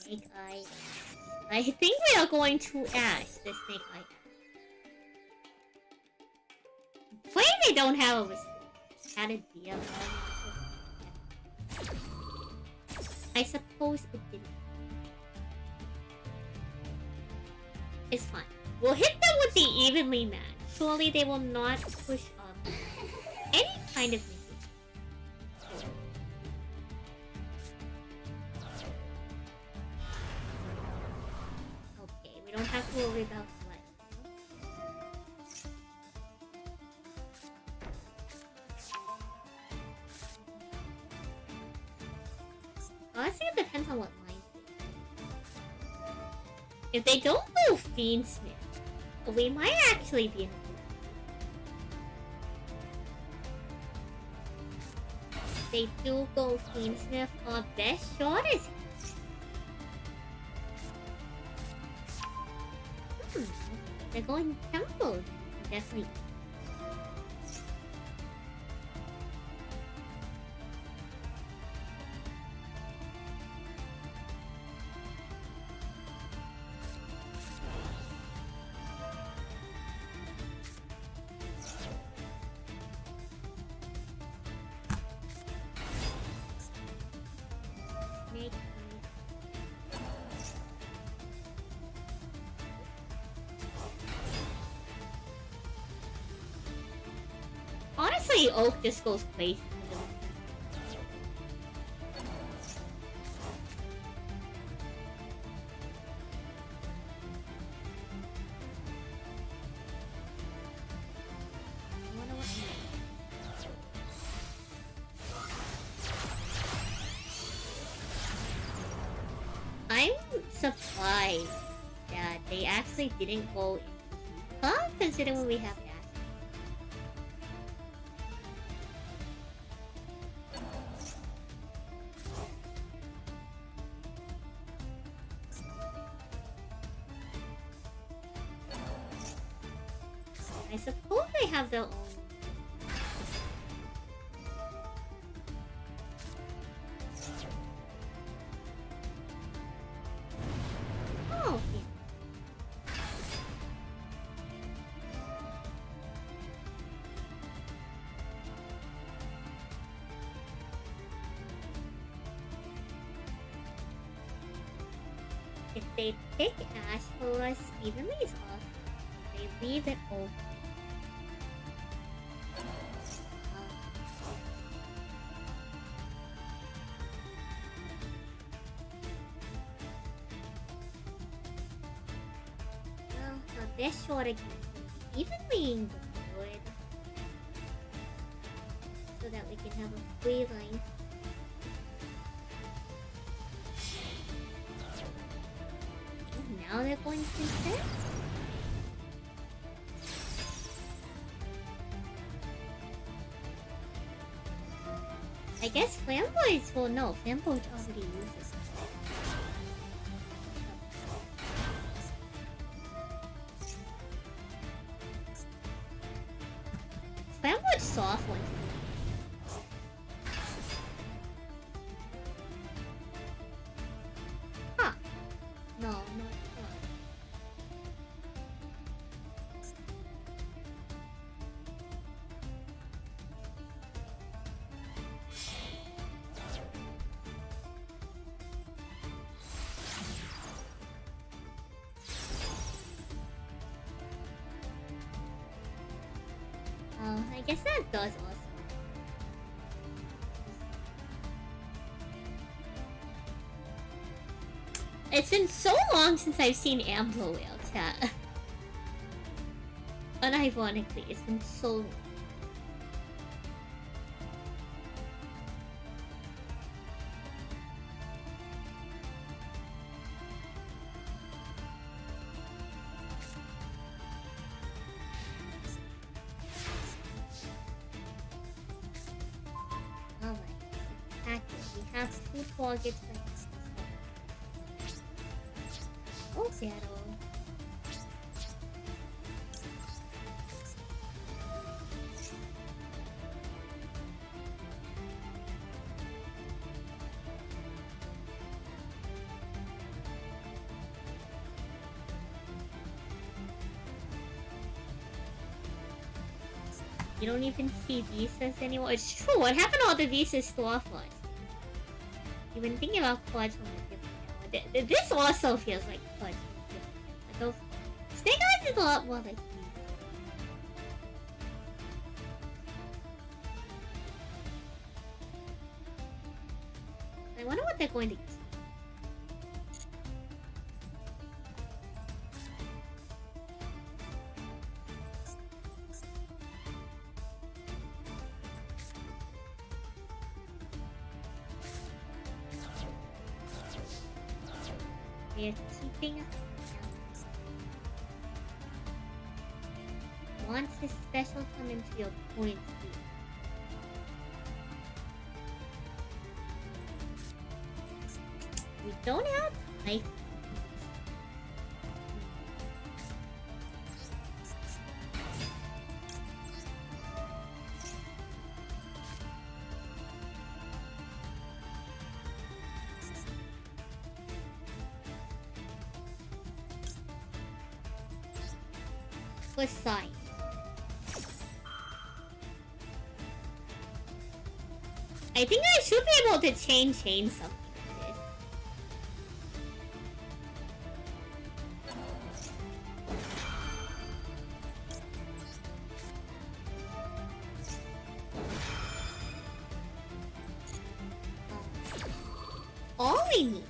Snake Eye. I think we are going to Ash, the Snake Eye. Wait, they don't have a response. Had it be a I suppose it didn't. It's fine. We'll hit them with the evenly match. Surely they will not push up any kind of negation. Okay, we don't have to worry about what. Honestly, it depends on what lines they do. If they don't go Fiendsmith, we might actually be in a if they do go Fiendsmith, our best shot is they're going Temple. Definitely. Honestly, Oak just goes crazy. I'm surprised that they actually didn't go into Huh? Considering we have Ash. I suppose they have their own. Oh, yeah. If they pick Ash for us evenly is off. If they leave it open. Best shot again. Evenly good. So that we can have a free line. Now they're going to set. I guess Flamboys will know. Flamboys already uses it. Flamboy's soft one. Huh. No, not I guess that does also. It's been so long since I've seen Ambler Whale chat. Unironically, it's been so long. We have two targets right now. Oh, Seattle. You don't even see visas anymore. It's true. What happened to all the visas storefronts? You've been thinking about quads from a different era. This also feels like quads from a different era. Snake Eyes is a lot more like these. I wonder what they're going to keep. They're keeping once his special come into your point view. We don't have life. For size. I think I should be able to change something like this. All we need.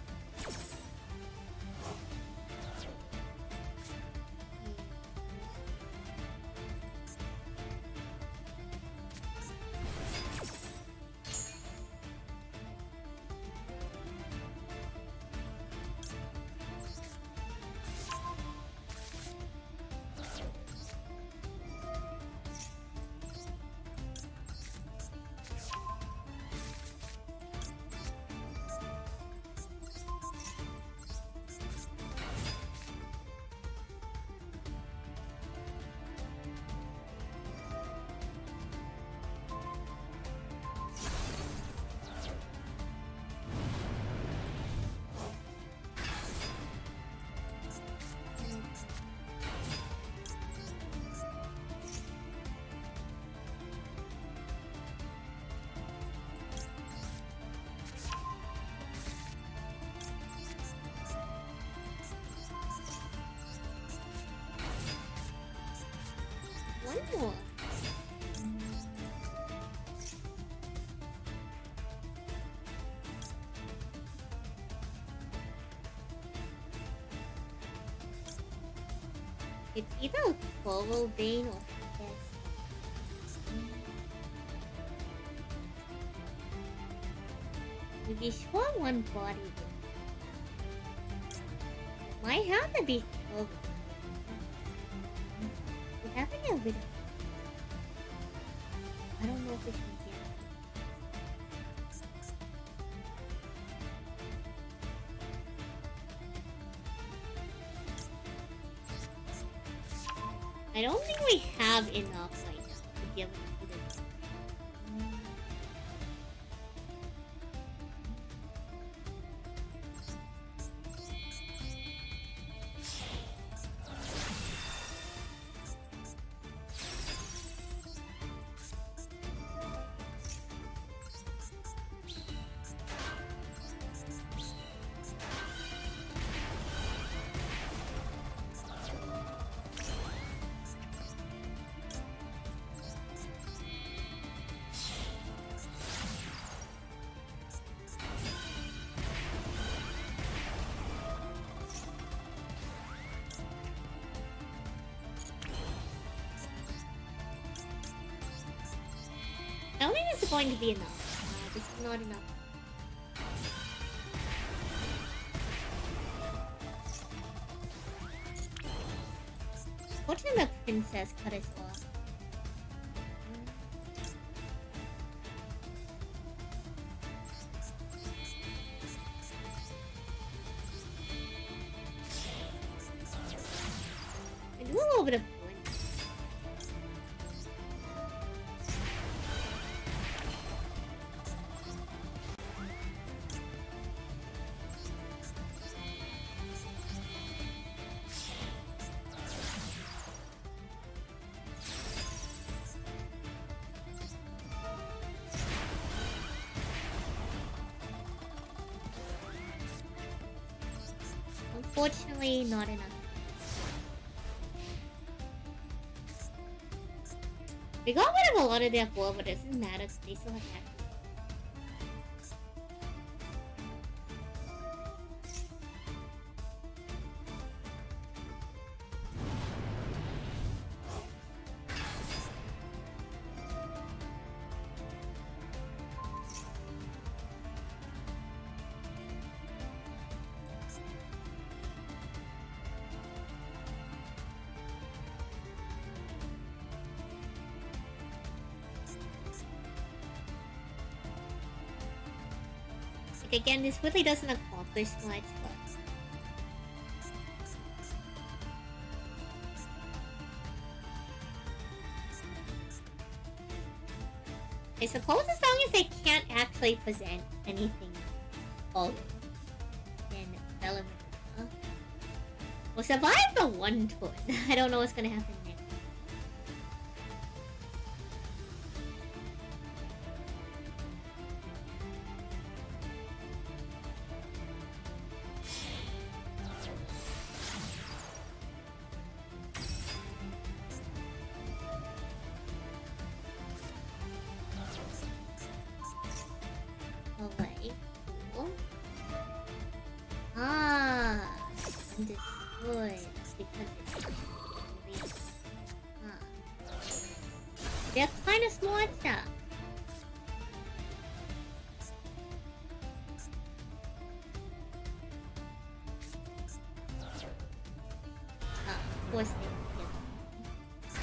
One more. It's either Follow Bane or Yes. To be sure one body will. Might have to be Follow. We're having a bit of... I don't know if we can get it. I don't think we have enough right now to give it to the... I don't think this is going to be enough. This is not enough. Fortunately, the princess cut us off. I do a little bit of Unfortunately, not enough. We got rid of a lot of their gold, but it doesn't matter because they still have that. Again, this really doesn't accomplish much, but... I suppose as long as they can't actually present anything all then element will survive the one turn. I don't know what's gonna happen next. Alright, cool. Ah, understood. Because it's really... They're kind of smart stuff. Of course they did.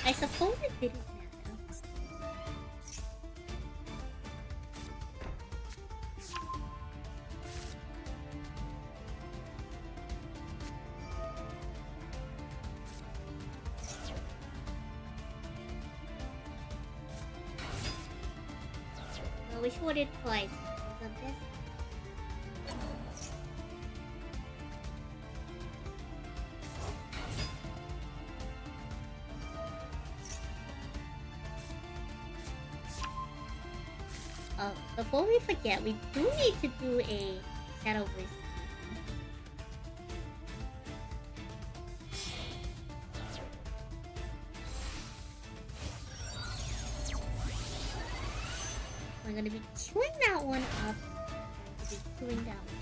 I suppose it didn't matter. We shorted twice. Like this. Oh, before we forget, we do need to do a shadow burst. I'm gonna be chewing that one up. I'm gonna be chewing that one.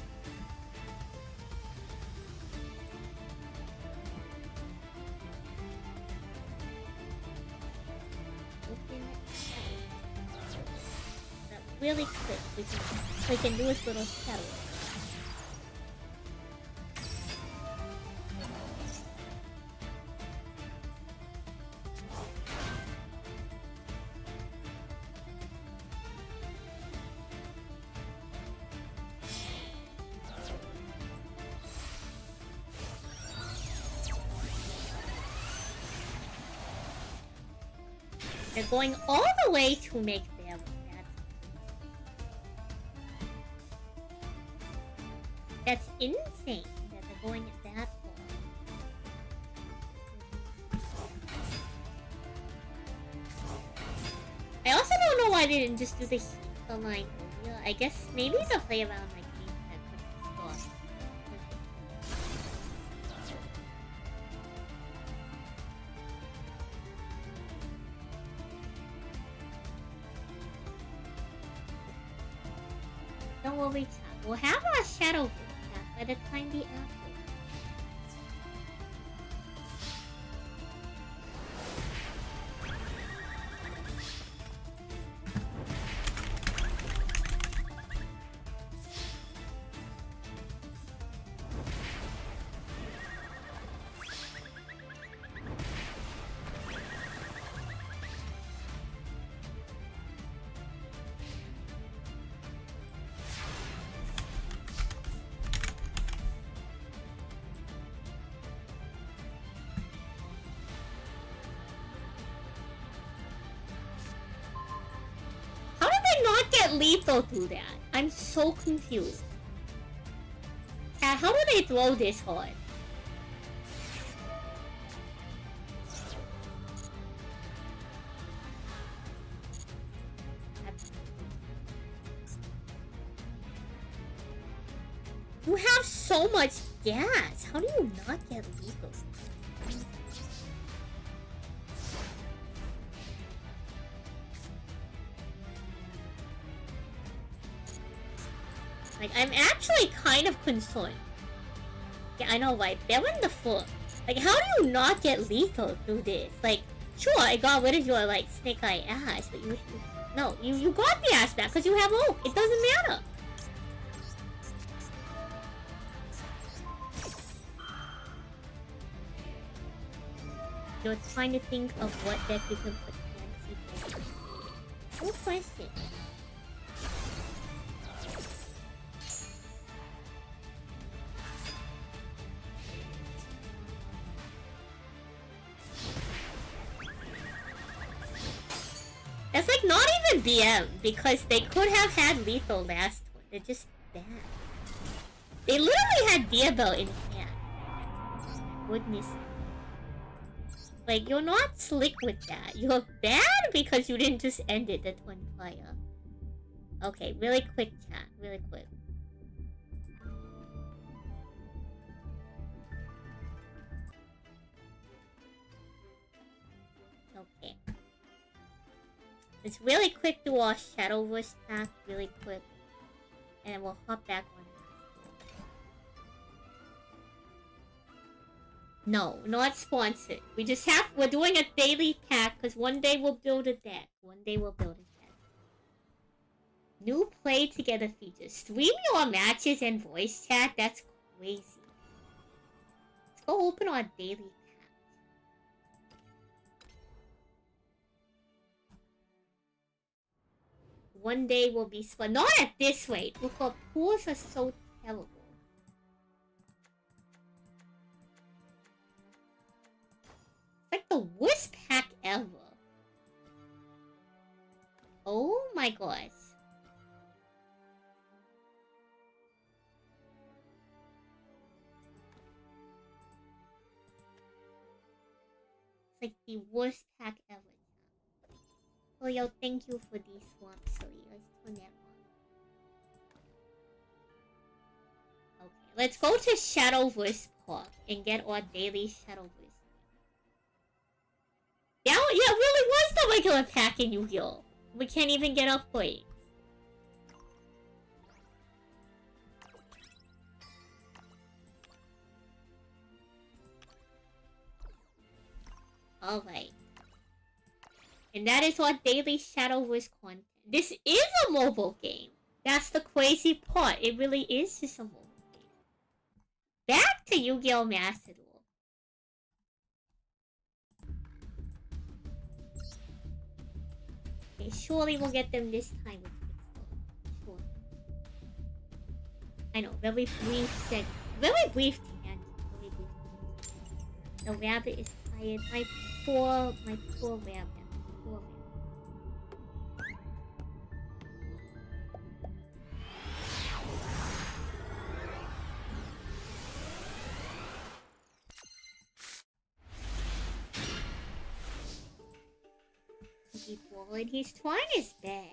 Open it. That really quick. We can do this little shadow. They're going all the way to make their that. That's insane that they're going that far. I also don't know why they didn't just do the heat line earlier. I guess maybe they'll play around like me that quick stop. Don't worry, chat. We'll have our shadow chat by the time the after. Not get lethal through that. I'm so confused. How do they throw this hard? You have so much gas. How do you not get lethal? Like, I'm actually kind of concerned. Yeah, I know, right? They're in the foot. Like, how do you not get lethal through this? Like, sure, I got rid of your, like, snake eye ass, but you got the ass back because you have oak. It doesn't matter. You're trying to think of what deck you can put fancy things. Good question. That's like not even BM because they could have had lethal last one. They're just bad. They literally had Diabel in hand. Goodness. Like, you're not slick with that. You're bad because you didn't just end it, the twin player. Okay, really quick chat. Really quick. Okay. Let's really quick do our Shadowverse pack. Really quick. And we'll hop back on. No, not sponsored. We're doing a daily pack because one day we'll build a deck. One day we'll build a deck. New play together features. Stream your matches and voice chat? That's crazy. Let's go open our daily pack. One day will be fun. Not at this rate. Look, our pools are so terrible. It's like the worst pack ever. Oh my gosh. It's like the worst pack ever. Oh, yo, thank you for these swamps, silly. Let's turn that on. Okay, let's go to Shadowverse Park and get our daily Shadowverse. Yeah, it really was the regular pack in Yu-Gi-Oh! We can't even get upgrades. Alright. And that is our daily Shadowverse content. This is a mobile game. That's the crazy part. It really is just a mobile game. Back to Yu-Gi-Oh! Master Duel. Okay, surely we'll get them this time with Pixel. Sure. I know, very brief segment. Very brief tangent. Very brief. The rabbit is tired. My poor rabbit. Poor rabbit. He's trying his best.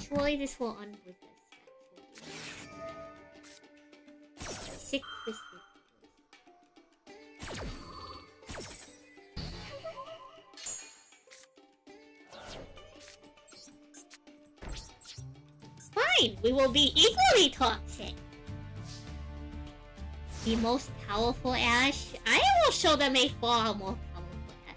Surely this will unbreak us. Sick twisted. Fine, we will be equally toxic. The most powerful Ash? I will show them a far more powerful Ash.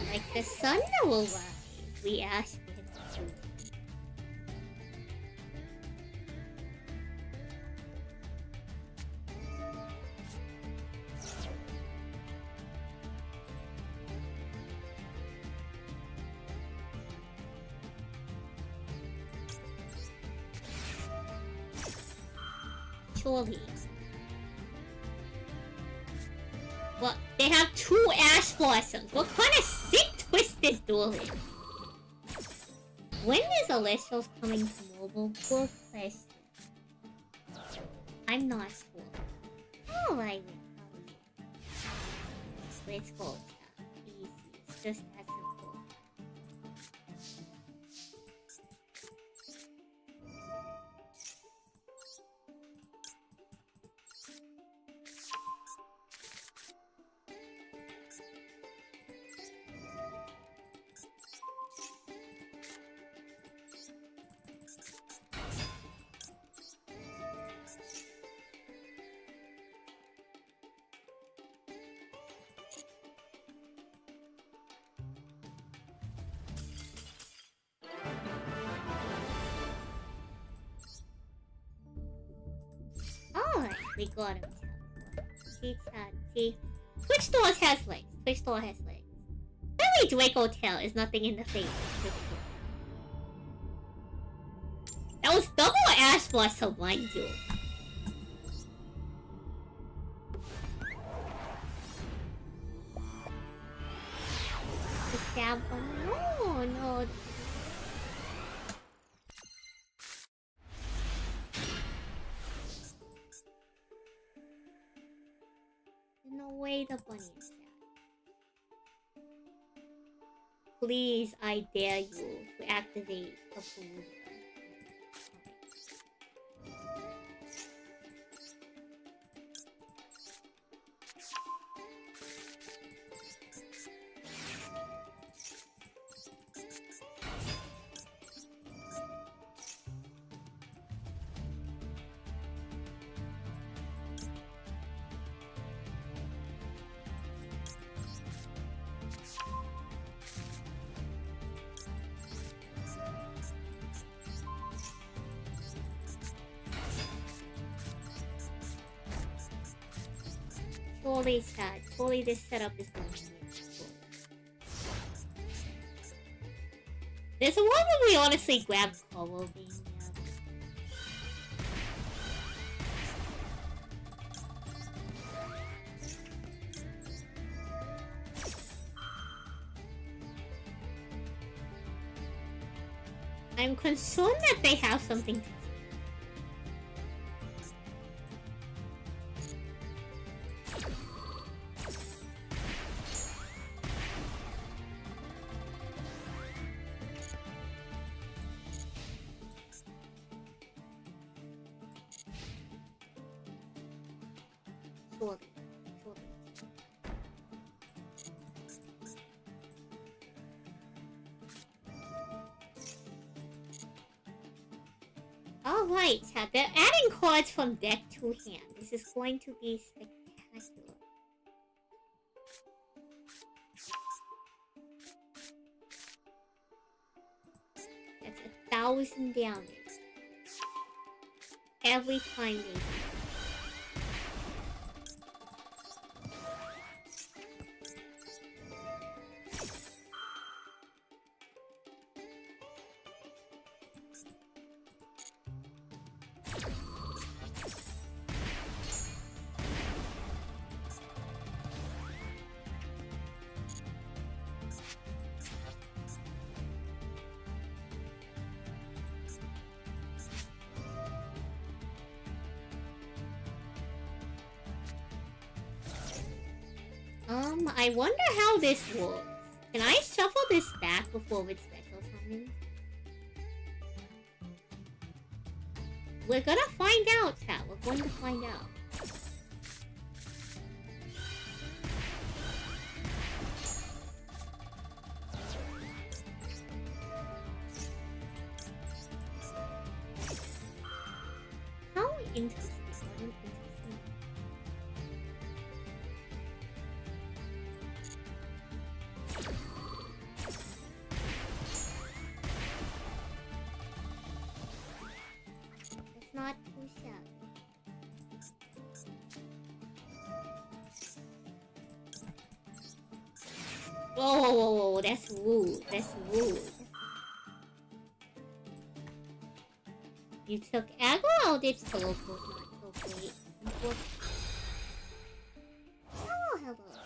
Like the sun that will rise, we Ash with you. Surely. What? They have 2 Ash Blossoms. What kind of sick twisted duel is? When is Celestials coming to mobile? Good question. I'm not sure. Alright, let's go. Easy. It's just that simple. Alright, we got him. See, Twitch Doors has legs. Twitch Door has legs. Really, Draco Tail is nothing in the face. That was double Ash Blossom, mind you. The stab one. No. No way the bunny is sad. Please, I dare you to activate a food. Surely sad. Surely this setup is going to be There's a one where we honestly grab Colo being I'm concerned that they have something to Alright, chat. They're adding cards from deck to hand. This is going to be spectacular. That's 1,000 damage. Every time they do. I wonder how this works. Can I shuffle this back before it's special summon? We're gonna find out, chat. We're going to find out. How interesting. Not too shabby. Whoa, that's rude. That's rude. You took aggro? Oh, this solo was not so great. Oh, hello.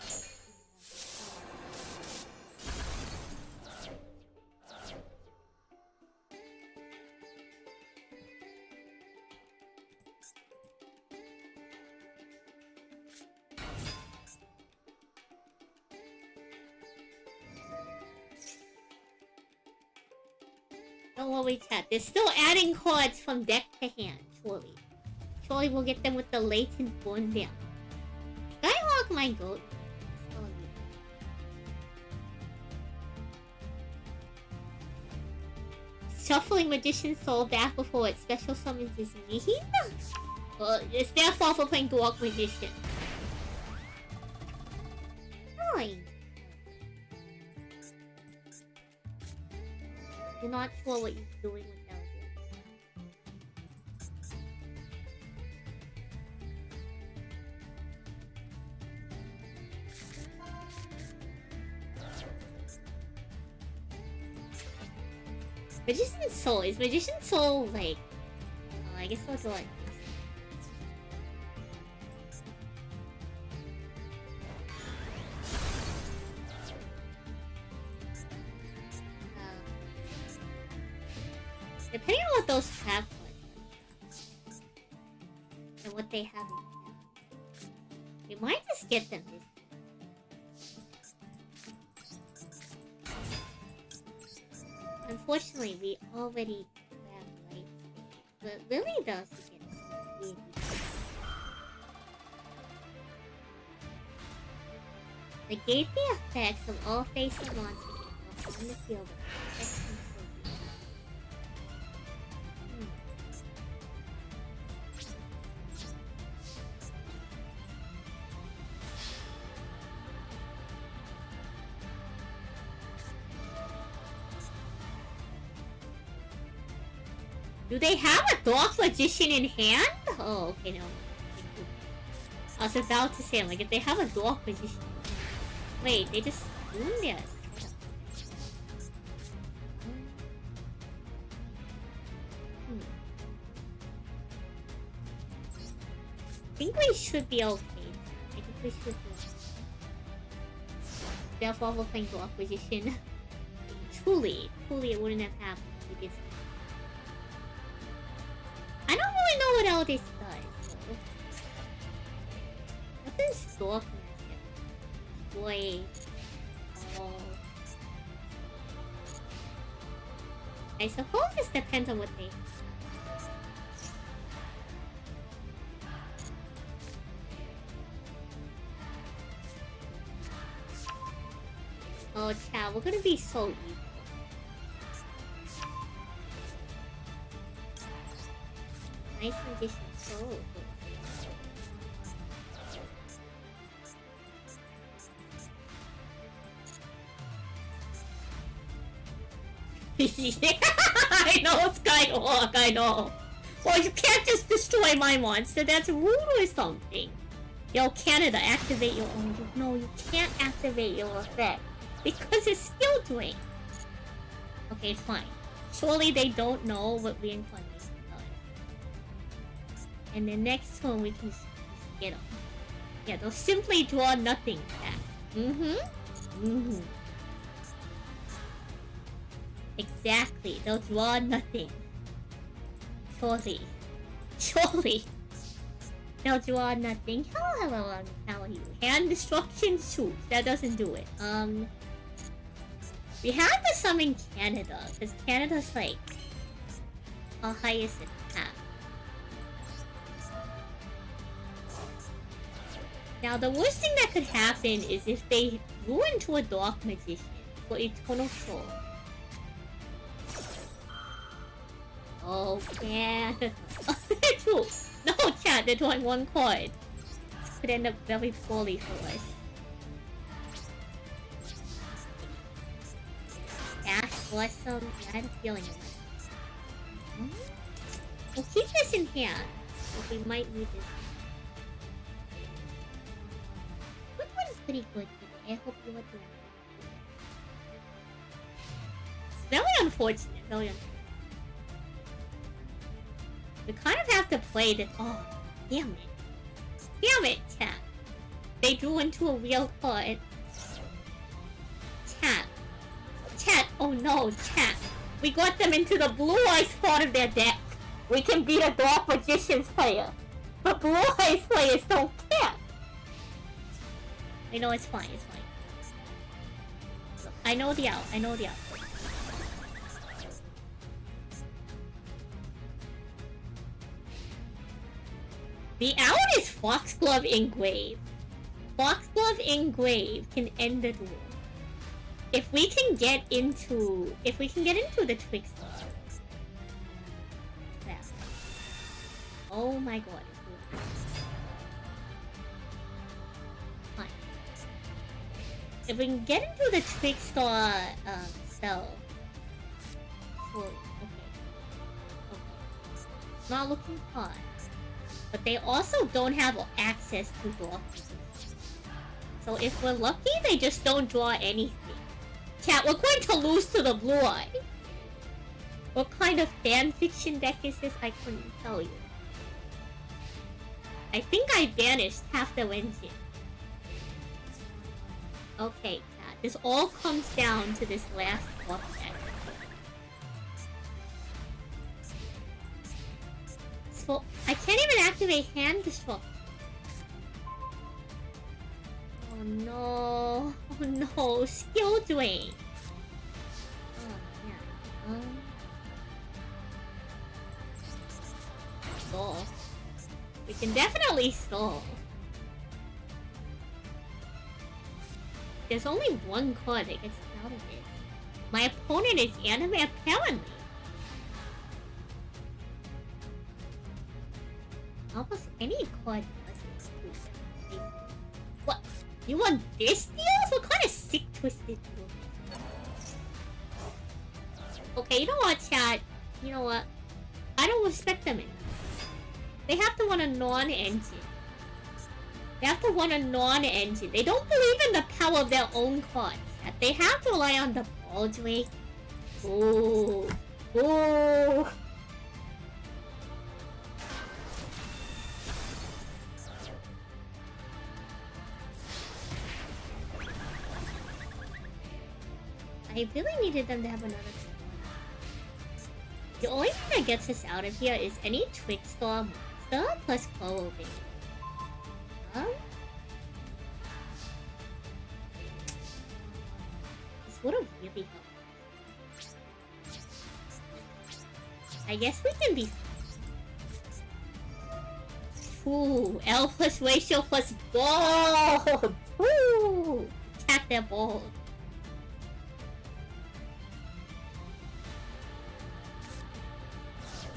Don't worry, chat. They're still adding cards from deck to hand, surely. Surely we'll get them with the latent burn down. Skyhawk, my goat. Shuffling Magician's Soul back before it special summons his mean? Well, it's their fault for playing Dwarf Magician. Fine. You're not sure what you're doing without it. Magician's Soul. Is Magician's Soul like... I guess I'll do it. Depending on what those have and what they have in hand, we might just get them this time. Unfortunately, we already have lights, but Lily does get really. Negate the effects of all facing monsters on the field. Do they have a Dark Magician in hand? Oh, okay, no. I was about to say, like, if they have a Dark Magician... Wait, they just ruined this. I think we should be okay. I think we should be okay. Therefore, we're playing Dark Magician. Truly, it wouldn't have happened if we did something. I don't really know what all this does. So. What is Dark Magic? Boy. Oh. I suppose this depends on what they... Oh, chat, we're gonna be so evil. Nice Magician Soul. Yeah, I know, Skyhawk, I know. Well, you can't just destroy my monster, that's rude or something. Yo, Canada, activate your own... No, you can't activate your effect. Because it's skill drain. Okay, fine. Surely they don't know what reincarnation does. And the next one we can get them. Yeah, they'll simply draw nothing back. Exactly, they'll draw nothing. Surely. They'll draw nothing. Hello, how are you? Hand destruction shoot. That doesn't do it. We have to summon Canada, because Canada's like our highest attack. Now the worst thing that could happen is if they grew into a Dark Magician for Eternal Soul. Oh, Canada. No, chat, they're drawing one card. Could end up very poorly for us. Ash Blossom. I had a feeling it might. We'll keep this in hand. But we might need this. Which one's pretty good today? I hope you would do it. It's very unfortunate. Very unfortunate. We kind of have to play this. Oh, damn it. Damn it, chat. They drew into a real card. Chat, oh no, chat. We got them into the blue eyes part of their deck. We can beat a Dark Magician's player. But blue eyes players don't care. I know it's fine, it's fine. I know the out. The out is Foxglove Engrave. Foxglove Engrave can end the duel. If we can get into the Trickster. Yeah. Oh my god. Fine. If we can get into the Trickster spell. Cool. Okay. Not looking hot. But they also don't have access to draw. So if we're lucky, they just don't draw anything. Chat, we're going to lose to the blue eye. What kind of fanfiction deck is this? I couldn't tell you. I think I banished half the engine. Okay, chat. This all comes down to this last swap deck. So I can't even activate hand disrupt. Oh no. Oh no. Skill drain. Oh man. Stall. We can definitely stall. There's only one card that gets out of it. My opponent is anime apparently. Almost any card does it. What? You want this deal? What kind of sick twisted deal? Okay, you know what, chat? You know what? I don't respect them anymore. They have to want a non-engine. They have to want a non-engine. They don't believe in the power of their own cards. They have to rely on the ball drake. Ooh. Ooh. I really needed them to have another. The only thing that gets us out of here is any Trickstar monster plus Clover. This would have really helped. I guess we can be. Ooh, L plus ratio plus ball. Ooh, tap their ball.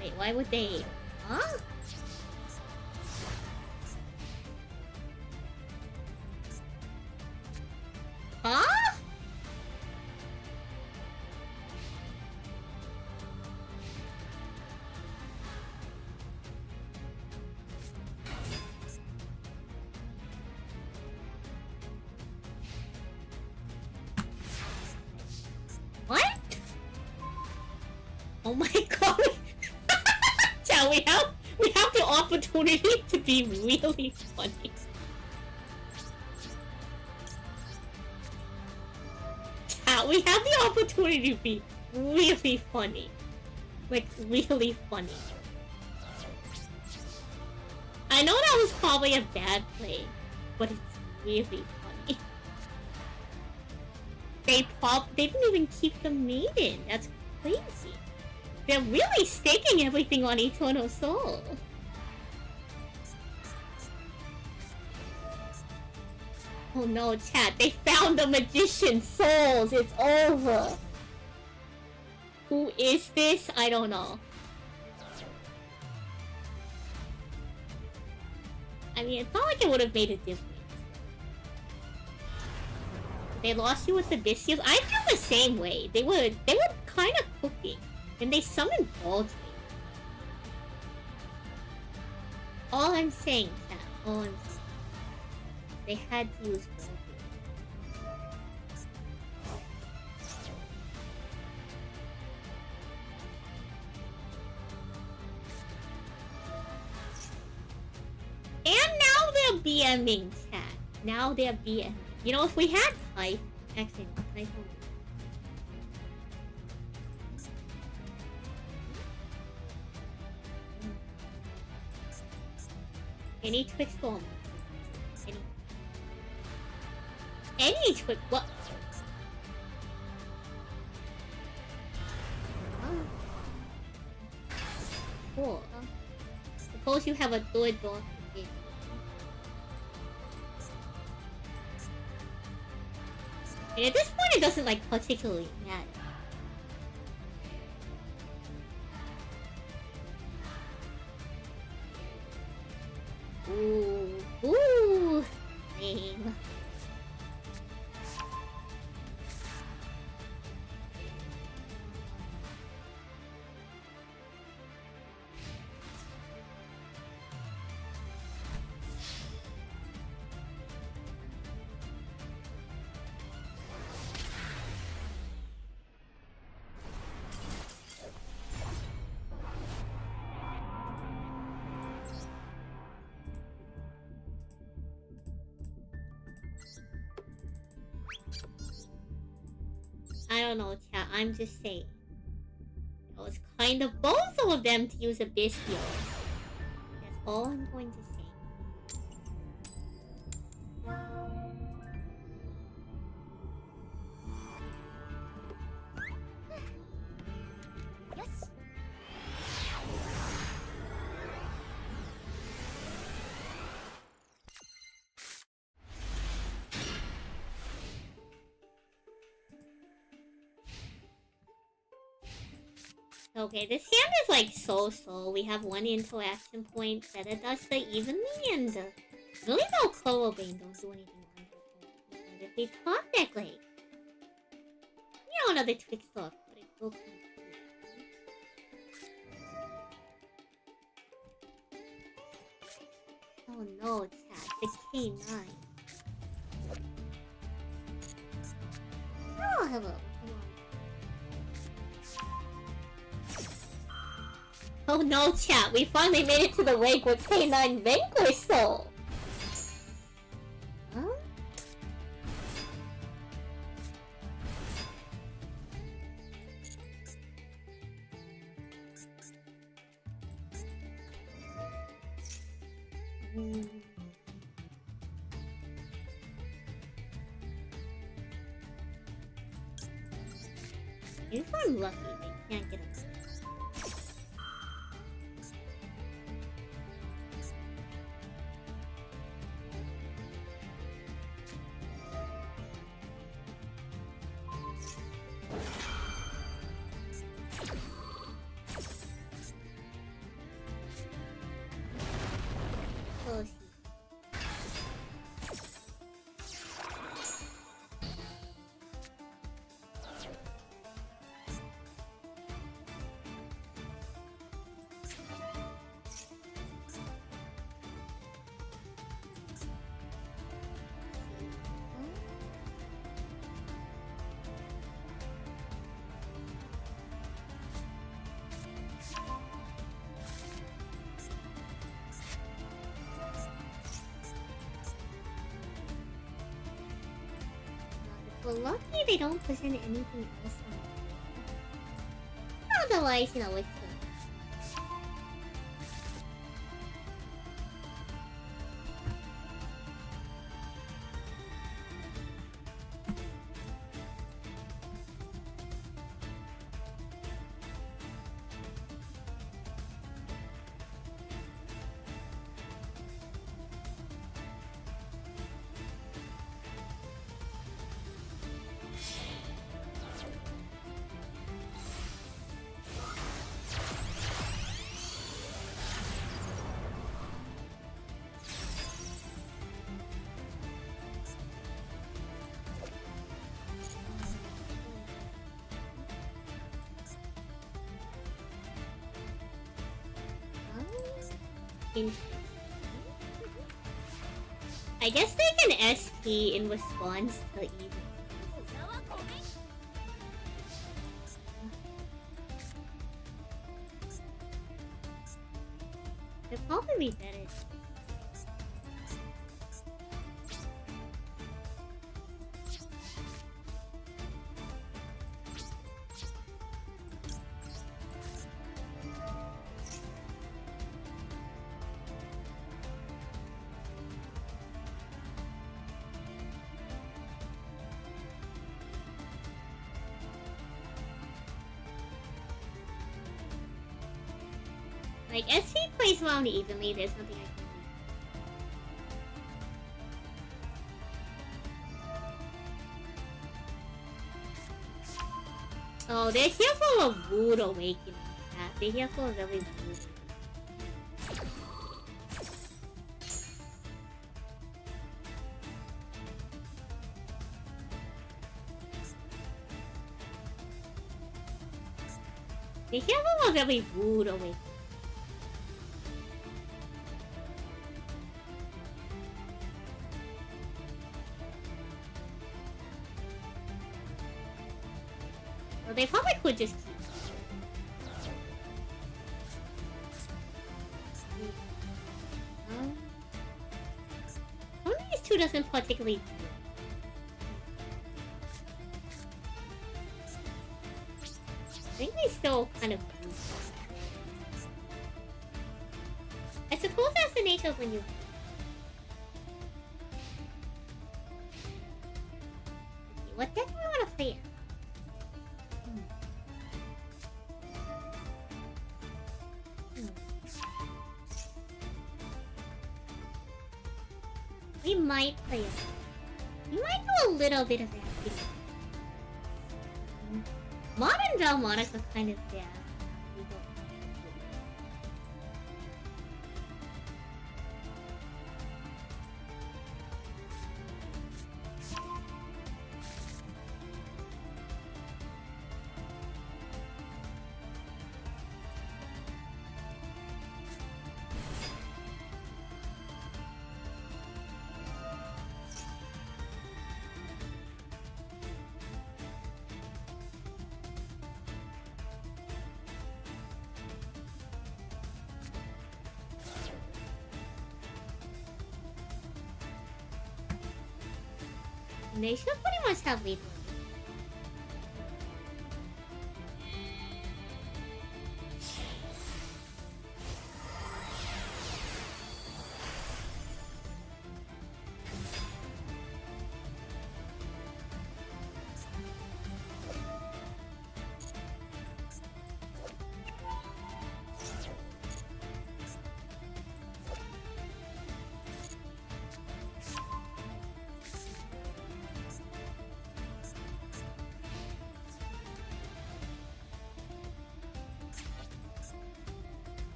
Wait, why would they? Huh? Huh? What? Oh my god. Yeah, we have the opportunity to be really funny. Yeah, we have the opportunity to be really funny. Like, really funny. I know that was probably a bad play, but it's really funny. They didn't even keep the maiden. That's crazy. They're really staking everything on Eternal Soul. Oh no, chat. They found the Magician's Souls. It's over. Who is this? I don't know. I mean, it's not like it would have made a difference. They lost you with the Bystials. I feel the same way. They were kind of cooking. And they summoned Baldwin. All I'm saying, chat. All I'm saying. They had to use Baldwin. And now they're BMing, chat. Now they're BMing. You know, if we had Type... Actually, Type... Any Twixtorm. Any Twix. What? Oh. Cool. Suppose you have a third door. And at this point, it doesn't like particularly matter. Ooh, lame. I don't know, chat. I'm just saying. It was kind of both of them to use a bestial. That's all I'm going to say. Yes. Okay, this hand is like so-so. We have one interaction point that it does the evenly, and really no Coro Bane don't do anything on their own. But if we top deck, like, you know, another Twix Talk, but it will come. Oh no, chat, the K9. Oh, hello. Come on. Oh no, chat, we finally made it to the wake with K9 Vanquish Soul! Huh? If I'm lucky, they can't get us. We'll see. Well, lucky they don't present anything else on it. Otherwise, you know, it's I guess they can SP in response to even. They'd probably be better. Like, SP plays around evenly, there's nothing I can do. Oh, they're here for a rude awakening. Yeah, they're here for a very rude. They're here for a very rude awakening. Well, they probably could just keep. One of these two doesn't particularly. I think they still kind of. I suppose that's the nature of when you. Okay, what deck do I want to play? We might play it. We might do a little bit of that. Modern Delmonics are kind of bad. They should pretty much have lethal.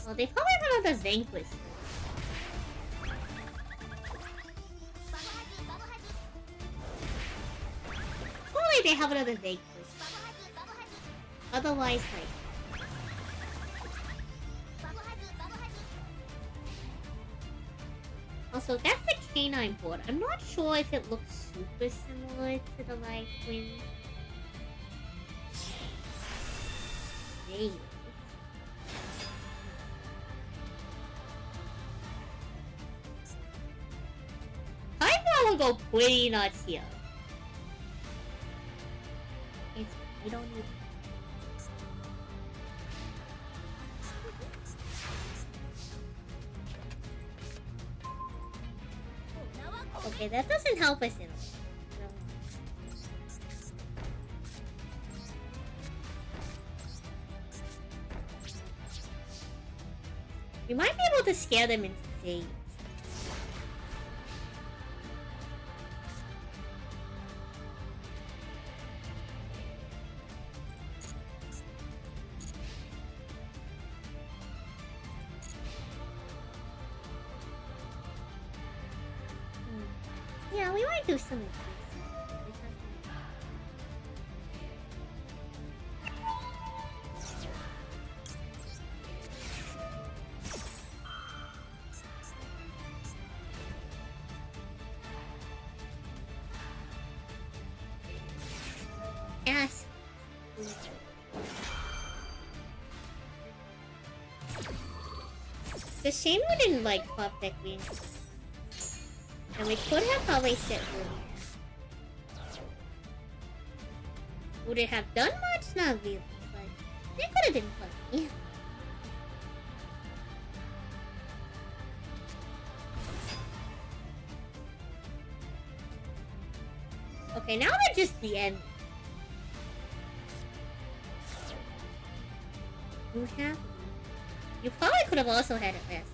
Well, they probably have another Vanquish. Probably they have another Vanquish. Otherwise, like... Also, that's the canine board. I'm not sure if it looks super similar to the Life Wind. Maybe. Go pretty nuts here. We don't need. Okay, that doesn't help us in. We might be able to scare them into saves. Yeah, we might do some of these. Yes. The shame we didn't like Pop Deck Wings. And we could have probably set room. Would it have done much? Not really, but it could have been funny. Okay, now we're just the end. You have... You probably could have also had it last.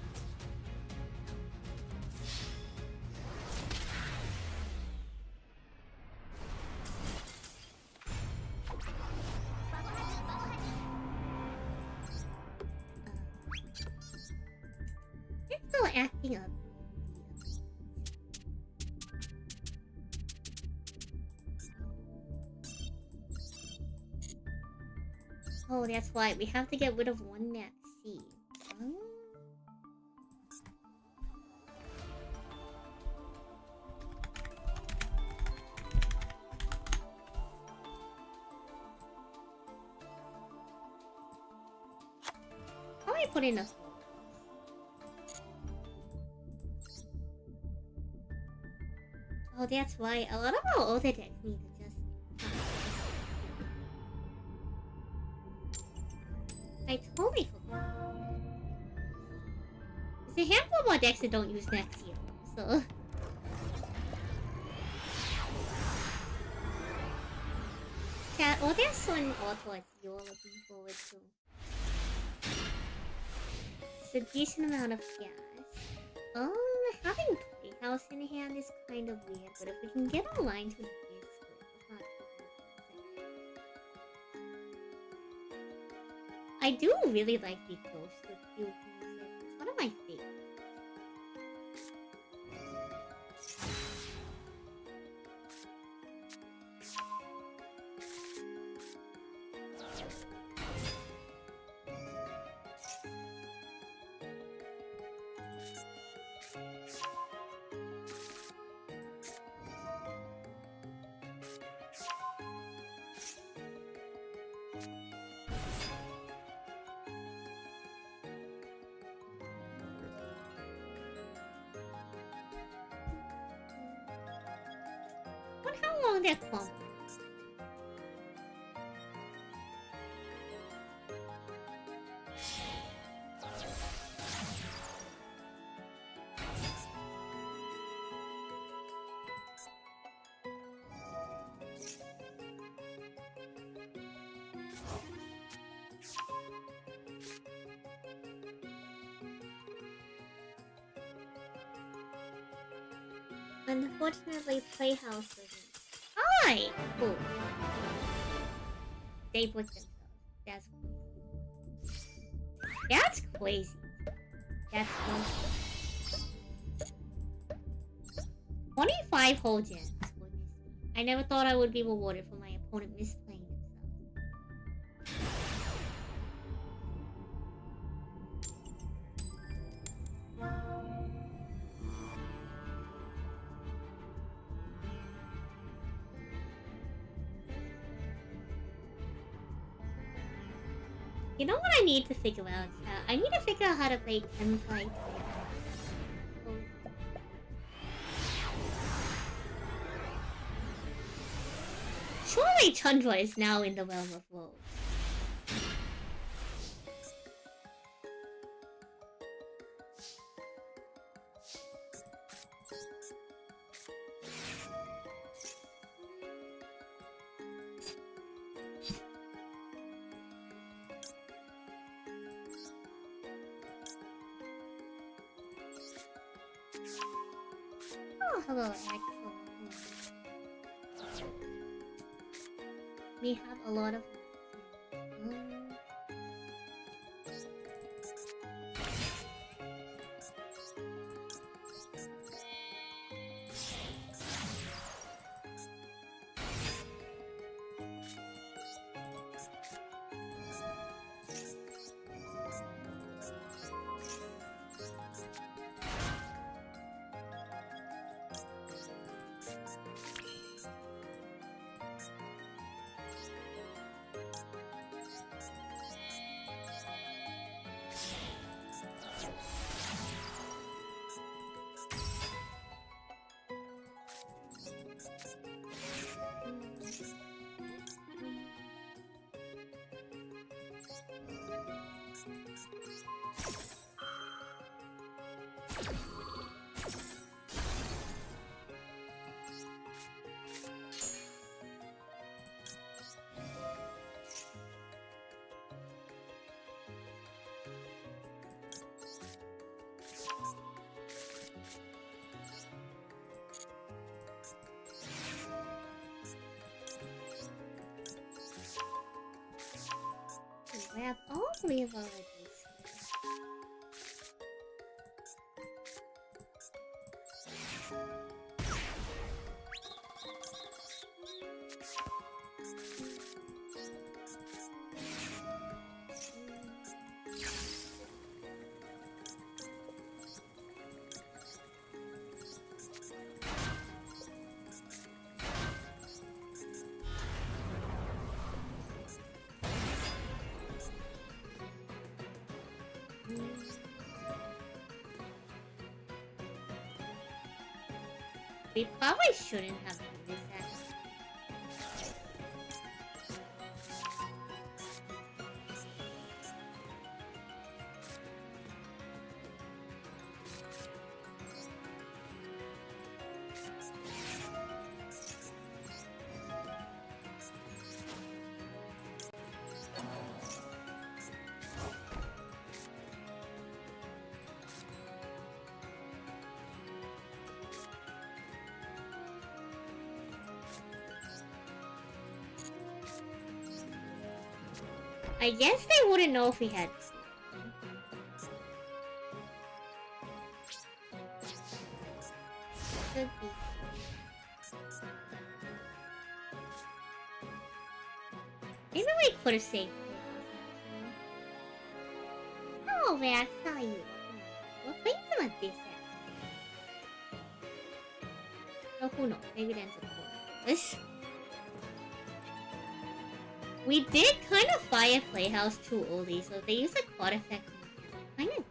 acting up. Oh, that's why we have to get rid of one max C. Oh. How do I put in a... Oh, that's why a lot of our older decks need to just... I totally forgot. There's a handful more decks that don't use Nexio, so... Yeah, oh, there's one auto you're looking forward to. It's a decent amount of gas. Having Playhouse in hand is kind of weird, but if we can get a line to the base, it's not too bad. I do really like the Ghost of Cube music. It's one of my favorites. How long that combo? Unfortunately, Playhouse doesn't. Hi! Oh. They put themselves. That's crazy. That's crazy. That's crazy. 25 whole gems. I never thought I would be rewarded for my opponent misplaying himself. You know what I need to figure out? I need to figure out how to play Tenkai. Surely Chandra is now in the realm of woe. Oh, hello, Axel. We have a lot of... Grab all three of our ideas. We probably shouldn't have done this actually. I guess they wouldn't know if we had. Could be. Maybe we could have saved Playhouse actually. Oh, Ray, I saw you. What brings them at this end? Oh, who knows? Maybe that's a bonus. We did kind of fire Playhouse too early, so they use a quad effect. Kind of.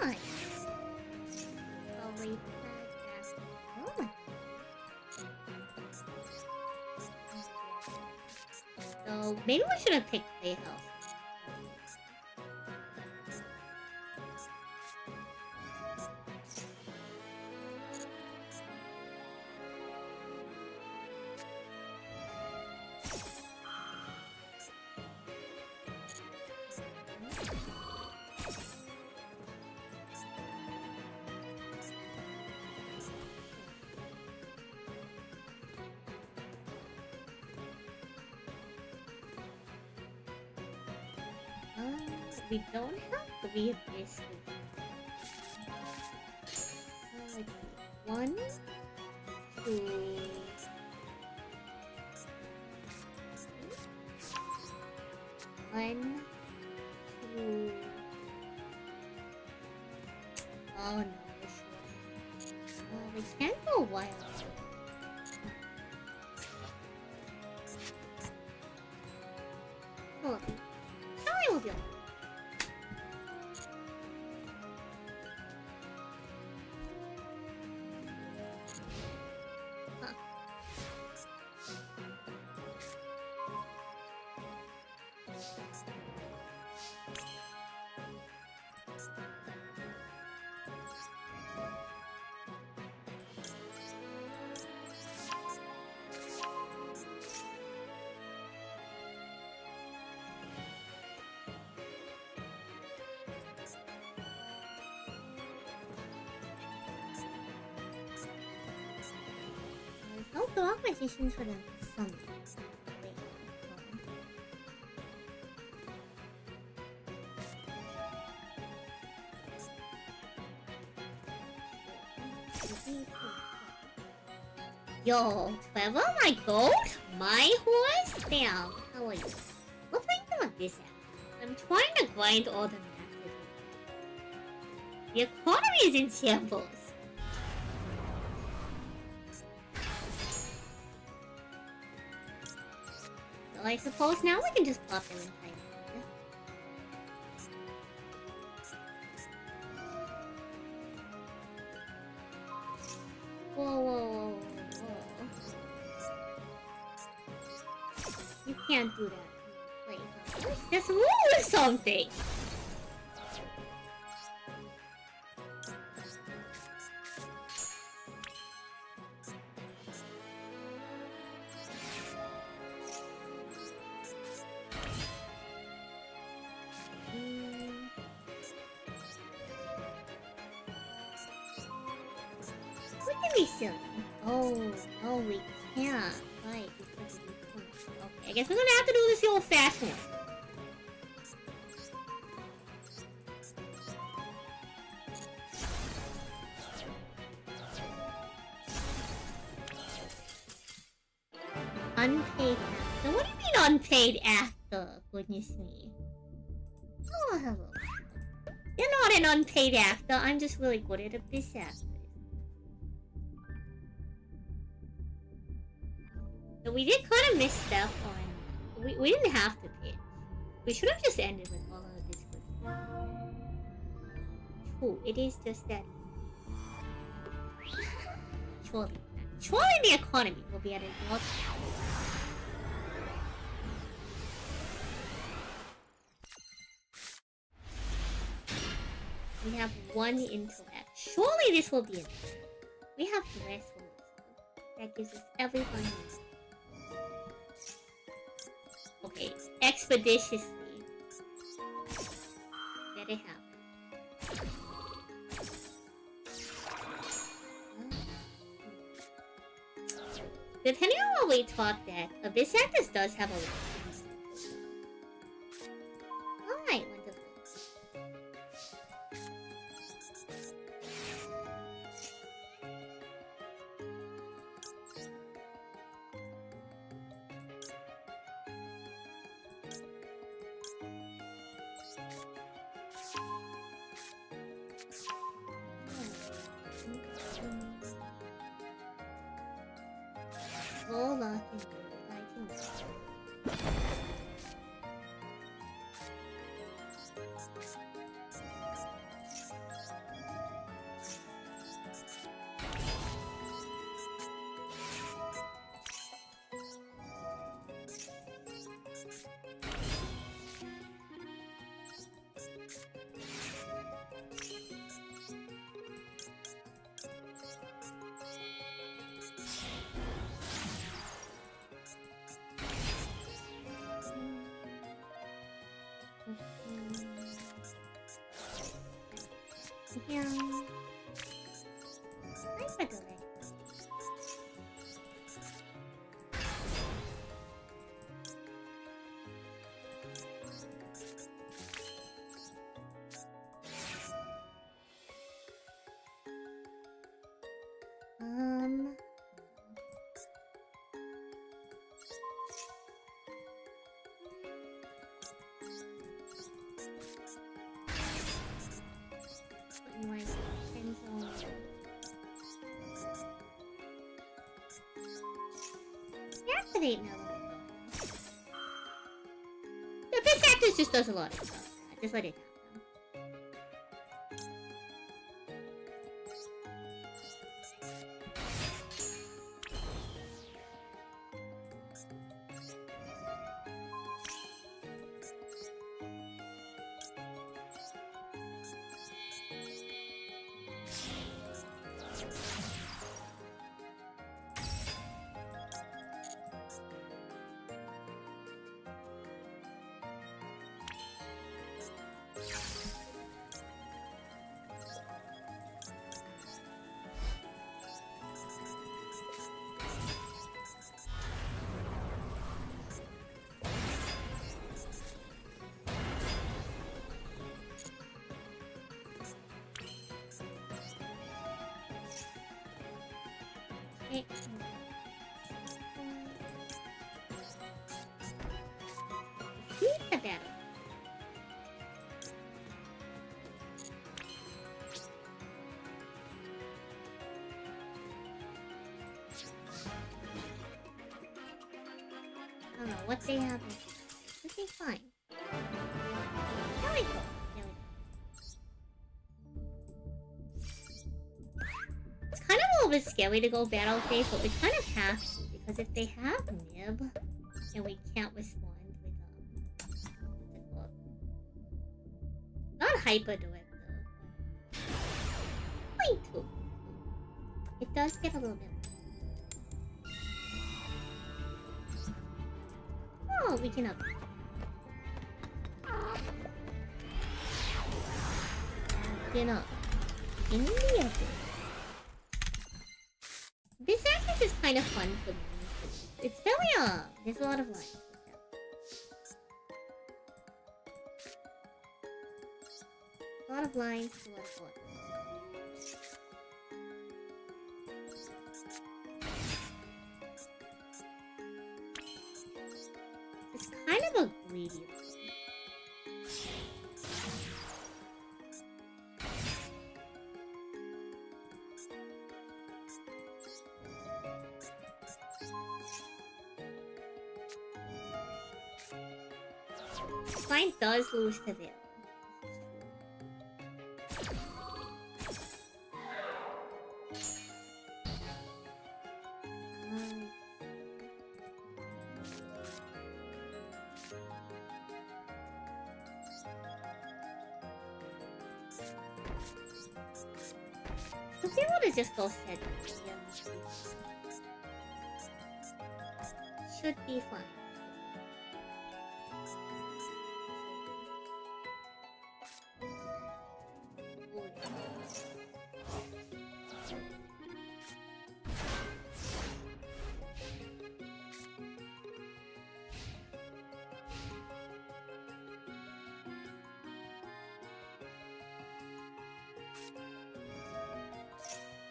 Nice. Oh, we had so maybe we should have picked Playhouse. We don't have 3 of this. Let's see. 1, 2. One, two. Oh no, this one. We can't go wild. Oh, sorry, we'll be okay. No progression for the sun. Yo, Trevor, my goat? My horse? Damn, how are you? What brings them at this end? I'm trying to grind all the matches. The economy is in shambles. So I suppose now we can just pop them in time. Whoa, whoa, whoa, whoa. You can't do that. Wait, just move or something. We can be silly. Oh, no, we can't. Right, because of the points. Okay. guess we're gonna have to do this the old-fashioned way. Unpaid actor? What do you mean unpaid actor? Goodness me. Oh, hello. You're not an unpaid actor. I'm just really good at this actor. So we did kind of miss stuff on... We didn't have to pitch. We should have just ended with all of this. True, it is just that... Surely the economy will be at a lot. We have 1 intellect. Surely this will be enough. We have graceful. That gives us everything. Okay, expeditiously. Let it happen. Depending on what we taught that, this actress does have a lot of things. Alright, wonderful. Hola, yeah. Nice by the way. Activate now. This actress just does a lot of stuff. Just let it happen. I don't know what they have. Should be fine. There we go. It's kind of a little bit scary to go battle phase, but we kind of have to, because if they have Nib and we can't respond with not hyper do it though. Point two. It does get a little bit. Oh, we can up. Get up. In the open. This actress is kind of fun for me. It's very there's a lot of life. lot of lines, a lot of bullets. It's kind of a greedy one. Spine does lose to Veil. I'll be able to just go set. Should be fine.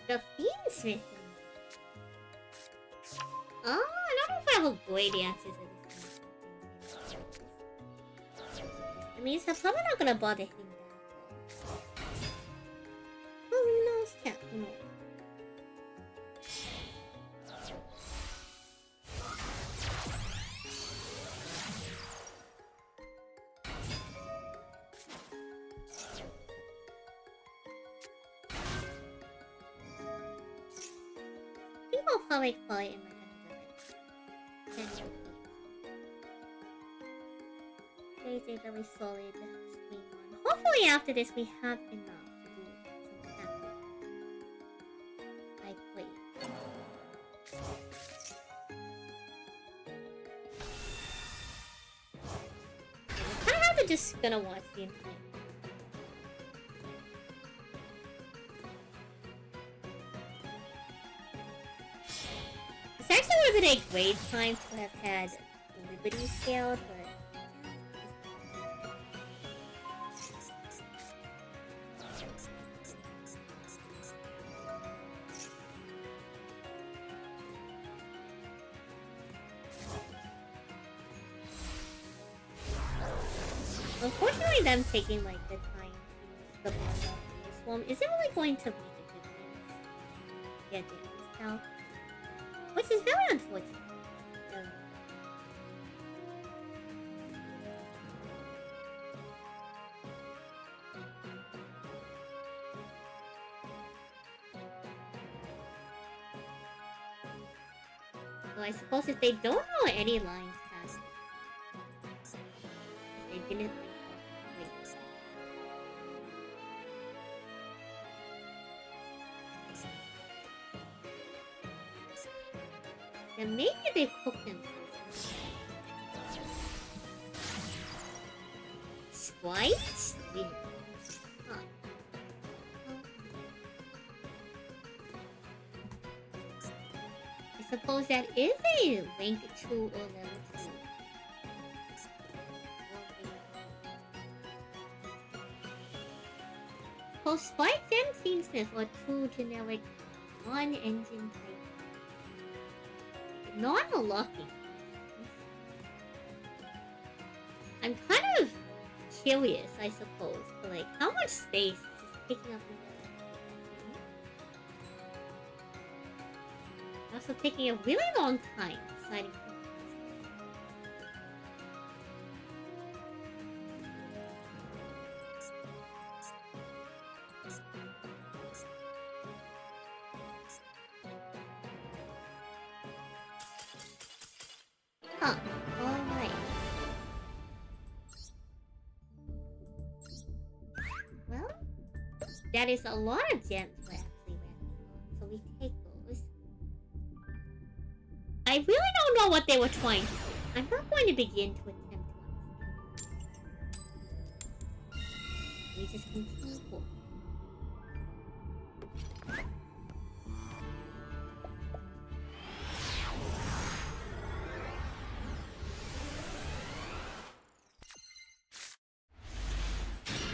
The Fiend's missing. Oh, I don't know if I have a great answer to this. That means I'm probably not gonna bother hitting that. Oh, who knows? Yeah, who knows? I'll probably call it in like another 10 minutes. Very, very solid stream one. Hopefully after this we have enough to do some happening. I play. I kind of have to just gonna watch the entire. It's actually would have been a great time to have had Liberty scaled, but unfortunately them taking like the time to the ball off this one isn't really going to make a difference. Yeah, difference now. Which is very unfortunate. So I suppose if they don't know any lines past it, they didn't like wait. Then maybe they cooked them. Splice? Huh. I suppose that is a rank 2 or level 2. So Spikes and Fiendsmith are 2 generic non-engine type. Non-locking. I'm kind of curious, I suppose, for like how much space is this taking up in there. Also taking a really long time deciding. Huh, alright. Well, that is a lot of gems we're actually racking on, so we take those. I really don't know what they were trying to do. I'm not going to begin to attempt to understand. We just continue forward.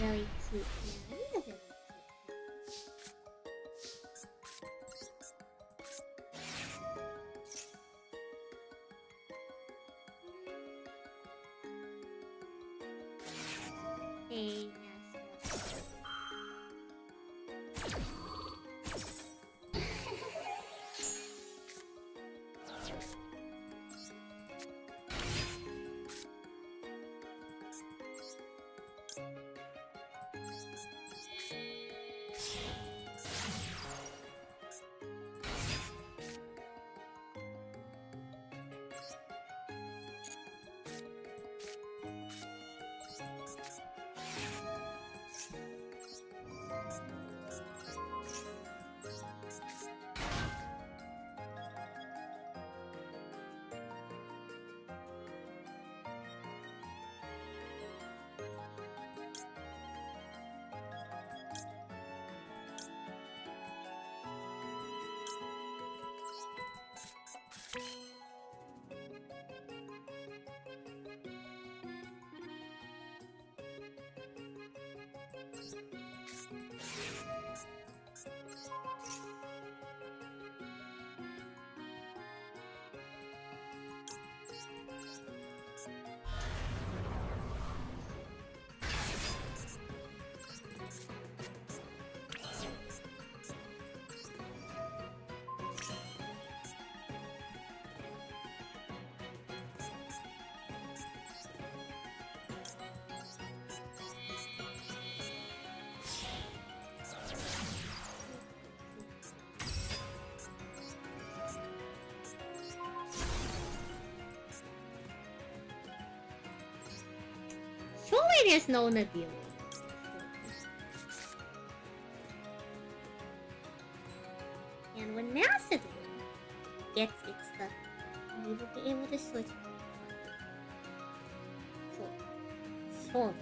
Very cute man. Surely there's no Nabil. And when Massive gets its stuff, we will be able to switch. So.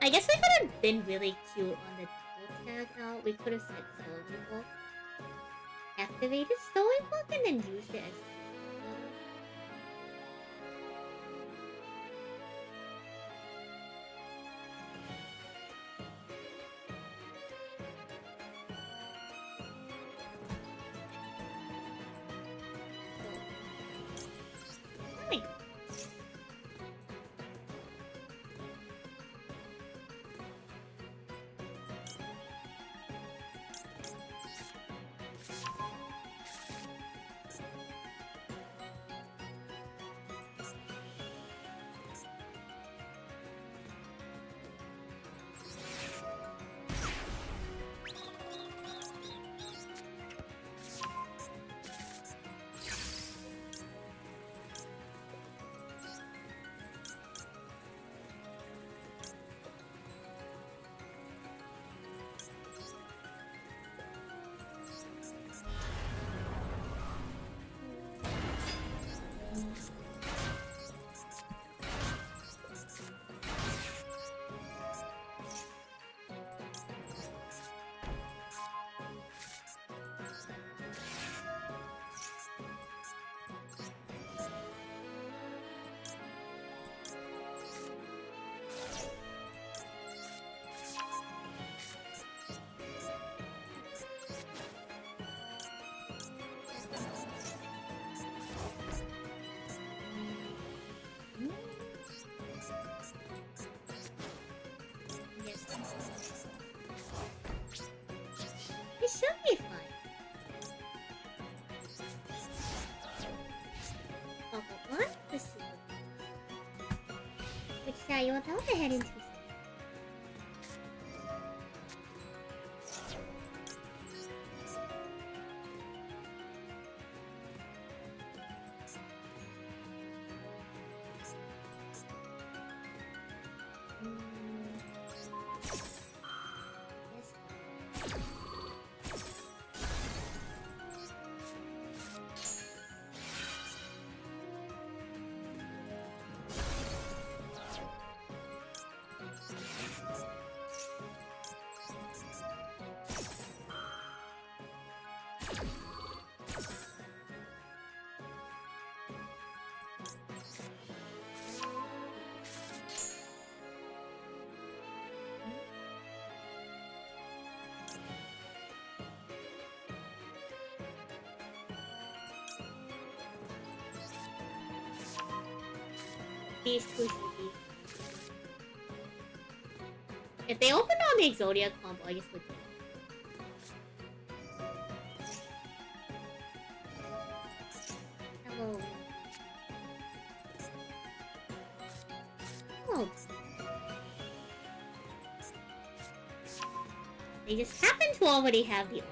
I guess we could have been really cute on the double tag out. We could have said Story Book. Activated Story Book and then used it as it should be fine. Level 1, let's see. Which side you want to head into? These two should be. If they open on the Exodia combo, I guess we can. Hello. Oh. They just happen to already have the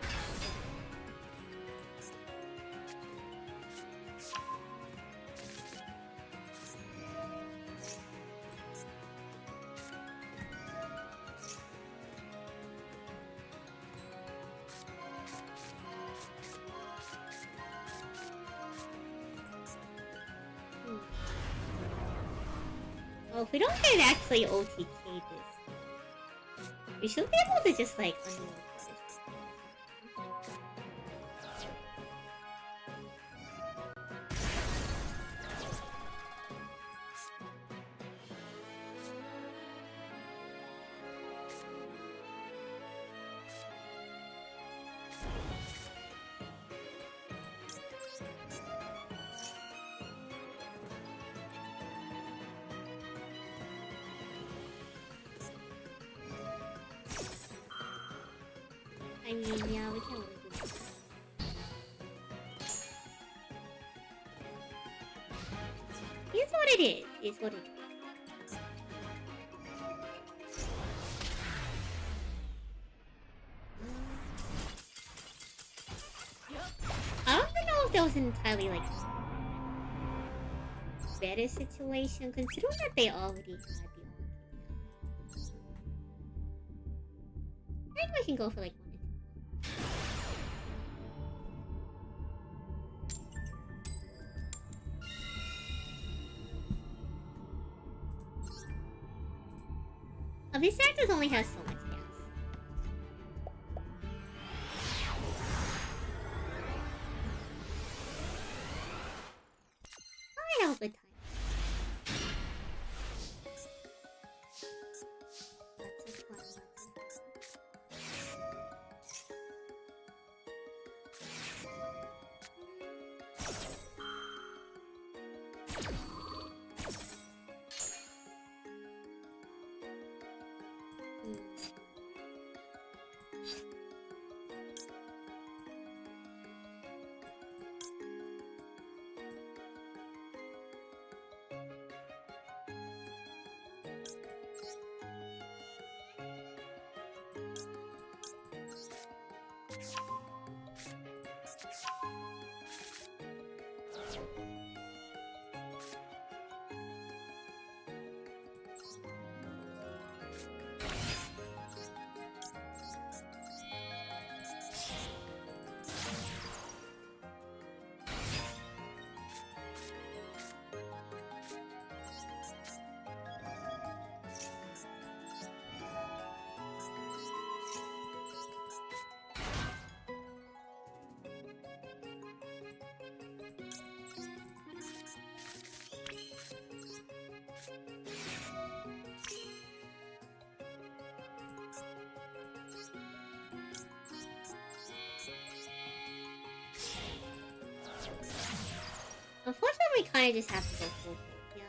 Oh, if we don't get actually OTK this. We should be able to just like unload this. I mean, yeah, we can only do that. It's what it is. It's what it is. I don't even know if that was an entirely like better situation, considering that they already had the arcade. I think we can go for like 1 or 2. These actors only have so much gas. I have a good time. Lots of fun, lots of fun. Unfortunately, we kind of just have to go full hold, yeah?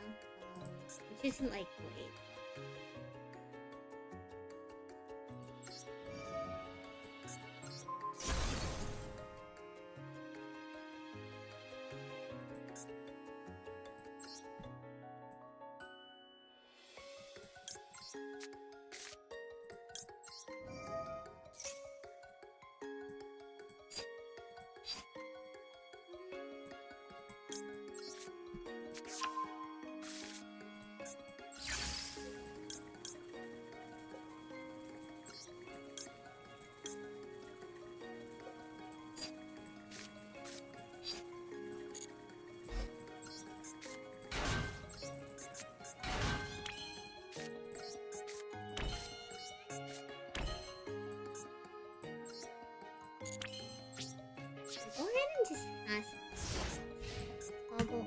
Which isn't like great. Go ahead and just ask. I'll go on.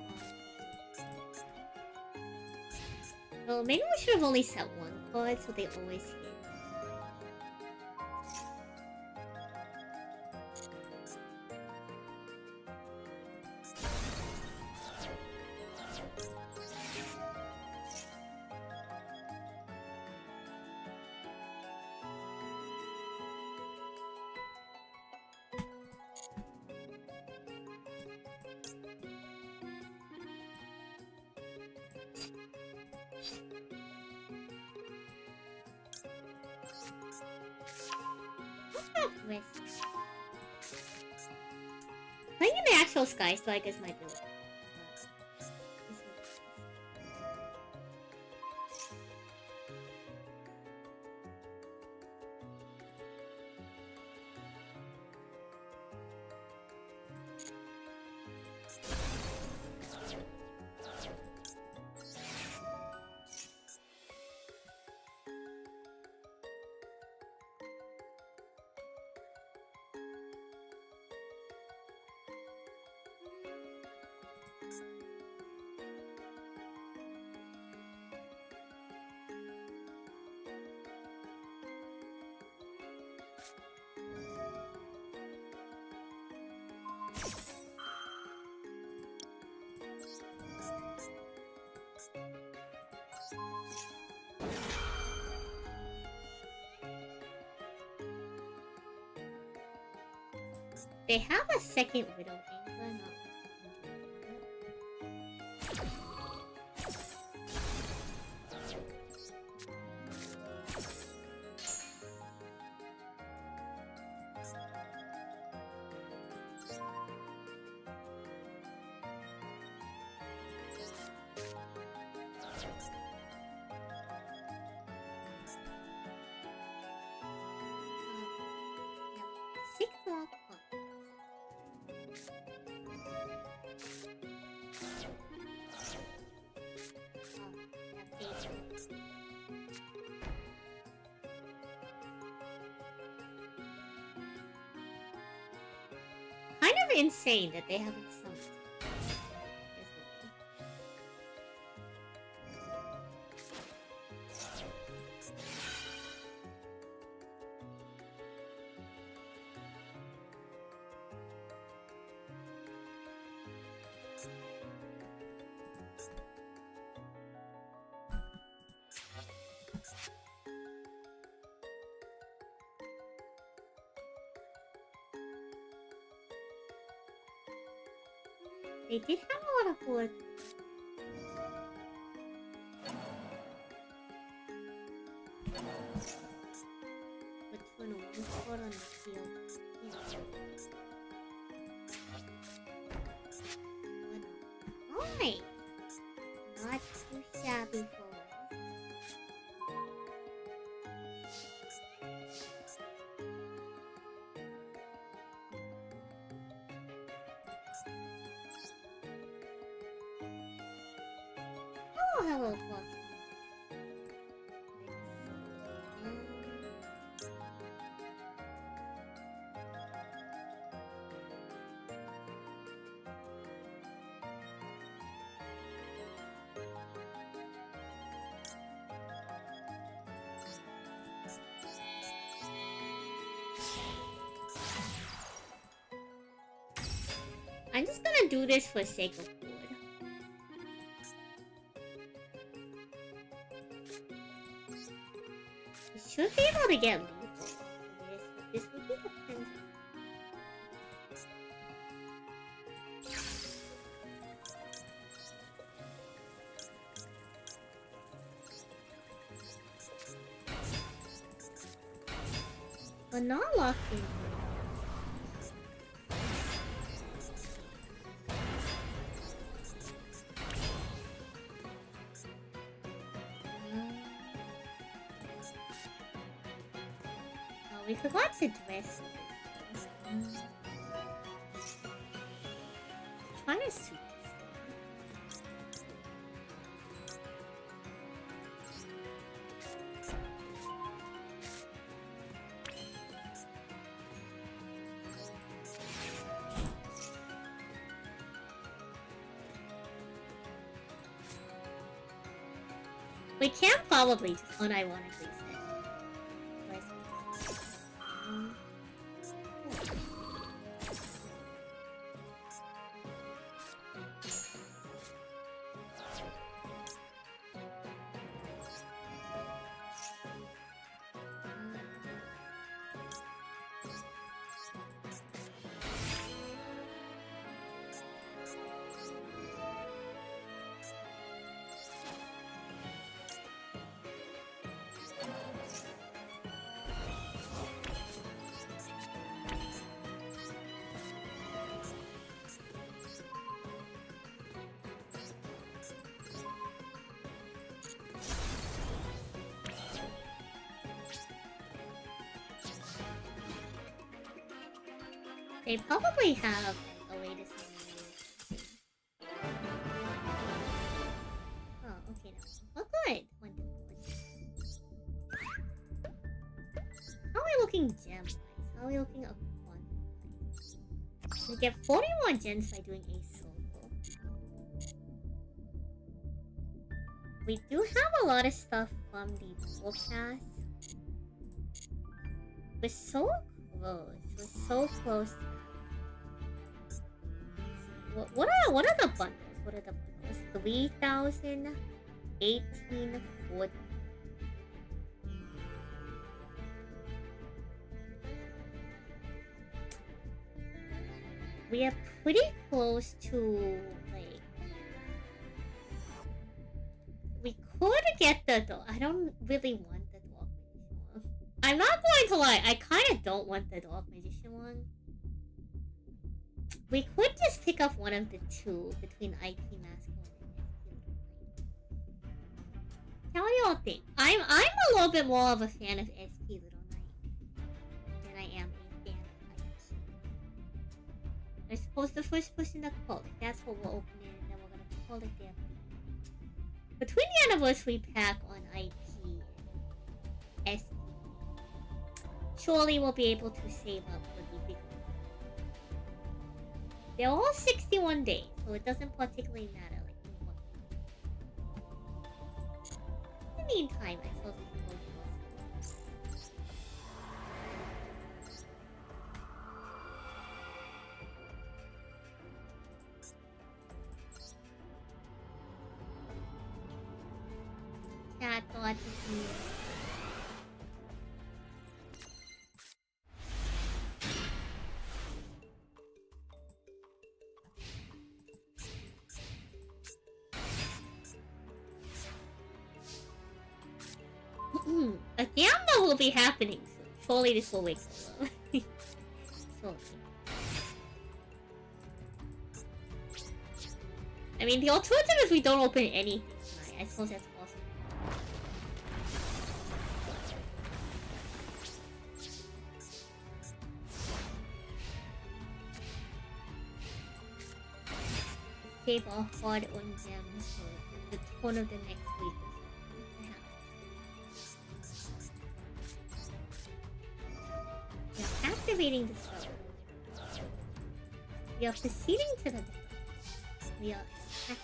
Well, maybe we should have only set one card so they always hit. Playing in the actual Sky Strikers might be. They have a second Widow Angler, not six log pot. Kind of insane that they haven't summoned. They did have a lot of wood. Which one spot on the field? Yeah. Alright. Not too shabby for us. Oh, hello, Boss. I'm just gonna do this for the sake of wood. We should be able to get lethal after this, but this would be dependent. But not locked in. We forgot to dress. Trying to suit we can probably just unironically say. They probably have a way to send you. Oh, okay, no. Oh, good. How are we looking gem-wise? How are we looking up one? We get 41 gems by doing a solo. We do have a lot of stuff from the Duel pass. We're so close. We're so close to what are the bundles? What are the bundles? 3,000, 1840. We are pretty close to like. We could get the. I don't really want the Dog Magician one. I'm not going to lie. I kind of don't want the Dog Magician one. We could just pick up one of the two between IP Masculine and SP. How do y'all think? I'm a little bit more of a fan of SP Little Knight than I am a fan of IP. I suppose the first person to call it. That's what we'll open it, and then we're gonna call it there. Between the anniversary pack on IP and SP, surely we'll be able to save up for the big one. They're all 61 days, so it doesn't particularly matter. In the meantime, I suppose we can go to this. Cat thought of me. A Gamba will be happening soon. Surely this will wait so long. So, I mean, the alternative is we don't open anything tonight. I suppose that's awesome. Save our hard-earned gems for the turn of the next week. We are activating the spell. We are proceeding to the. We are attacking.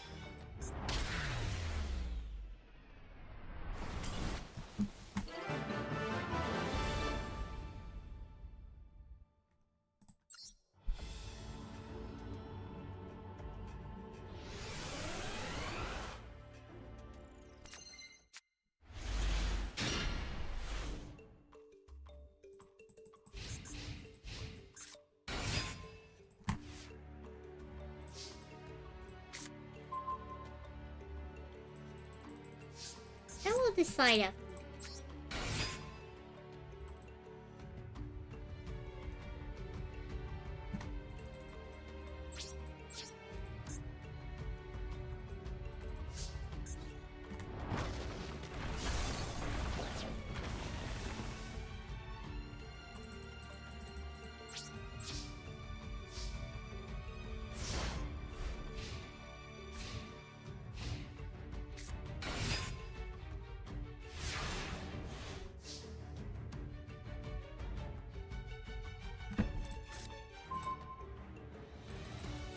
Then we'll decide after.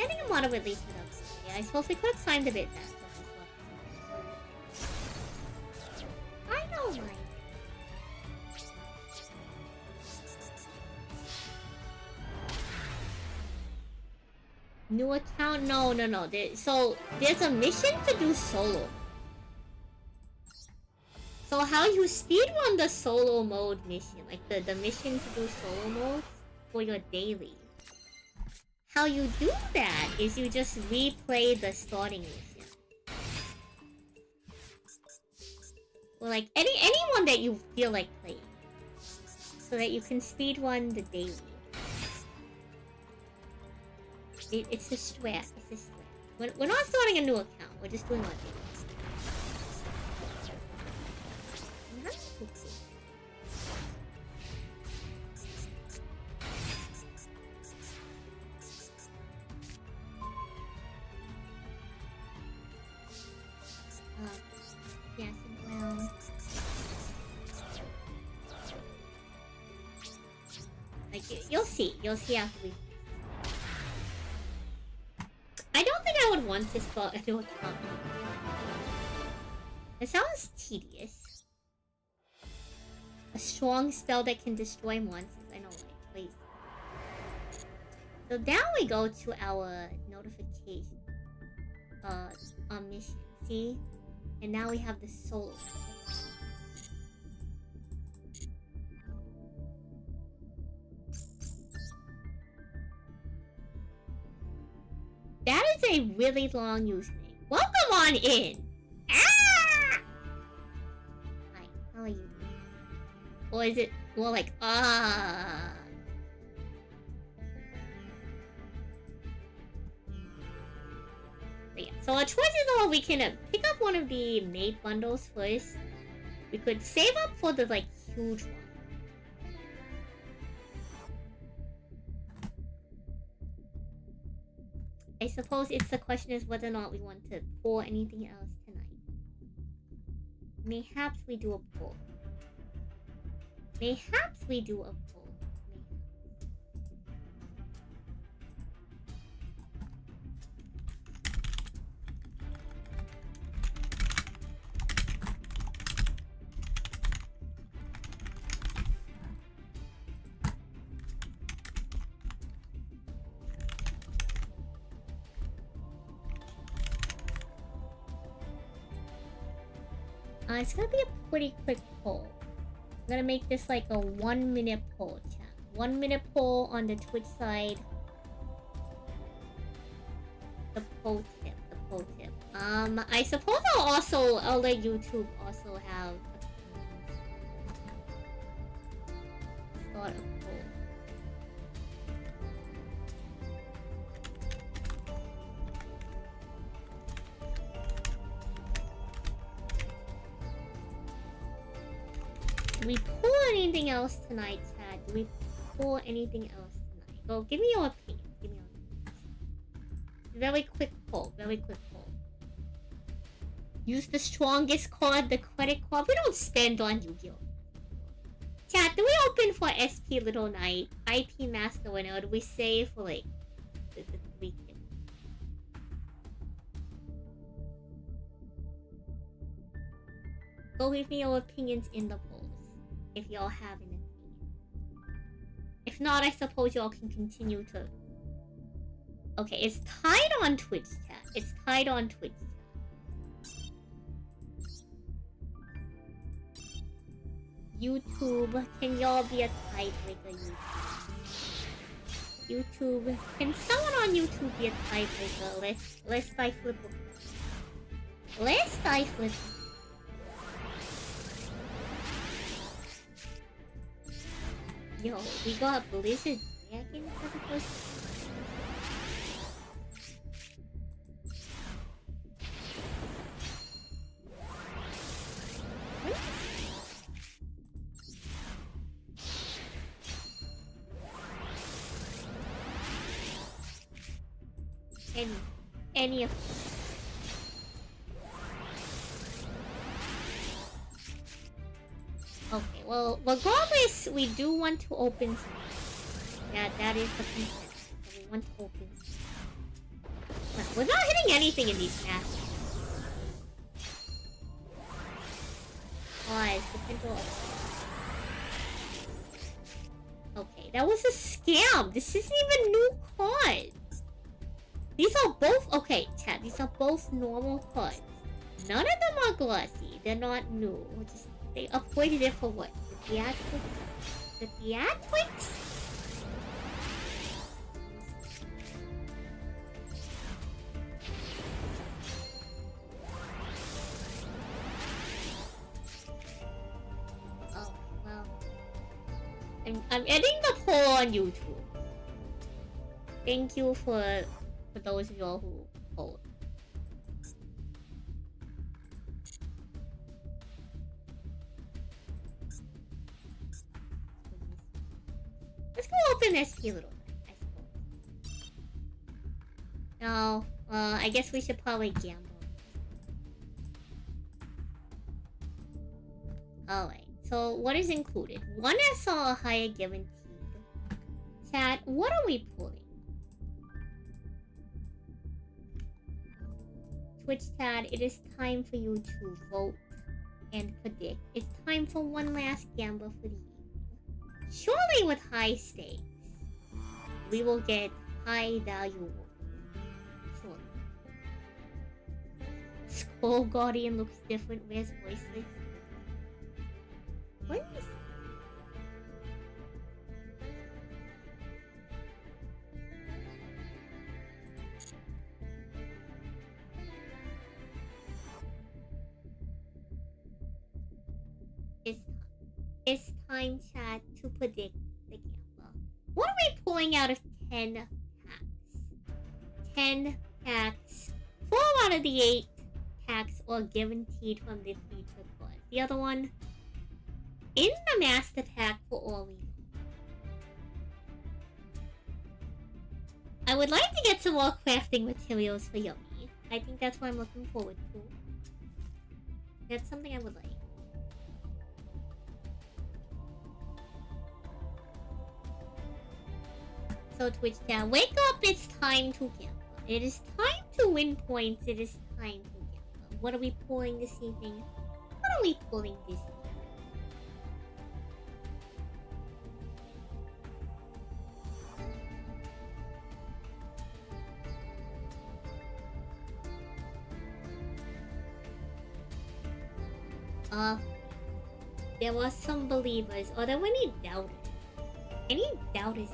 I think I want to release it up. Yeah, I suppose we could have climbed a bit faster. I know, right? New account? No. So there's a mission to do solo. So how you speedrun the solo mode mission, like the mission to do solo mode for your daily. How you do that is you just replay the starting mission. Or like anyone that you feel like playing. So that you can speedrun the daily. It's a strat. It's a strat. We're not starting a new account. We're just doing our daily. Yes, well. Like, you'll see after we. I don't think I would want to start a new account. It sounds tedious. A strong spell that can destroy monsters. I know, like, please. So down we go to our notification. Mission. See? And now we have the solo. That is a really long username. Welcome on in! Ah! Hi, how are you doing? Or is it more like, ah? But yeah, so our choices are we can pick up one of the maid bundles first. We could save up for the, like, huge one. I suppose the question is whether or not we want to pull anything else tonight. Mayhaps we do a pull. Mayhaps we do a pull. It's gonna be a pretty quick poll. I'm gonna make this like a 1 minute poll, chat. 1 minute poll on the Twitch side. The poll tip. I suppose I'll let YouTube also have start a poll. Do we pull anything else tonight, Chad? Do we pull anything else tonight? Go, give me your opinion. Very quick poll. Use the strongest card, the credit card. We don't spend on Yu-Gi-Oh! Chat, do we open for SP Little Knight, IP Master Winner, or do we save for like the weekend? Go leave me your opinions in the polls if y'all have an opinion. If not, I suppose y'all can continue to. Okay, it's tied on Twitch, chat. YouTube, can y'all be a tiebreaker? YouTube, can someone on YouTube be a tiebreaker? Lest I flip. Yo, we got Blizzard Dragon for the first time. Any of them. Okay, well, regardless, we do want to open some. Yeah, that is the consensus. We want to open some. No, we're not hitting anything in these matches. Pause. Potential. Okay, that was a scam. This isn't even new cards. These are both okay, chat. These are both normal cards. None of them are glossy. They're not new. They upgraded it for what? The theatrics? The theatrics? Oh, well. I'm editing the poll on YouTube. Thank you for those of y'all who polled. Let's go open SP Little Knight, I suppose. No, I guess we should probably gamble. Alright, so what is included? 1 SR or higher guaranteed. Chat, what are we pulling? Twitch chat, it is time for you to vote and predict. It's time for one last gamble for the evening. Surely with high stakes, we will get high value. Sure. Skull Guardian looks different. Where's Voiceless? What is... It's time, chat, to predict the gamba. What are we pulling out of 10 packs? 10 packs. 4 out of the 8 packs are guaranteed from the feature card. The other one in the master pack for all we know. I would like to get some more crafting materials for Yummy. I think that's what I'm looking forward to. That's something I would like. So Twitch chat, wake up, it's time to gamble. It is time to win points, it is time to gamble. What are we pulling this evening? What are we pulling this evening? There were some believers, or there were any doubters. Any doubters?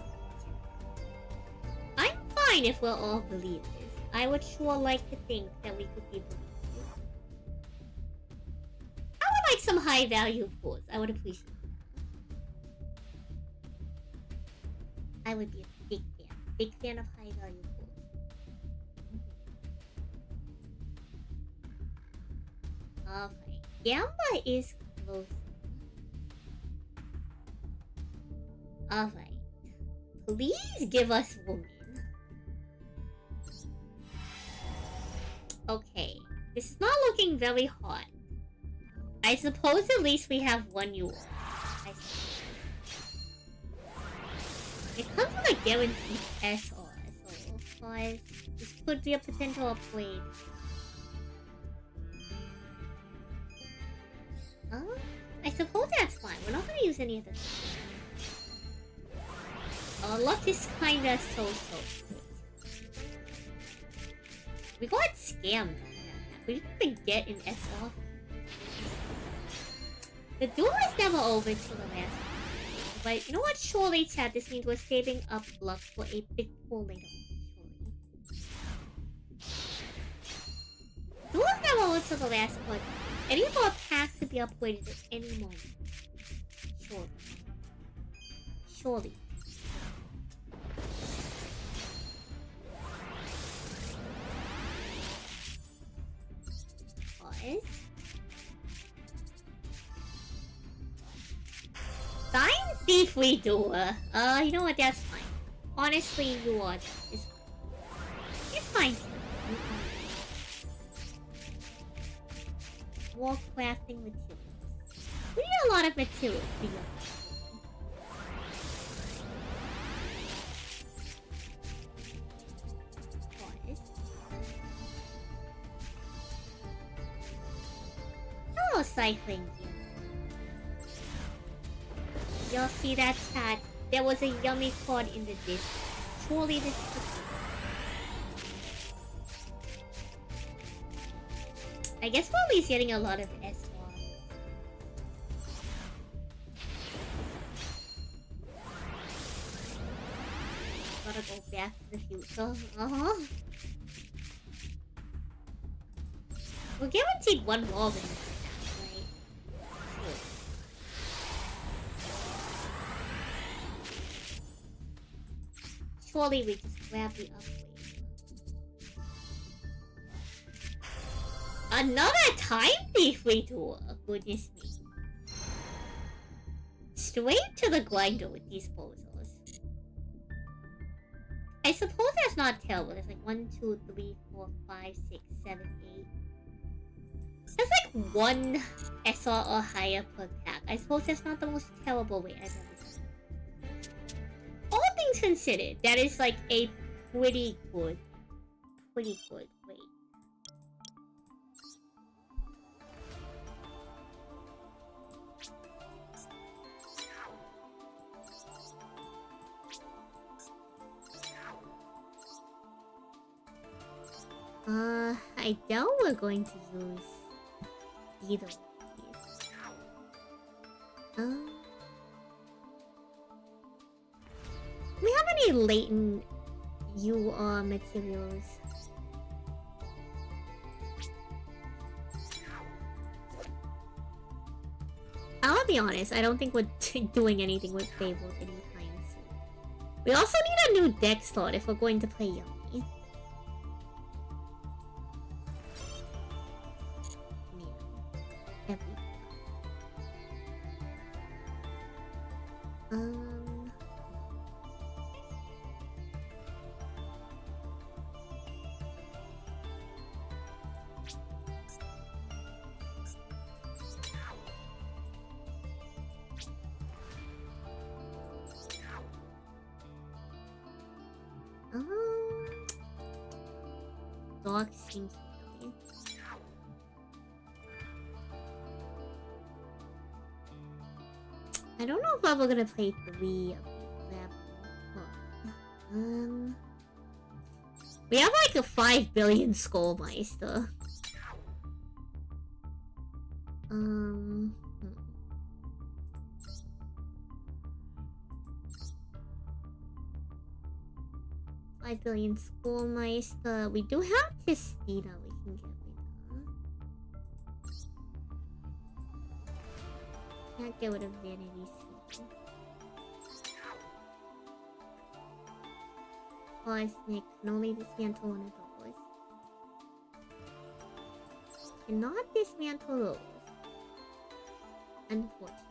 I'm fine if we're all believers. I would sure like to think that we could be believers. I would like some high value pulls. I would appreciate that. I would be a big fan. Big fan of high value pulls. Alright. Gamba is close. Alright. Please give us woman. Okay. This is not looking very hot. I suppose at least we have one UR. It comes with a guaranteed SR, so guys, this could be a potential upgrade. I suppose that's fine. We're not gonna use any of this. Our luck is kinda so-so. We got scammed. We didn't even get an SR. The duel is never over till the last one. But you know what? Surely, chat, this means we're saving up luck for a big pull later on. Surely. Duel is never over till the last one. Any of our packs could be upgraded at any moment. Surely. Surely. Pause. Fine thief we do. You know what? That's fine. Honestly, you are. It's fine. It's fine. More crafting materials. We need a lot of materials for you. Hello, cycling gear. Y'all see that chat? There was a yummy card in the dish. Surely this is the... I guess we're at least getting a lot of SR. Gotta go back to the future. We're guaranteed one more in this attack, right? Surely we just grab the upgrade. Another time thief we do. Goodness me. Straight to the grinder with these bozos. I suppose that's not terrible. There's like 1, 2, 3, 4, 5, 6, 7, 8. There's like 1 SR or higher per pack. I suppose that's not the most terrible way I've ever seen. All things considered, that is like a pretty good way. I doubt we're going to use either of these. We have any latent UR materials? I'll be honest, I don't think we're doing anything with Fabled anytime soon. We also need a new deck slot if we're going to play Yummy. Man, Dog seems really. I don't know if I'm gonna play 3 of the we have like a 5 billion Skullmeister. 5 billion Skullmeister. We do have Tistina we can get rid of. Can't get rid of Vanity Seal. Snake can only dismantle one of those. Cannot dismantle those. Unfortunately.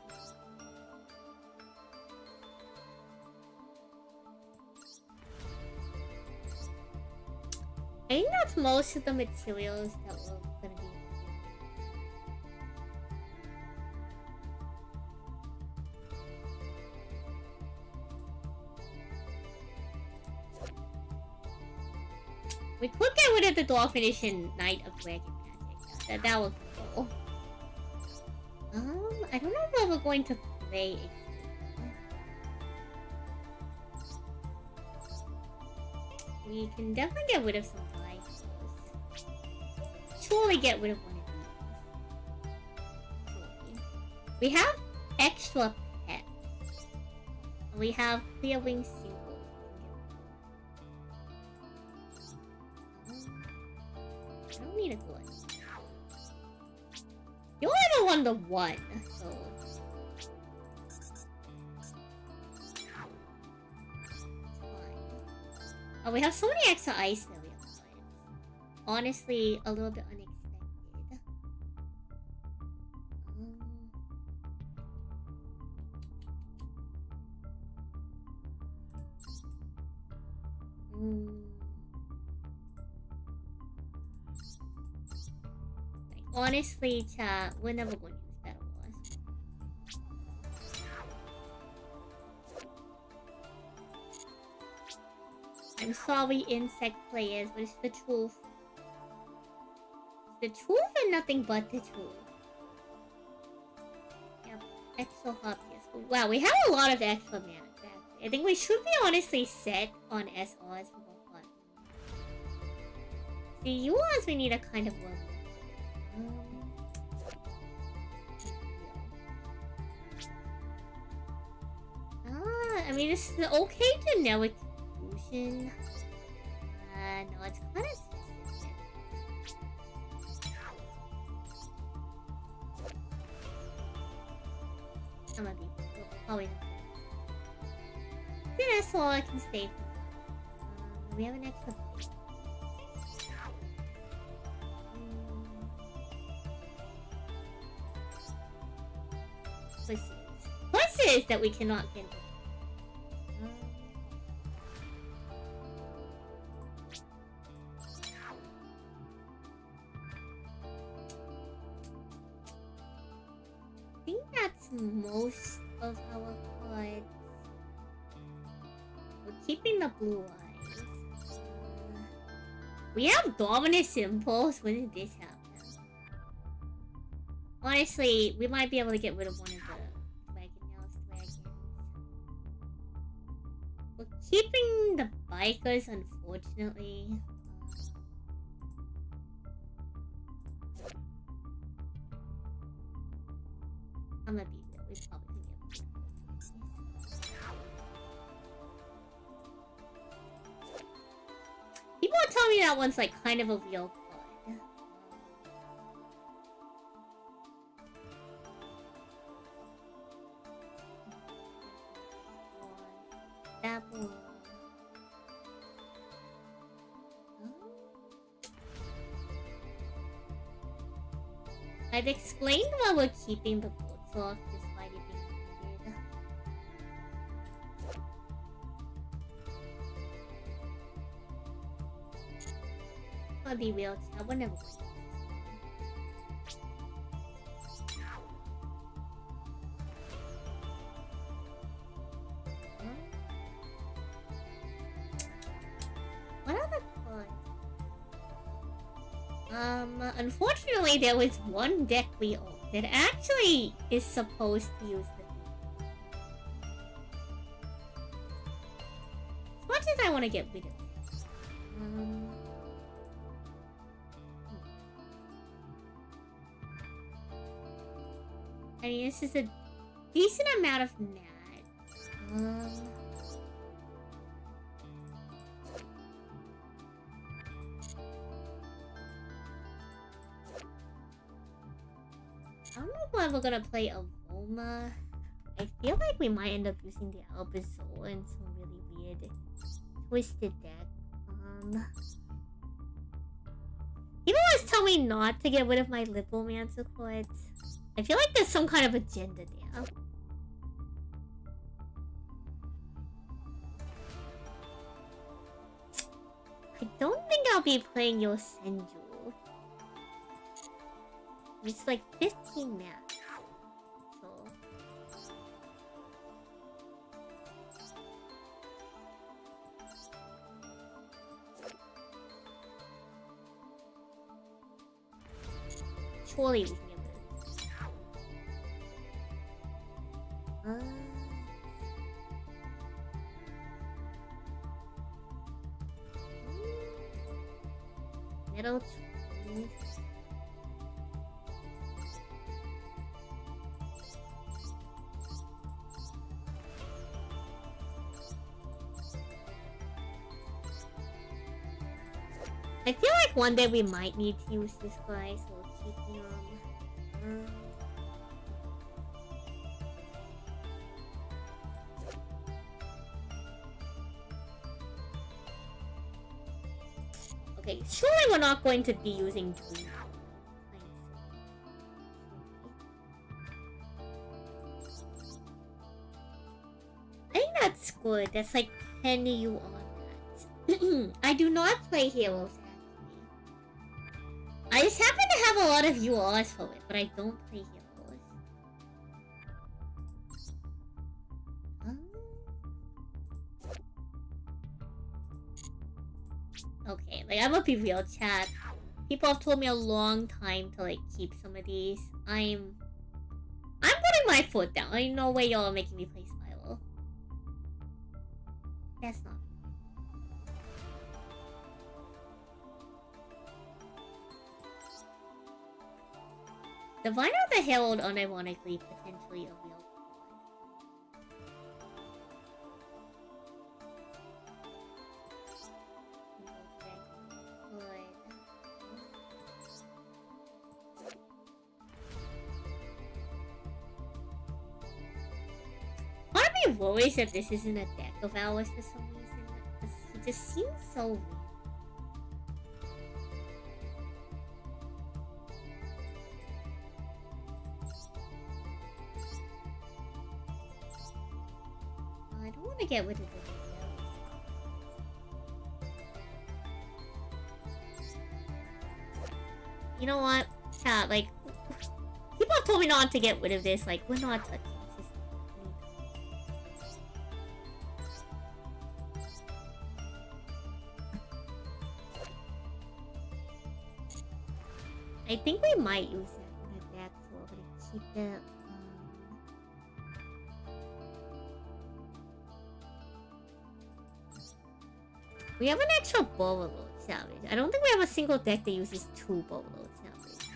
I think that's most of the materials that we're gonna be. We could get rid of the Dolphin Edition Knight of Dragon Magic. That would be cool. I don't know if we're going to play it. We can definitely get rid of some lights. Surely get rid of one of these. Surely. We have extra pets. We have clear wing singles. I don't need a good. You only the 1, so. Oh, we have so many extra ice variants. Honestly, a little bit unexpected. Like, honestly, chat, we're never going to use Battle Wars. I'm sorry, insect players, but it's the truth. It's the truth and nothing but the truth. Yep, extra hub, yes. Wow, we have a lot of extra mana. I think we should be honestly set on SRs for both buttons. See, URs we need a kind of work. I mean, this is okay generic fusion. No, it's kind of specific. Some of you probably not. Yeah, so I can stay. We have an extra place. Horses that we cannot get. I think that's most of our cards. We're keeping the blue eyes. We have Dominus Impulse. When did this happen? Honestly, we might be able to get rid of one of the dragons. We're keeping the bikers, unfortunately. that one's like kind of a real card. That one. I've explained why we're keeping the boats off despite it being needed. I'll be real, I would never play What other cards? Unfortunately, there was one deck we owned that actually is supposed to use the theme. As much as I want to get rid of it. I mean, this is a decent amount of mats. I don't know if we're ever gonna play Aroma. I feel like we might end up using the Albazor in some really weird, twisted deck. People always tell me not to get rid of my Lipomancer cards. I feel like there's some kind of agenda there. I don't think I'll be playing your Senju. It's like 15 mats. So. Surely we can get rid of this. Metal trees. I feel like one day we might need to use this guy, so we'll keep him. Okay, surely we're not going to be using Duel. I think that's good. That's like 10 you on that. I do not play Heroes. I just happen to have a lot of URs for it, but I don't play Heroes. Okay, like I'm gonna be real, chat. People have told me a long time to like keep some of these. I'm putting my foot down. Ain't no way y'all are making me play Spiral. That's not. The Vine of the Herald, unironically, potentially a real Part of me worries that this isn't a deck of ours for some reason. It just seems so weird. I don't want to get rid of the You know what? Chat, like, people have told me not to get rid of this. Like, we're not touching this. I think we might use it in a deck, so we're gonna keep it. We have an extra Overload Salvage. I don't think we have a single deck that uses 2 Overload Salvage.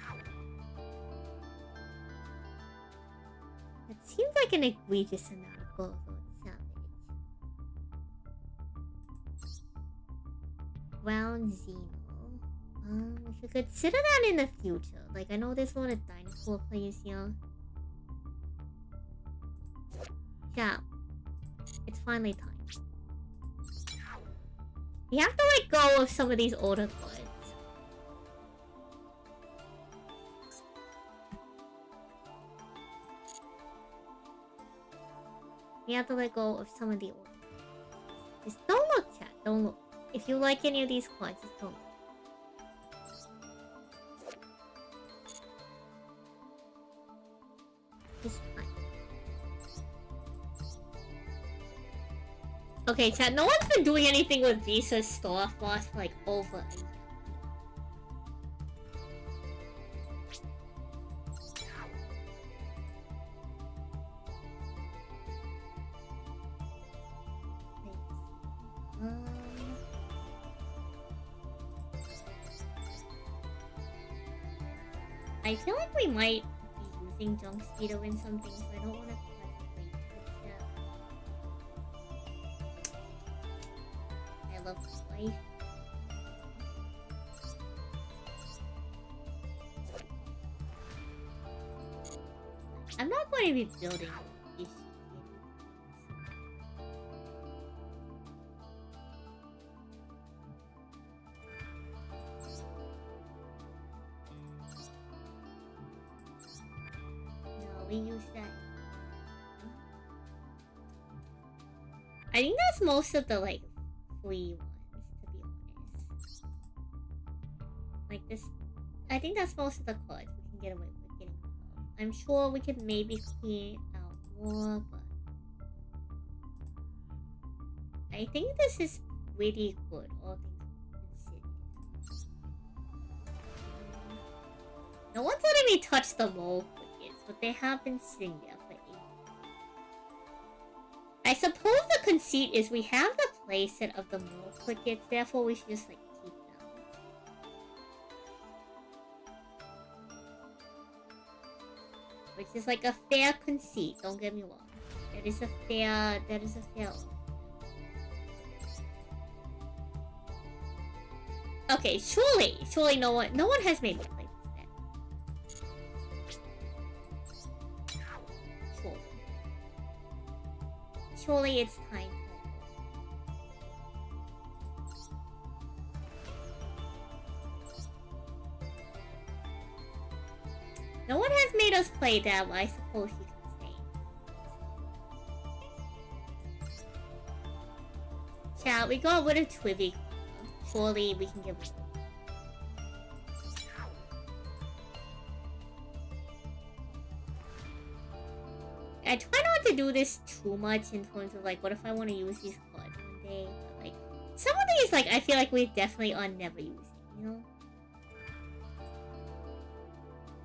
It seems like an egregious amount of Overload Salvage. Ground Xeno. We should consider that in the future. Like, I know there's a lot of dinosaur players here. Yeah. It's finally time. We have to let go of some of these older cards. We have to let go of some of the older cards. Just don't look, chat. Don't look. If you like any of these cards, just don't look. This time. Okay, chat, no one's been doing anything with Visa's Star Floss for like over a year. I feel like we might be using Junk Speedo in something, so I don't want to I love life. I'm not going to be building these. No, we use that. I think that's most of the like free ones, to be honest. Like this, I think that's most of the cards we can get away with getting rid of. I'm sure we could maybe clean out more, but I think this is pretty good, all things considered. No one's letting me touch the mole crickets, but they have been sitting there for ages. I suppose the conceit is we have the playset of the mole crickets, therefore we should just like keep them. Which is like a fair conceit, don't get me wrong. That is a fair Okay, surely no one has made me play this deck. Surely it's time. No one has made us play that, well, I suppose you can say. Chat, we got rid of Twibby. Surely we can get rid of it. I try not to do this too much in terms of like, what if I want to use these cards one day? But like, some of these, like, I feel like we definitely are never using, you know?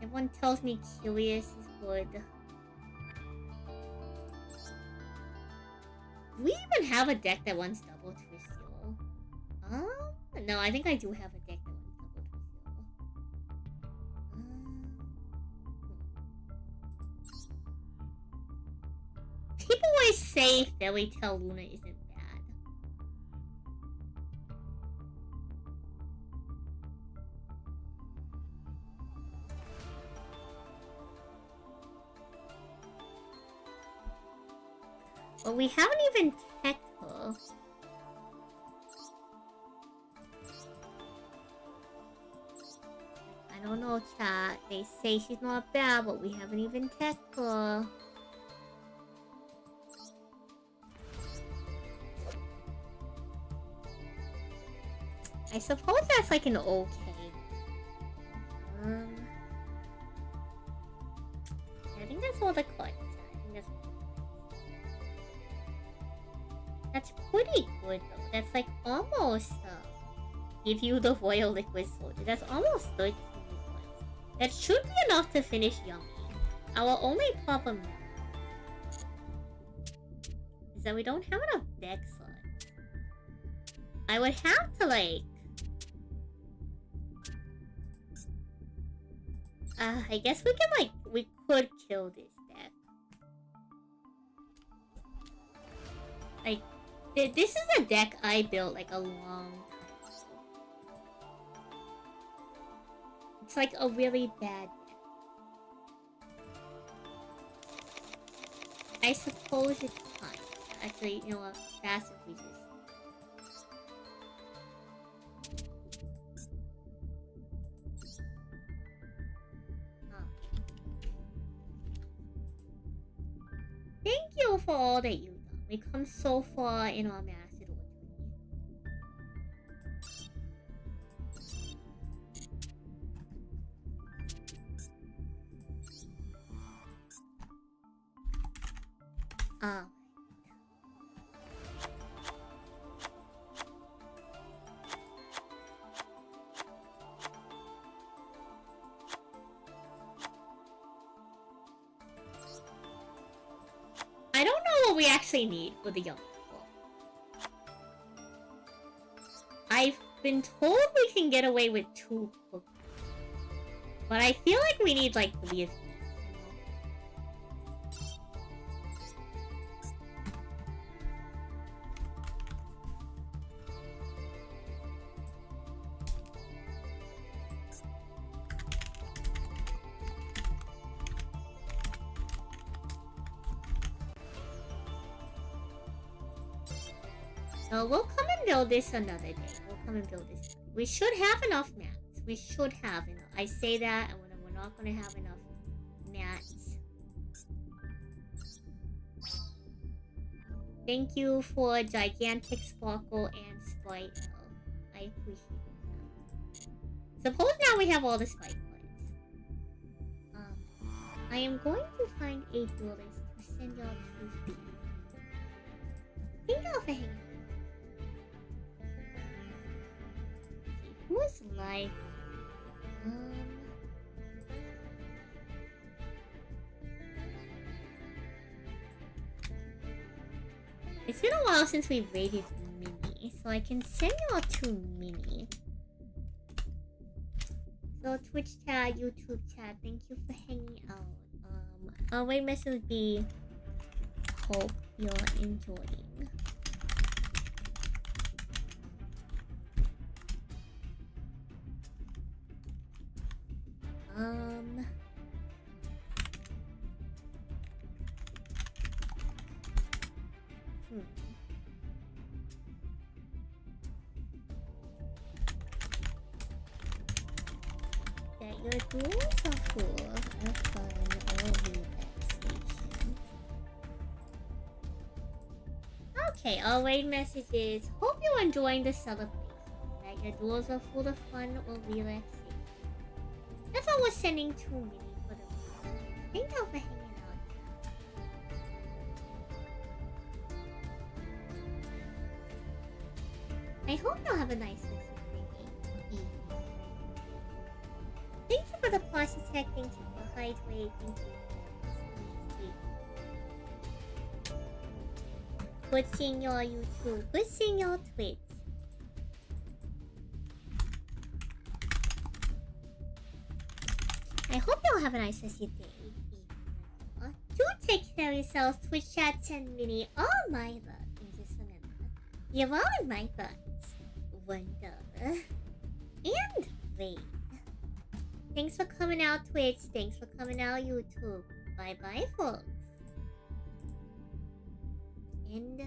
Everyone tells me Curious is good. Do we even have a deck that runs double Twistio? No, I think I do have a deck that runs double Twistio. People always say Fairy Tail Luna isn't bad. But we haven't even teched her. I don't know, chat. They say she's not bad, but we haven't even teched her. I suppose that's like an okay. I think that's all the cards. That's pretty good though. That's like almost give you the Royal Liquid Soldier. That's almost 13 points. That should be enough to finish Yummy. Our only problem now is that we don't have enough deck slots. I would have to like I guess we can like we could kill this deck. Like this is a deck I built like a long time It's like a really bad deck. I suppose it's time. Actually, you know what? Fast if we just... Thank you for all that you've done. We've come so far in our master duel journey. I don't know what we actually need for the young people. I've been told we can get away with 2 Pokemon. But I feel like we need like 3 of these. So we'll come and build this another day. We'll come and build this. We should have enough mats. We should have enough. I say that, and we're not going to have enough mats. Thank you for Gigantic Sparkle and Sprite. I appreciate that. Suppose now we have all the Sprite cards. I am going to find a duelist to send y'all to speed. Thank y'all for hanging out. Who is live? It's been a while since we've raided Mini, so I can send y'all to Mini. So Twitch chat, YouTube chat, thank you for hanging out. Our raid message would be hope you're enjoying. That your duels are full of fun or relaxation. Okay, our raid message is hope you're enjoying the celebration. That your duels are full of fun or relaxation. That's all we're sending to Mini for the week. Thank you for hanging out. I hope you'll have a nice rest of your evening. Thank you for the party check. Thank you for height weight. Thank you for good seeing your YouTube. Good seeing your Twitch. I hope you'll have a nice rest of your day. Do take care of yourselves, Twitch chat and Mini. All my love. And just remember, you're all in my thoughts. $1. And raid. Thanks for coming out, Twitch. Thanks for coming out, YouTube. Bye-bye, folks. End